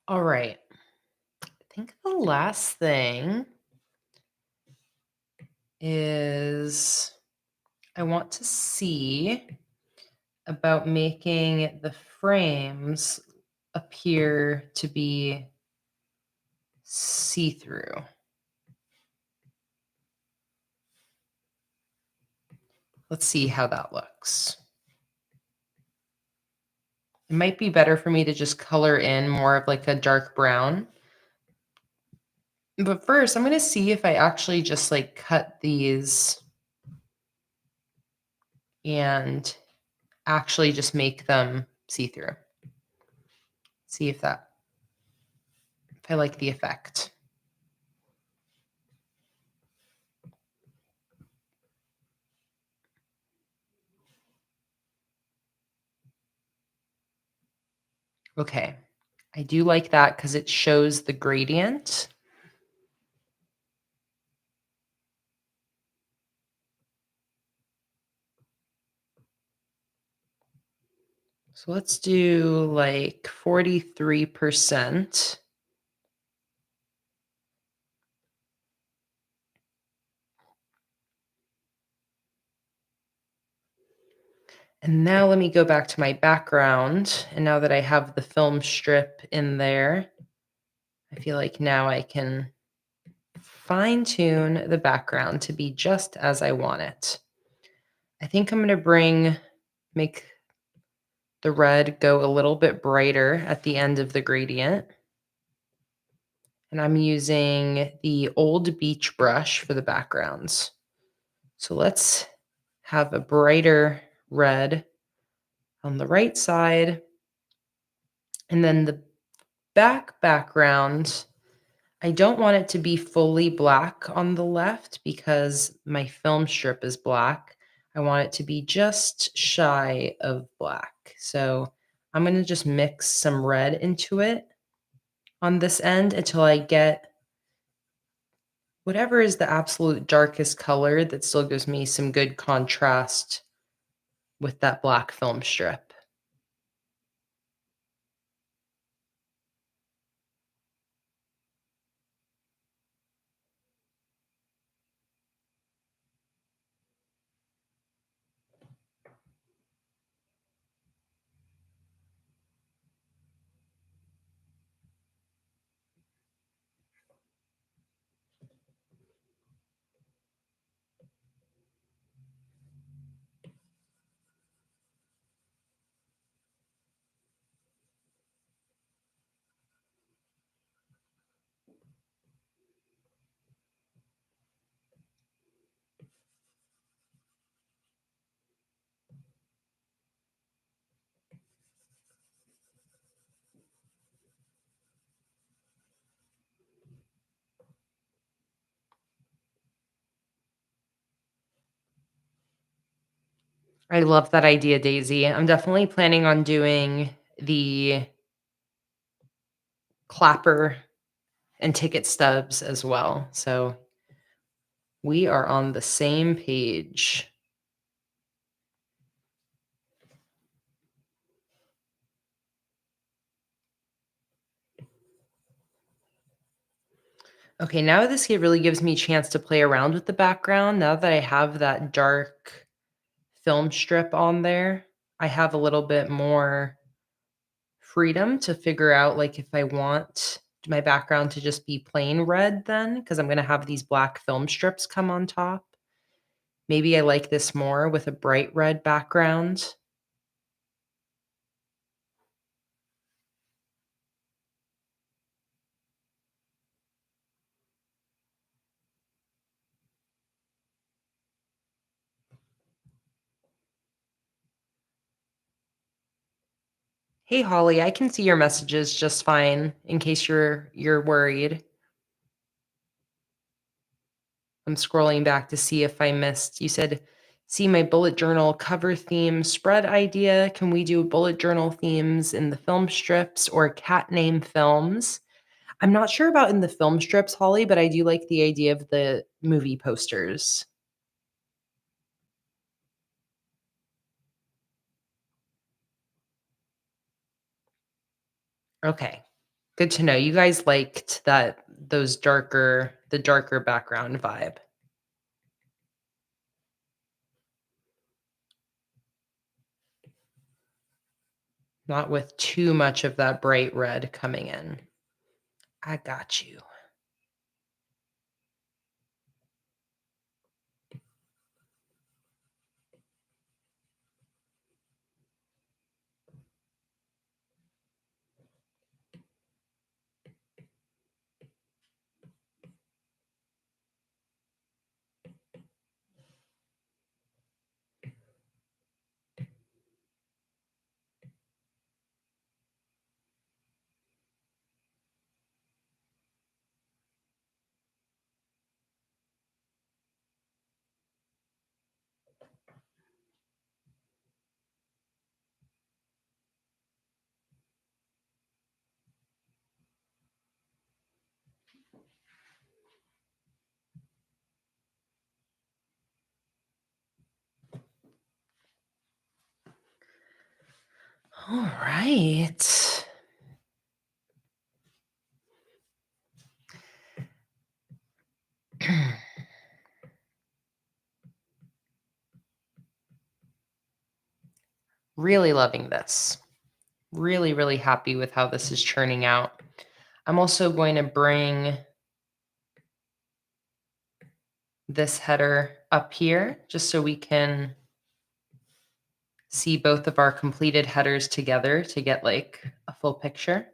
All right. I think the last thing is I want to see about making the frames appear to be see-through. Let's see how that looks. It might be better for me to just color in more of like a dark brown. But first, I'm going to see if I actually just like cut these and actually just make them see-through. See if I like the effect. Okay. I do like that because it shows the gradient. So let's do like 43%. And now let me go back to my background. And now that I have the film strip in there, I feel like now I can fine tune the background to be just as I want it. I think I'm going to make the red go a little bit brighter at the end of the gradient. And I'm using the old beach brush for the backgrounds. So let's have a brighter red on the right side. And then the background, I don't want it to be fully black on the left because my film strip is black. I want it to be just shy of black. So I'm going to just mix some red into it on this end until I get Whatever is the absolute darkest color that still gives me some good contrast with that black film strip. I love that idea, Daisy. I'm definitely planning on doing the clapper and ticket stubs as well. So we are on the same page. Okay, now really gives me a chance to play around with the background. Now that I have that dark film strip on there, I have a little bit more freedom to figure out like if I want my background to just be plain red then because I'm going to have these black film strips come on top. Maybe I like this more with a bright red background. Hey Holly, I can see your messages just fine in case you're worried. I'm scrolling back to see if I missed. You said, see my bullet journal cover theme spread idea. Can we do bullet journal themes in the film strips or cat name films? I'm not sure about in the film strips, Holly, but I do like the idea of the movie posters. Okay. Good to know. You guys liked the darker background vibe. Not with too much of that bright red coming in. I got you. All right. Really loving this. Really, really happy with how this is churning out. I'm also going to bring this header up here just so we can see both of our completed headers together to get like a full picture.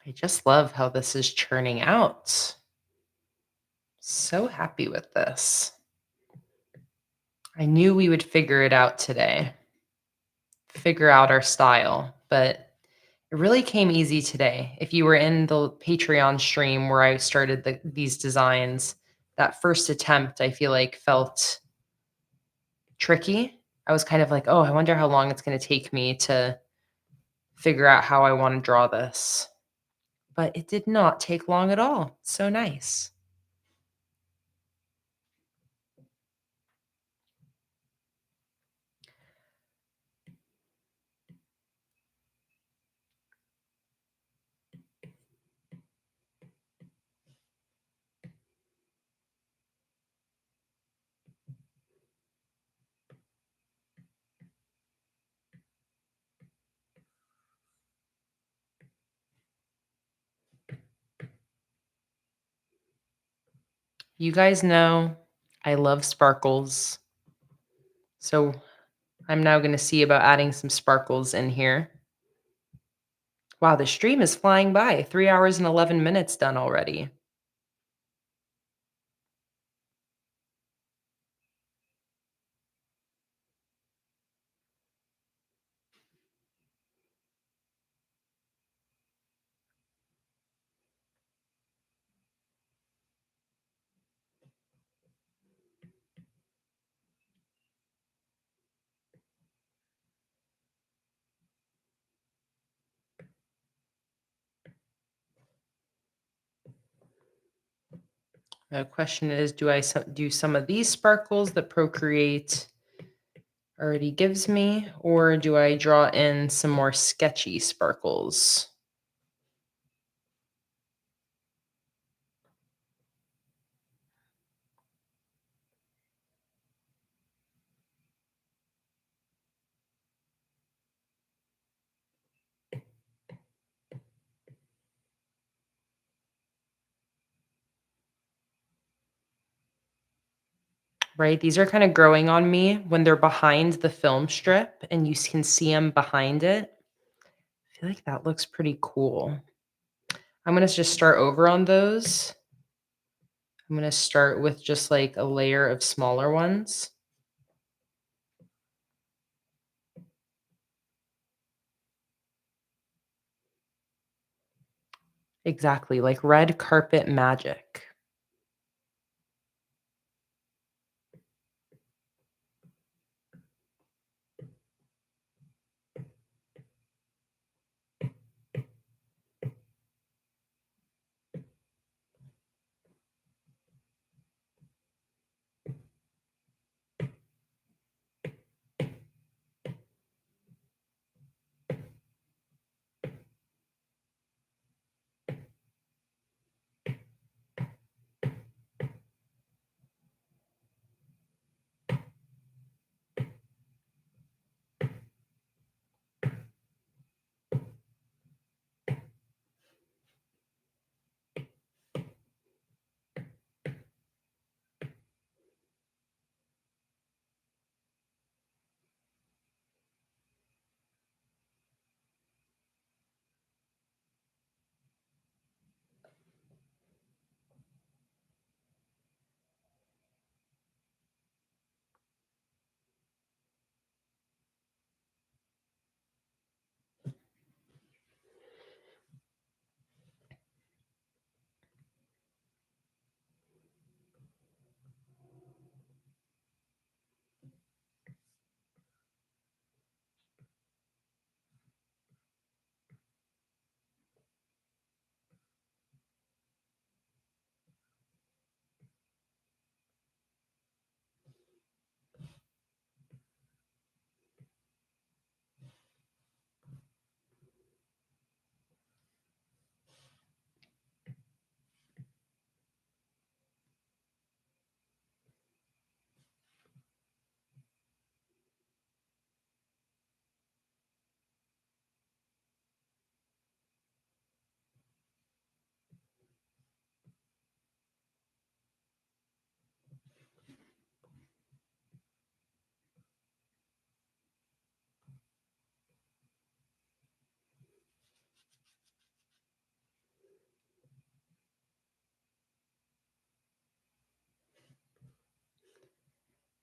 I just love how this is churning out. So happy with this. I knew we would figure it out today, figure out our style, but it really came easy today. If you were in the Patreon stream where I started these designs, that first attempt I feel like felt tricky. I was kind of like, oh, I wonder how long it's going to take me to figure out how I want to draw this. But it did not take long at all. So nice. You guys know I love sparkles. So I'm now going to see about adding some sparkles in here. Wow, the stream is flying by. 3 hours and 11 minutes done already. The question is, do I do some of these sparkles that Procreate already gives me, or do I draw in some more sketchy sparkles? Right? These are kind of growing on me when they're behind the film strip and you can see them behind it. I feel like that looks pretty cool. I'm going to just start over on those. I'm going to start with just like a layer of smaller ones. Exactly, like red carpet magic.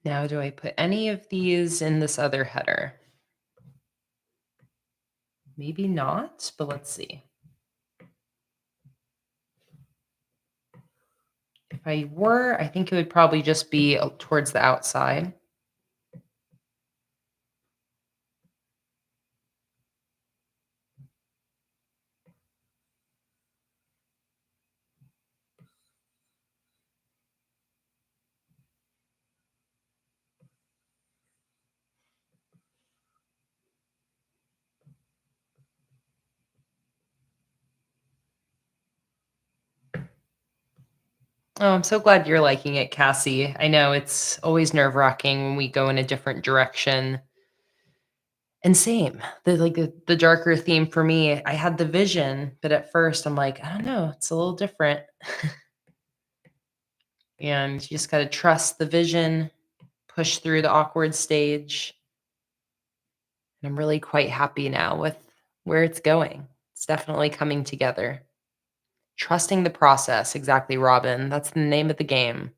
Now, do I put any of these in this other header? Maybe not, but let's see. If I were, I think it would probably just be towards the outside. Oh, I'm so glad you're liking it, Cassie. I know it's always nerve-wracking when we go in a different direction. And same, the darker theme for me, I had the vision, but at first I'm like, I don't know, it's a little different. And you just got to trust the vision, push through the awkward stage. And I'm really quite happy now with where it's going. It's definitely coming together. Trusting the process, exactly, Robin. That's the name of the game.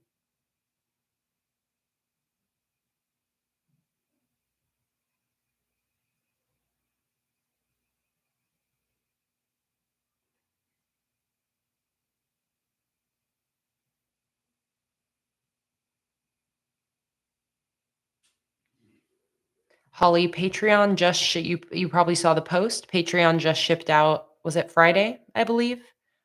Holly, Patreon just you probably saw the post. Patreon just shipped out, was it Friday, I believe?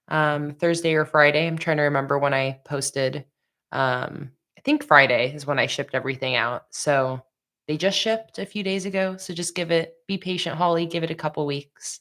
Thursday or Friday. I'm trying to remember when I posted. I think Friday is when I shipped everything out. So they just shipped a few days ago. So just be patient, Holly, give it a couple weeks.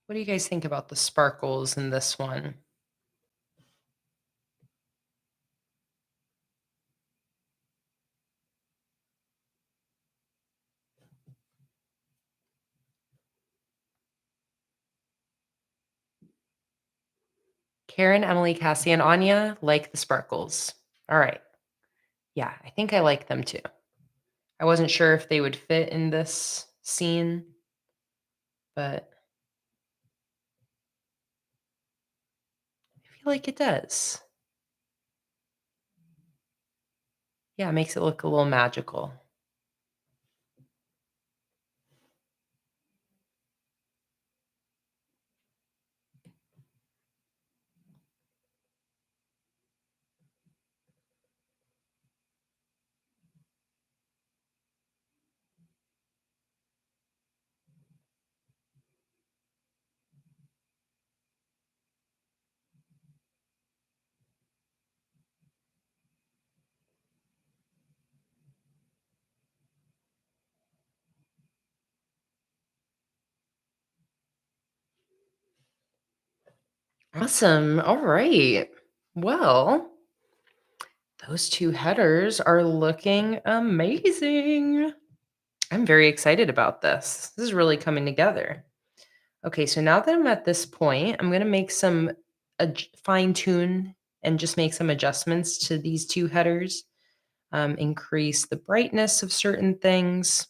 What do you guys think about the sparkles in this one? Karen, Emily, Cassie, and Anya like the sparkles. All right. Yeah, I think I like them too. I wasn't sure if they would fit in this scene, but I feel like it does. Yeah, it makes it look a little magical. Awesome. All right. Well, those two headers are looking amazing. I'm very excited about this. This is really coming together. Okay, so now that I'm at this point, I'm going to make some fine tune and just make some adjustments to these two headers, increase the brightness of certain things.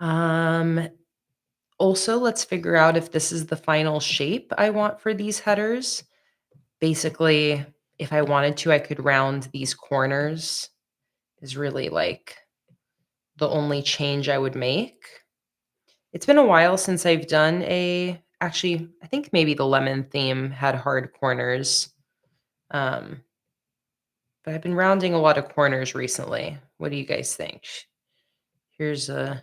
Um, Also, let's figure out if this is the final shape I want for these headers. Basically, if I wanted to, I could round these corners is really like the only change I would make. It's been a while since I've done actually, I think maybe the lemon theme had hard corners. Um, but I've been rounding a lot of corners recently. What do you guys think? Here's a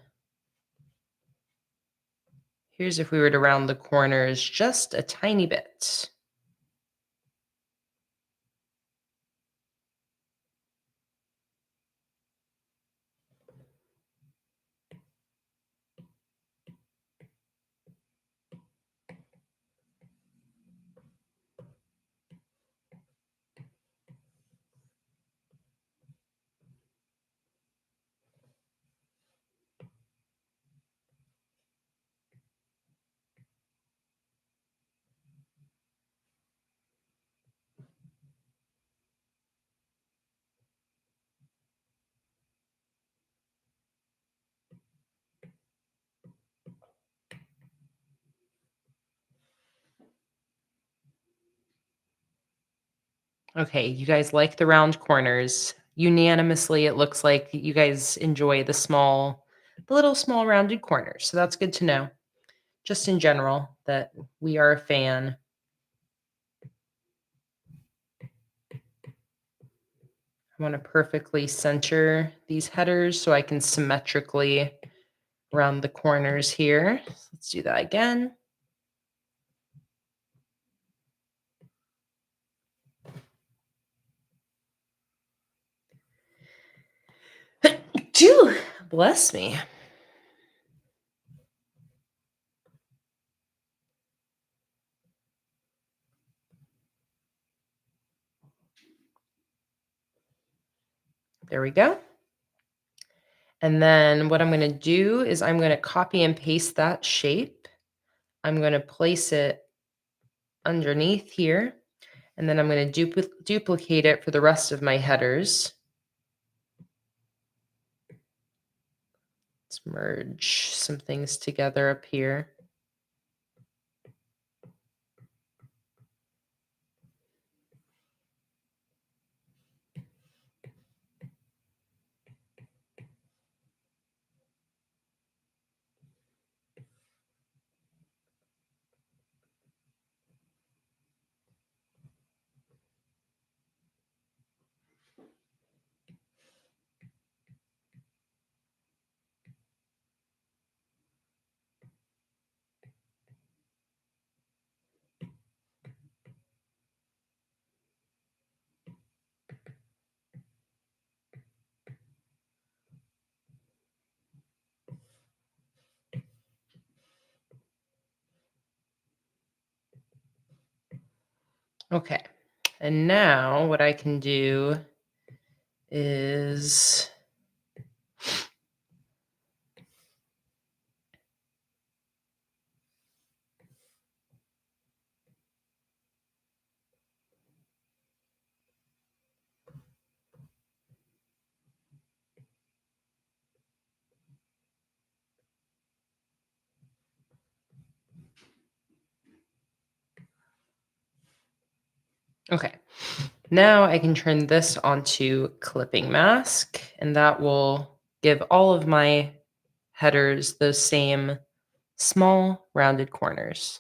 Here's if we were to round the corners just a tiny bit. Okay, you guys like the round corners. Unanimously, it looks like you guys enjoy the little small rounded corners. So that's good to know. Just in general, that we are a fan. I want to perfectly center these headers so I can symmetrically round the corners here. So let's do that again. Phew, bless me. There we go. And then what I'm going to do is I'm going to copy and paste that shape. I'm going to place it underneath here. And then I'm going to duplicate it for the rest of my headers. Let's merge some things together up here. Okay. And now what I can do is okay. Now I can turn this onto clipping mask, and that will give all of my headers those same small rounded corners.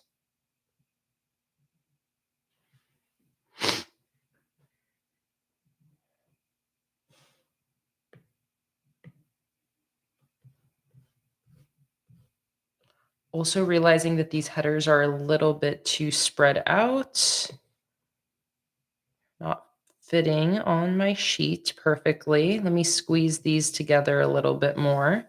Also realizing that these headers are a little bit too spread out, not fitting on my sheet perfectly. Let me squeeze these together a little bit more.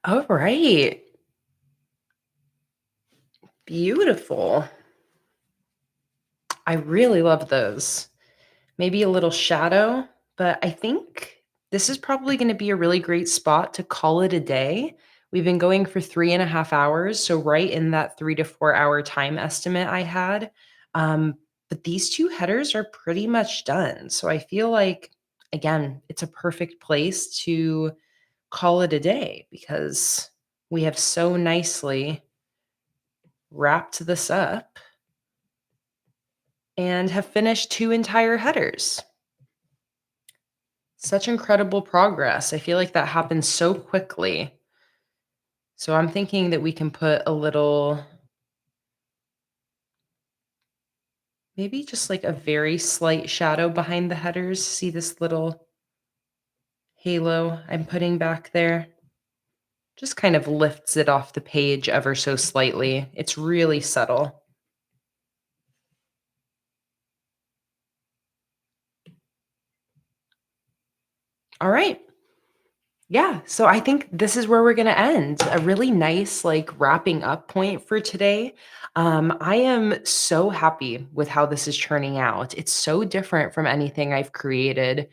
All right. Beautiful. I really love those. Maybe a little shadow, but I think this is probably going to be a really great spot to call it a day. We've been going for 3.5 hours, so right in that 3 to 4 hour time estimate I had. Um, but these two headers are pretty much done. So I feel like, again, it's a perfect place to call it a day because we have so nicely wrapped this up and have finished two entire headers. Such incredible progress. I feel like that happened so quickly. So I'm thinking that we can put a little, maybe just like a very slight shadow behind the headers. See this little halo I'm putting back there? Just kind of lifts it off the page ever so slightly. It's really subtle. All right. Yeah, so I think this is where we're going to end. A really nice like wrapping up point for today. I am so happy with how this is turning out. It's so different from anything I've created.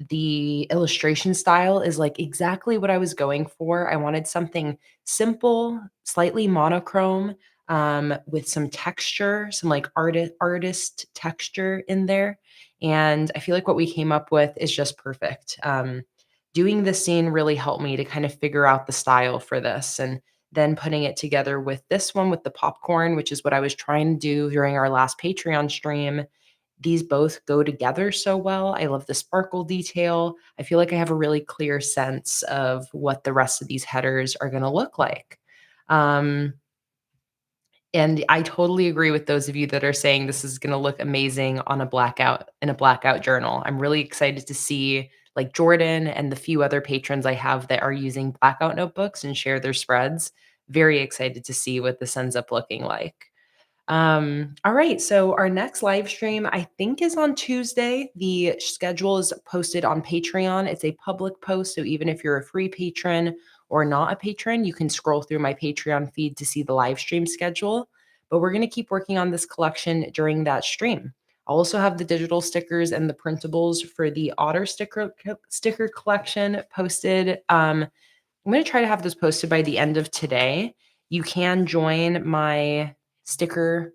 The illustration style is like exactly what I was going for. I wanted something simple, slightly monochrome, with some texture, some like artist texture in there. And I feel like what we came up with is just perfect. Doing this scene really helped me to kind of figure out the style for this, and then putting it together with this one with the popcorn, which is what I was trying to do during our last Patreon stream. These both go together so well. I love the sparkle detail. I feel like I have a really clear sense of what the rest of these headers are going to look like. Um, and I totally agree with those of you that are saying this is going to look amazing on a blackout in a blackout journal. I'm really excited to see like Jordan and the few other patrons I have that are using blackout notebooks and share their spreads. Very excited to see what this ends up looking like. All right. So our next live stream, I think, is on Tuesday. The schedule is posted on Patreon. It's a public post. So even if you're a free patron or not a patron, you can scroll through my Patreon feed to see the live stream schedule. But we're going to keep working on this collection during that stream. I'll also have the digital stickers and the printables for the Otter sticker collection posted. I'm going to try to have this posted by the end of today. You can join my sticker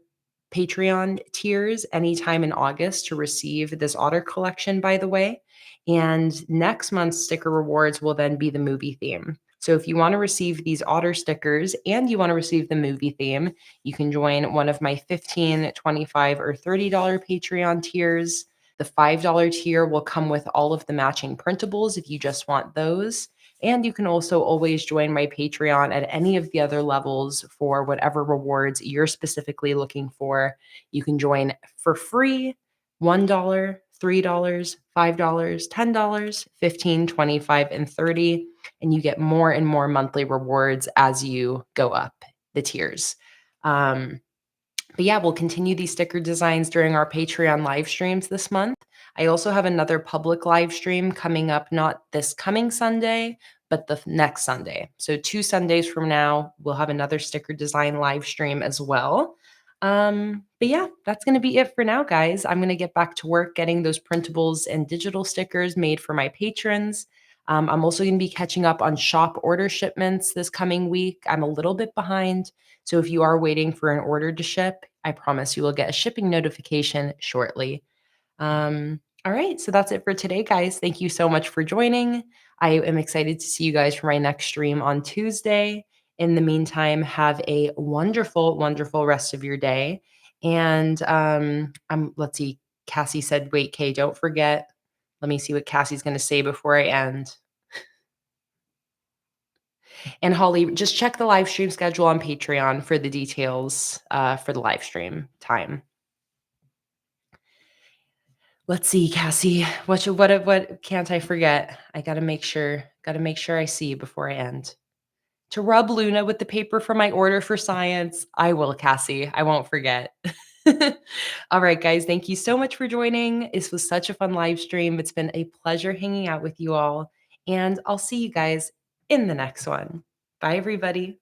Patreon tiers anytime in August to receive this otter collection, by the way. And next month's sticker rewards will then be the movie theme. So if you want to receive these otter stickers and you want to receive the movie theme, you can join one of my 15, 25, or $30 Patreon tiers. The $5 tier will come with all of the matching printables if you just want those. And you can also always join my Patreon at any of the other levels for whatever rewards you're specifically looking for. You can join for free: $1, $3, $5, $10, 15, 25, and 30. And you get more and more monthly rewards as you go up the tiers. But yeah, we'll continue these sticker designs during our Patreon live streams this month. I also have another public live stream coming up, not this coming Sunday, but the next Sunday. So 2 Sundays from now, we'll have another sticker design live stream as well. But yeah, that's going to be it for now, guys. I'm going to get back to work getting those printables and digital stickers made for my patrons. I'm also going to be catching up on shop order shipments this coming week. I'm a little bit behind. So if you are waiting for an order to ship, I promise you will get a shipping notification shortly. All right, so that's it for today, guys. Thank you so much for joining. I am excited to see you guys for my next stream on Tuesday. In the meantime, have a wonderful, wonderful rest of your day. And let's see. Cassie said, "Wait, Kay, don't forget." Let me see what Cassie's going to say before I end. And Holly, just check the live stream schedule on Patreon for the details for the live stream time. Let's see, Cassie. What can't I forget? I gotta make sure I see before I end. To rub Luna with the paper for my order for science. I will, Cassie. I won't forget. All right, guys. Thank you so much for joining. This was such a fun live stream. It's been a pleasure hanging out with you all. And I'll see you guys in the next one. Bye, everybody.